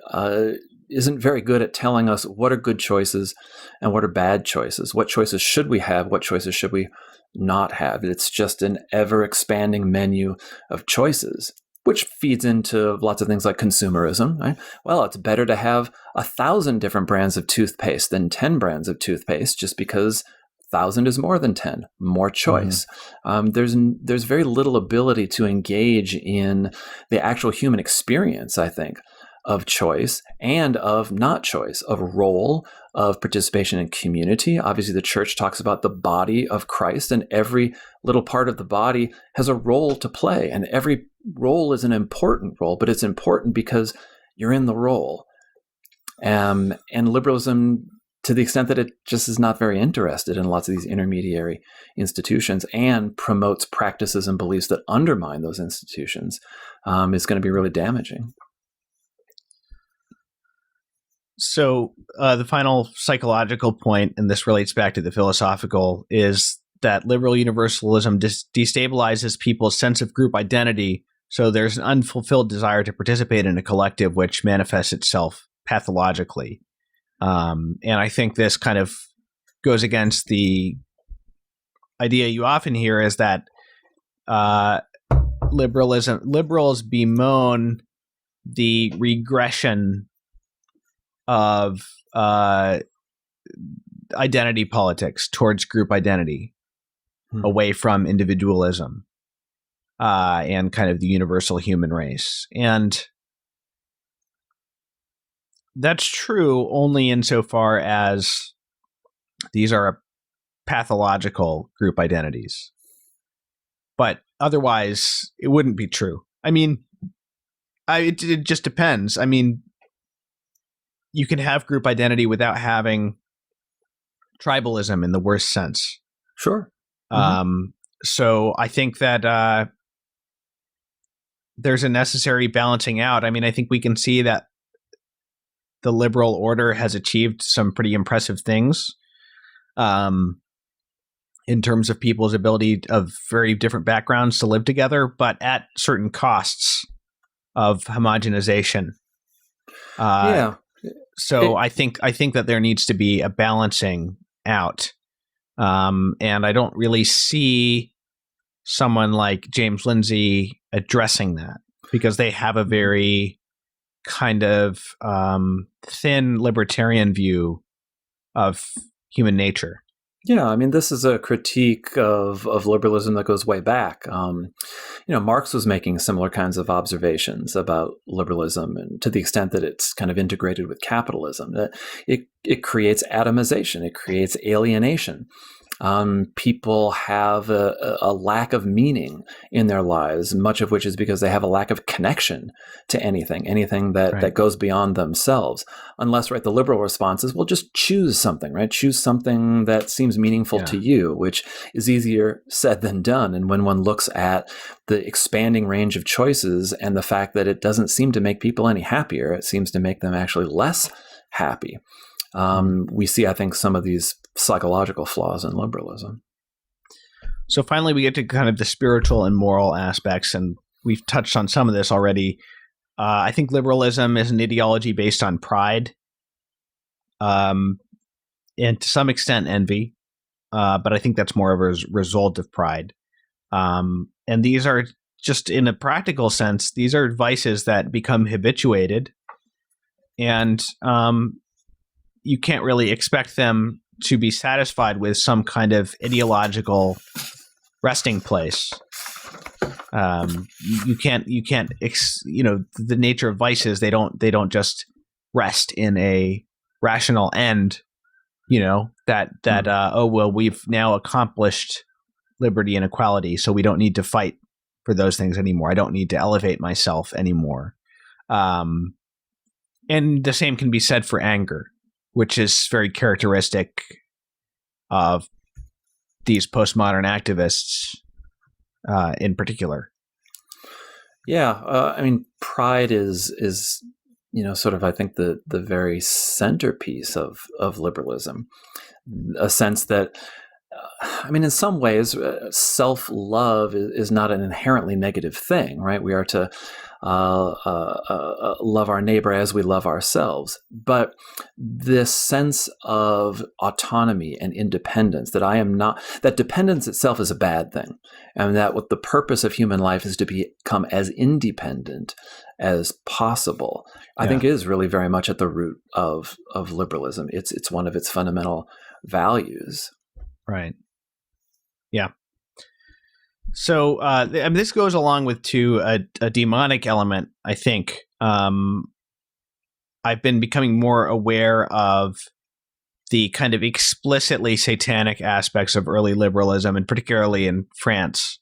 isn't very good at telling us what are good choices and what are bad choices. What choices should we have? What choices should we not have? It's just an ever-expanding menu of choices, which feeds into lots of things like consumerism. Right? Well, it's better to have 1,000 different brands of toothpaste than 10 brands of toothpaste, just because 1,000 is more than 10, more choice. There's very little ability to engage in the actual human experience, I think, of choice and of not choice, of role, of participation in community. Obviously, the church talks about the body of Christ, and every little part of the body has a role to play. And every role is an important role, but it's important because you're in the role. And liberalism, to the extent that it just is not very interested in lots of these intermediary institutions and promotes practices and beliefs that undermine those institutions, is going to be really damaging. So the final psychological point, and this relates back to the philosophical, is that liberal universalism destabilizes people's sense of group identity. So there's an unfulfilled desire to participate in a collective, which manifests itself pathologically. And I think this kind of goes against the idea you often hear, is that liberals bemoan the regression of identity politics towards group identity, away from individualism and kind of the universal human race. And that's true only insofar as these are pathological group identities. But otherwise, it wouldn't be true. I mean, it just depends. I mean, you can have group identity without having tribalism in the worst sense. Sure. So I think that there's a necessary balancing out. I mean, I think we can see that the liberal order has achieved some pretty impressive things in terms of people's ability of very different backgrounds to live together, but at certain costs of homogenization. So I think that there needs to be a balancing out. And I don't really see someone like James Lindsay addressing that, because they have a very kind of thin libertarian view of human nature. Yeah, I mean, this is a critique of liberalism that goes way back. Marx was making similar kinds of observations about liberalism, and to the extent that it's kind of integrated with capitalism, that it creates atomization, it creates alienation. People have a lack of meaning in their lives, much of which is because they have a lack of connection to anything that goes beyond themselves. Unless, the liberal response is, well, just choose something, right? Choose something that seems meaningful to you, which is easier said than done. And when one looks at the expanding range of choices and the fact that it doesn't seem to make people any happier, it seems to make them actually less happy. We see, I think, some of these psychological flaws in liberalism. So finally, we get to kind of the spiritual and moral aspects, and we've touched on some of this already. I think liberalism is an ideology based on pride, and to some extent envy, but I think that's more of a result of pride. And these are, just in a practical sense, these are vices that become habituated, and you can't really expect them to be satisfied with some kind of ideological resting place. You can't, the nature of vices, they don't just rest in a rational end, we've now accomplished liberty and equality, so we don't need to fight for those things anymore. I don't need to elevate myself anymore. And the same can be said for anger, which is very characteristic of these postmodern activists in particular. Yeah, I mean, pride is sort of, I think, the very centerpiece of liberalism. A sense that, in some ways, self-love is not an inherently negative thing, right? We are to love our neighbor as we love ourselves. But this sense of autonomy and independence, that dependence itself is a bad thing, and that what the purpose of human life is to become as independent as possible, I think is really very much at the root of liberalism. It's one of its fundamental values. Right. Yeah. So this goes along with a demonic element, I think, I've been becoming more aware of the kind of explicitly satanic aspects of early liberalism, and particularly in France.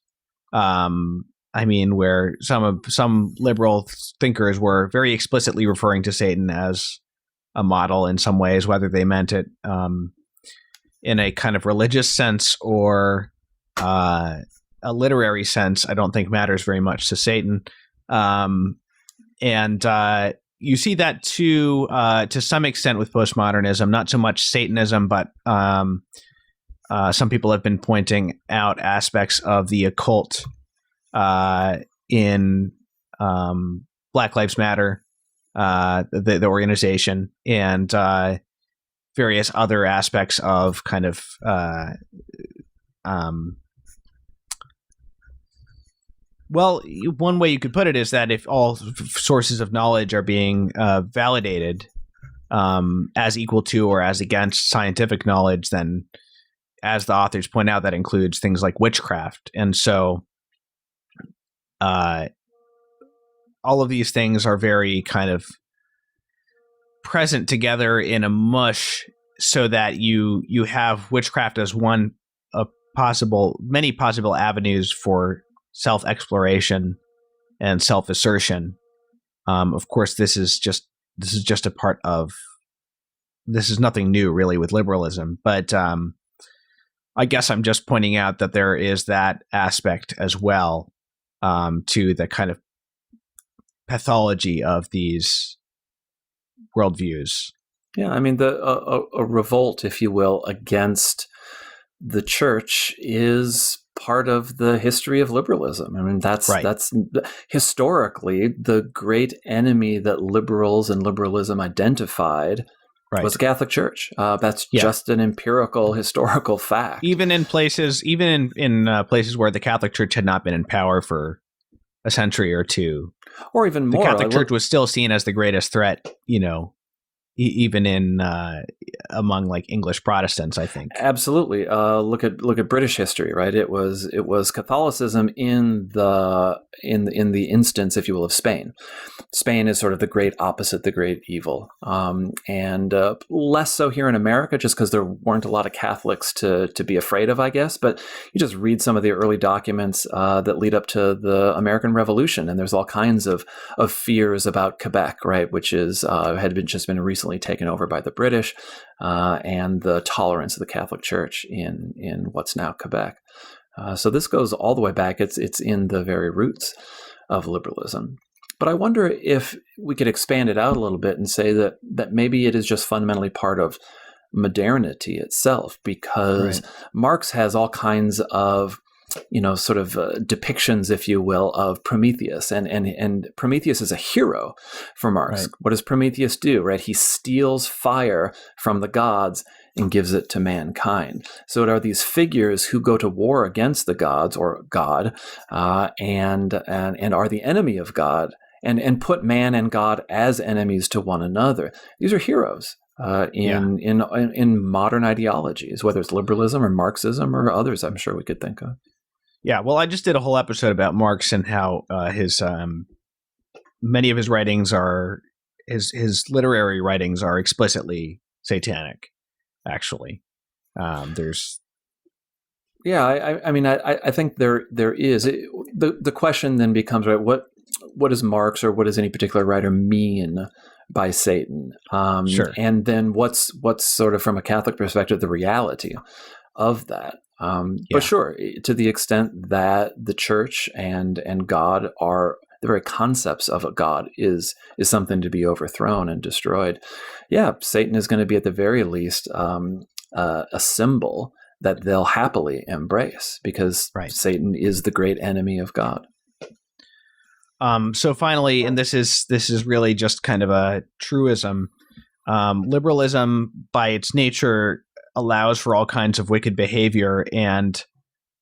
Where some liberal thinkers were very explicitly referring to Satan as a model in some ways, whether they meant it in a kind of religious sense or a literary sense, I don't think matters very much to Satan. You see that too, to some extent with postmodernism, not so much Satanism, but some people have been pointing out aspects of the occult in Black Lives Matter, the organization, and various other aspects of kind of one way you could put it is that if all sources of knowledge are being validated as equal to or as against scientific knowledge, then, as the authors point out, that includes things like witchcraft. And so all of these things are very kind of present together in a mush, so that you have witchcraft as one of many possible avenues for self-exploration and self-assertion. Of course, this is just a part of. This is nothing new, really, with liberalism. But I guess I'm just pointing out that there is that aspect as well, to the kind of pathology of these worldviews. Yeah, I mean, a revolt, if you will, against the church is part of the history of liberalism. I mean, that's historically the great enemy that liberals and liberalism identified was the Catholic Church. That's just an empirical historical fact. Even in places where the Catholic Church had not been in power for a century or two, or even more, the Catholic Church was still seen as the greatest threat. Even in among like English Protestants, I think. Absolutely. Look at British history, right? It was Catholicism in the instance, if you will, of Spain. Spain is sort of the great opposite, the great evil, and less so here in America, just because there weren't a lot of Catholics to be afraid of, I guess. But you just read some of the early documents that lead up to the American Revolution, and there's all kinds of fears about Quebec, right, which is had been recently taken over by the British, and the tolerance of the Catholic Church in what's now Quebec. So this goes all the way back. It's in the very roots of liberalism. But I wonder if we could expand it out a little bit and say that maybe it is just fundamentally part of modernity itself, because Marx has all kinds of sort of depictions, if you will, of Prometheus, and Prometheus is a hero for Marx. Right. What does Prometheus do? Right, he steals fire from the gods and gives it to mankind. So it are these figures who go to war against the gods or God, and are the enemy of God, and put man and God as enemies to one another. These are heroes. In modern ideologies, whether it's liberalism or Marxism or others, I'm sure we could think of. Yeah, well, I just did a whole episode about Marx and how his many of his writings his literary writings are explicitly satanic. Actually, there's. Yeah, I think there is. The question then becomes, right, what does Marx or what does any particular writer mean by Satan? Sure. And then what's sort of from a Catholic perspective the reality of that? But sure, to the extent that the church and God are the very concepts of a God is something to be overthrown and destroyed. Yeah, Satan is going to be at the very least a symbol that they'll happily embrace, because Satan is the great enemy of God. So finally, and this is really just kind of a truism, liberalism by its nature allows for all kinds of wicked behavior, and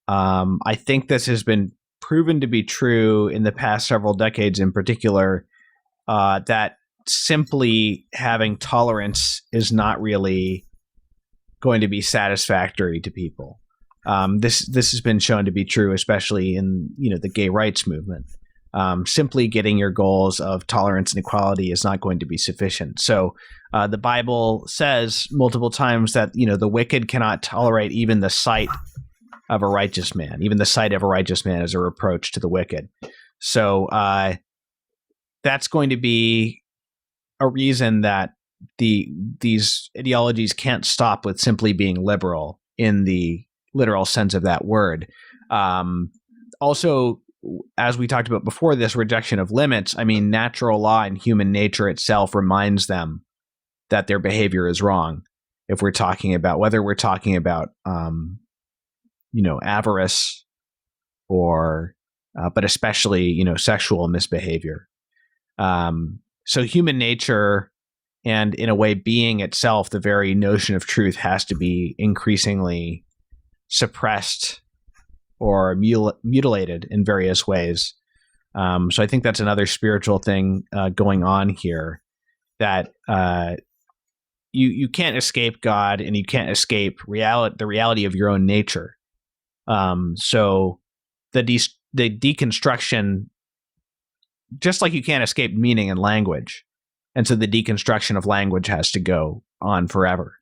I think this has been proven to be true in the past several decades in particular, that simply having tolerance is not really going to be satisfactory to people. This has been shown to be true, especially in the gay rights movement. simply getting your goals of tolerance and equality is not going to be sufficient. So the Bible says multiple times that, the wicked cannot tolerate even the sight of a righteous man. Even the sight of a righteous man is a reproach to the wicked. So that's going to be a reason that these ideologies can't stop with simply being liberal in the literal sense of that word. Also, as we talked about before, this rejection of limits, natural law and human nature itself reminds them that their behavior is wrong. If we're talking about, whether we're talking about, avarice or, but especially, sexual misbehavior. So human nature and, in a way, being itself, the very notion of truth has to be increasingly suppressed or mutilated in various ways. So I think that's another spiritual thing going on here, that you can't escape God, and you can't escape the reality of your own nature. So the deconstruction, just like you can't escape meaning and language, and so the deconstruction of language has to go on forever.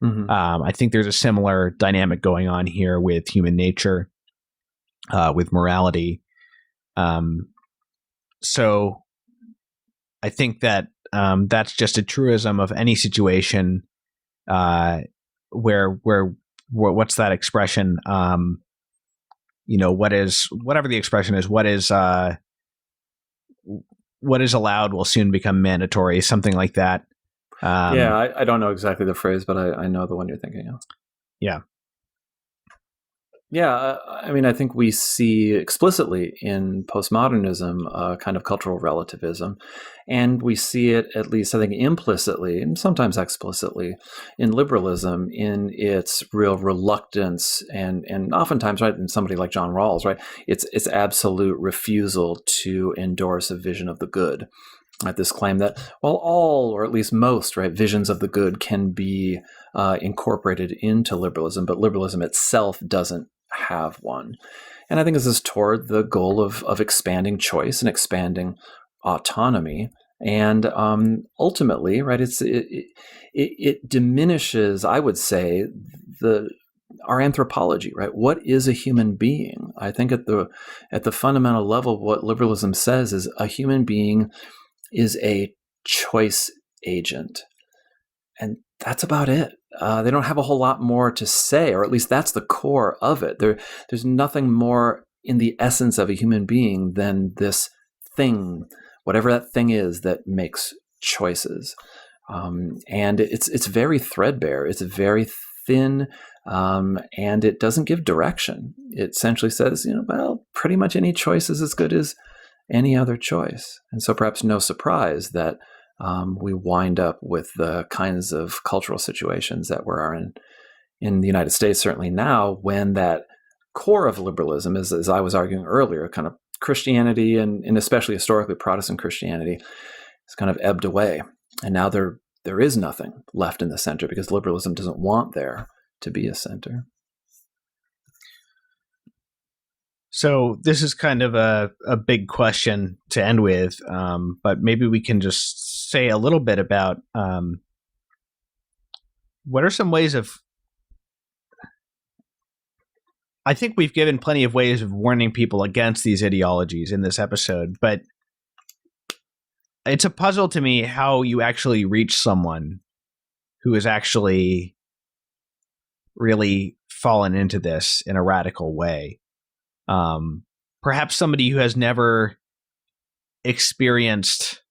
Mm-hmm. I think there's a similar dynamic going on here with human nature, with morality. So I think that that's just a truism of any situation where what's that expression? Whatever the expression is, what is allowed will soon become mandatory, something like that. I don't know exactly the phrase, but I know the one you're thinking of. Yeah. Yeah, I think we see explicitly in postmodernism a kind of cultural relativism, and we see it, at least I think implicitly and sometimes explicitly, in liberalism, in its real reluctance and oftentimes, right, in somebody like John Rawls, right, its absolute refusal to endorse a vision of the good. Right, this claim that, well, all, or at least most, right, visions of the good can be incorporated into liberalism, but liberalism itself doesn't have one. And I think this is toward the goal of expanding choice and expanding autonomy. And ultimately, right, it diminishes, I would say, our anthropology, right? What is a human being? I think at the fundamental level, what liberalism says is a human being is a choice agent. And that's about it. They don't have a whole lot more to say, or at least that's the core of it. There's nothing more in the essence of a human being than this thing, whatever that thing is that makes choices. And it's very threadbare. It's very thin, and it doesn't give direction. It essentially says, pretty much any choice is as good as any other choice. And so perhaps no surprise that we wind up with the kinds of cultural situations that we're in the United States, certainly now, when that core of liberalism is, as I was arguing earlier, kind of Christianity and especially historically Protestant Christianity, has kind of ebbed away. And now there is nothing left in the center because liberalism doesn't want there to be a center. So this is kind of a big question to end with, but maybe we can just say a little bit about what are some ways of... I think we've given plenty of ways of warning people against these ideologies in this episode, but it's a puzzle to me how you actually reach someone who has actually really fallen into this in a radical way. Perhaps somebody who has never experienced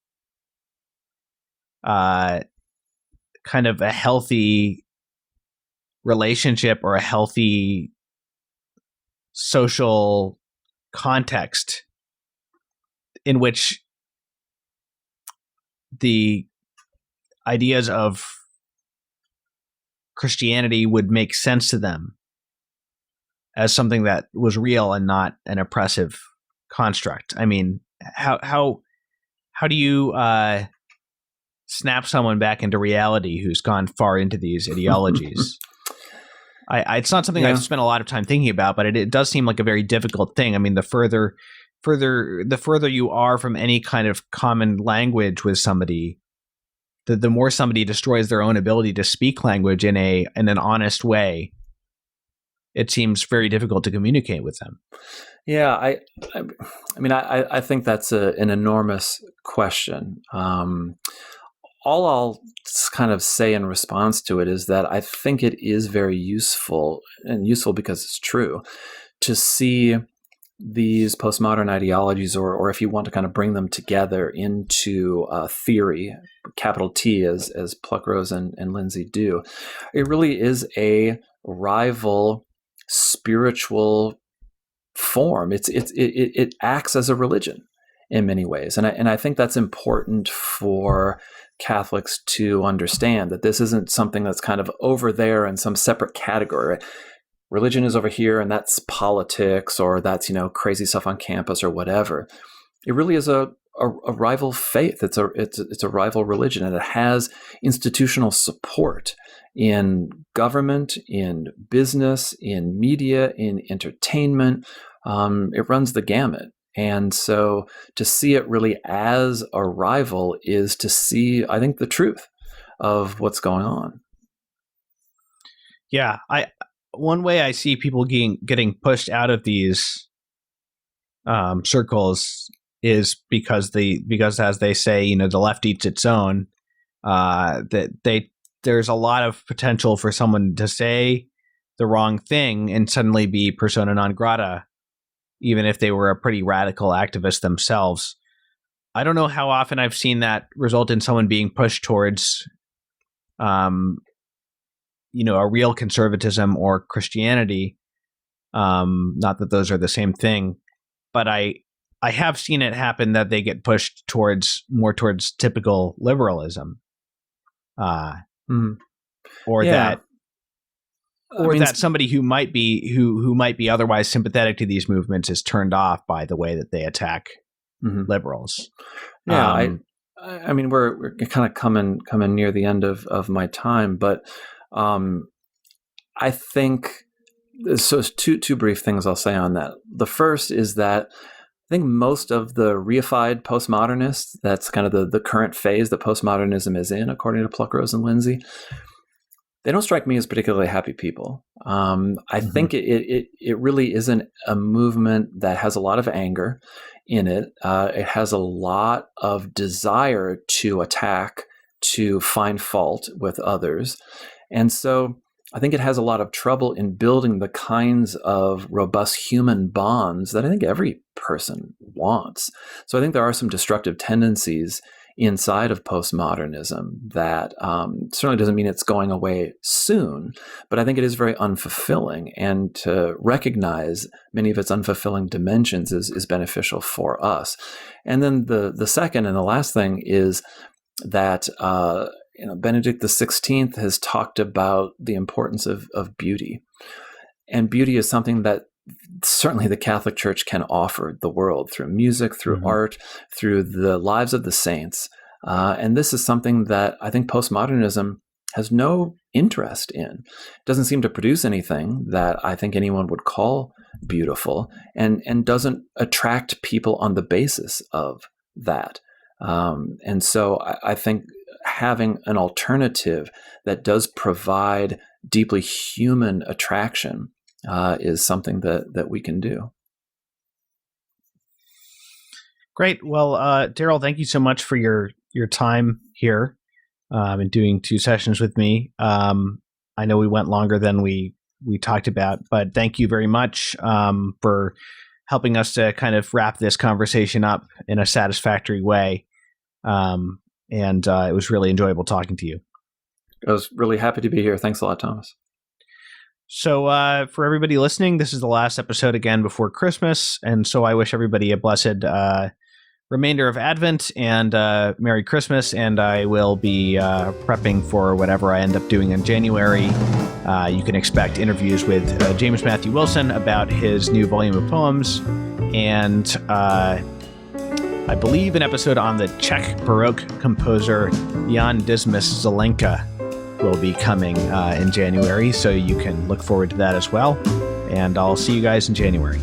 kind of a healthy relationship or a healthy social context in which the ideas of Christianity would make sense to them as something that was real and not an oppressive construct. I mean, how do you snap someone back into reality who's gone far into these ideologies? It's not something I've spent a lot of time thinking about, but it does seem like a very difficult thing. I mean, the further further you are from any kind of common language with somebody, the more somebody destroys their own ability to speak language in an honest way, it seems very difficult to communicate with them. Yeah, I mean, I think that's an enormous question. All I'll kind of say in response to it is that I think it is very useful, and useful because it's true, to see these postmodern ideologies, or if you want to kind of bring them together into theory, capital T, as Pluckrose and Lindsay do. It really is a rival spiritual form. It acts as a religion in many ways, and I think that's important for Catholics to understand, that this isn't something that's kind of over there in some separate category. Right? Religion is over here, and that's politics, or that's crazy stuff on campus or whatever. It really is a rival faith. It's a rival religion, and it has institutional support in government, in business, in media, in entertainment. It runs the gamut. And so to see it really as a rival is to see, I think, the truth of what's going on. Yeah, one way I see people getting pushed out of these circles is because as they say, the left eats its own. There's a lot of potential for someone to say the wrong thing and suddenly be persona non grata, even if they were a pretty radical activist themselves. I don't know how often I've seen that result in someone being pushed towards, a real conservatism or Christianity. Not that those are the same thing, but I have seen it happen that they get pushed more towards typical liberalism, or yeah. that somebody who might be otherwise sympathetic to these movements is turned off by the way that they attack liberals. Yeah, I mean, we're kind of coming near the end of my time, but I think so. Two brief things I'll say on that. The first is that I think most of the reified postmodernists, that's kind of the current phase that postmodernism is in, according to Pluckrose and Lindsay, they don't strike me as particularly happy people. I think it really isn't a movement that has a lot of anger in it. It has a lot of desire to attack, to find fault with others. And so I think it has a lot of trouble in building the kinds of robust human bonds that I think every person wants. So I think there are some destructive tendencies inside of postmodernism that certainly doesn't mean it's going away soon, but I think it is very unfulfilling. And to recognize many of its unfulfilling dimensions is beneficial for us. And then the second and the last thing is that Benedict XVI has talked about the importance of beauty. And beauty is something that certainly the Catholic Church can offer the world through music, through art, through the lives of the saints. And this is something that I think postmodernism has no interest in. It doesn't seem to produce anything that I think anyone would call beautiful, and doesn't attract people on the basis of that. And so I think having an alternative that does provide deeply human attraction is something that we can do. Great. Well, Darel, thank you so much for your time here and doing 2 sessions with me. I know we went longer than we talked about, but thank you very much for helping us to kind of wrap this conversation up in a satisfactory way. And it was really enjoyable talking to you. I was really happy to be here. Thanks a lot, Thomas. So for everybody listening, this is the last episode again before Christmas. And so I wish everybody a blessed remainder of Advent and Merry Christmas. And I will be prepping for whatever I end up doing in January. You can expect interviews with James Matthew Wilson about his new volume of poems. And I believe an episode on the Czech Baroque composer Jan Dismas Zelenka will be coming in January, so you can look forward to that as well. And I'll see you guys in January.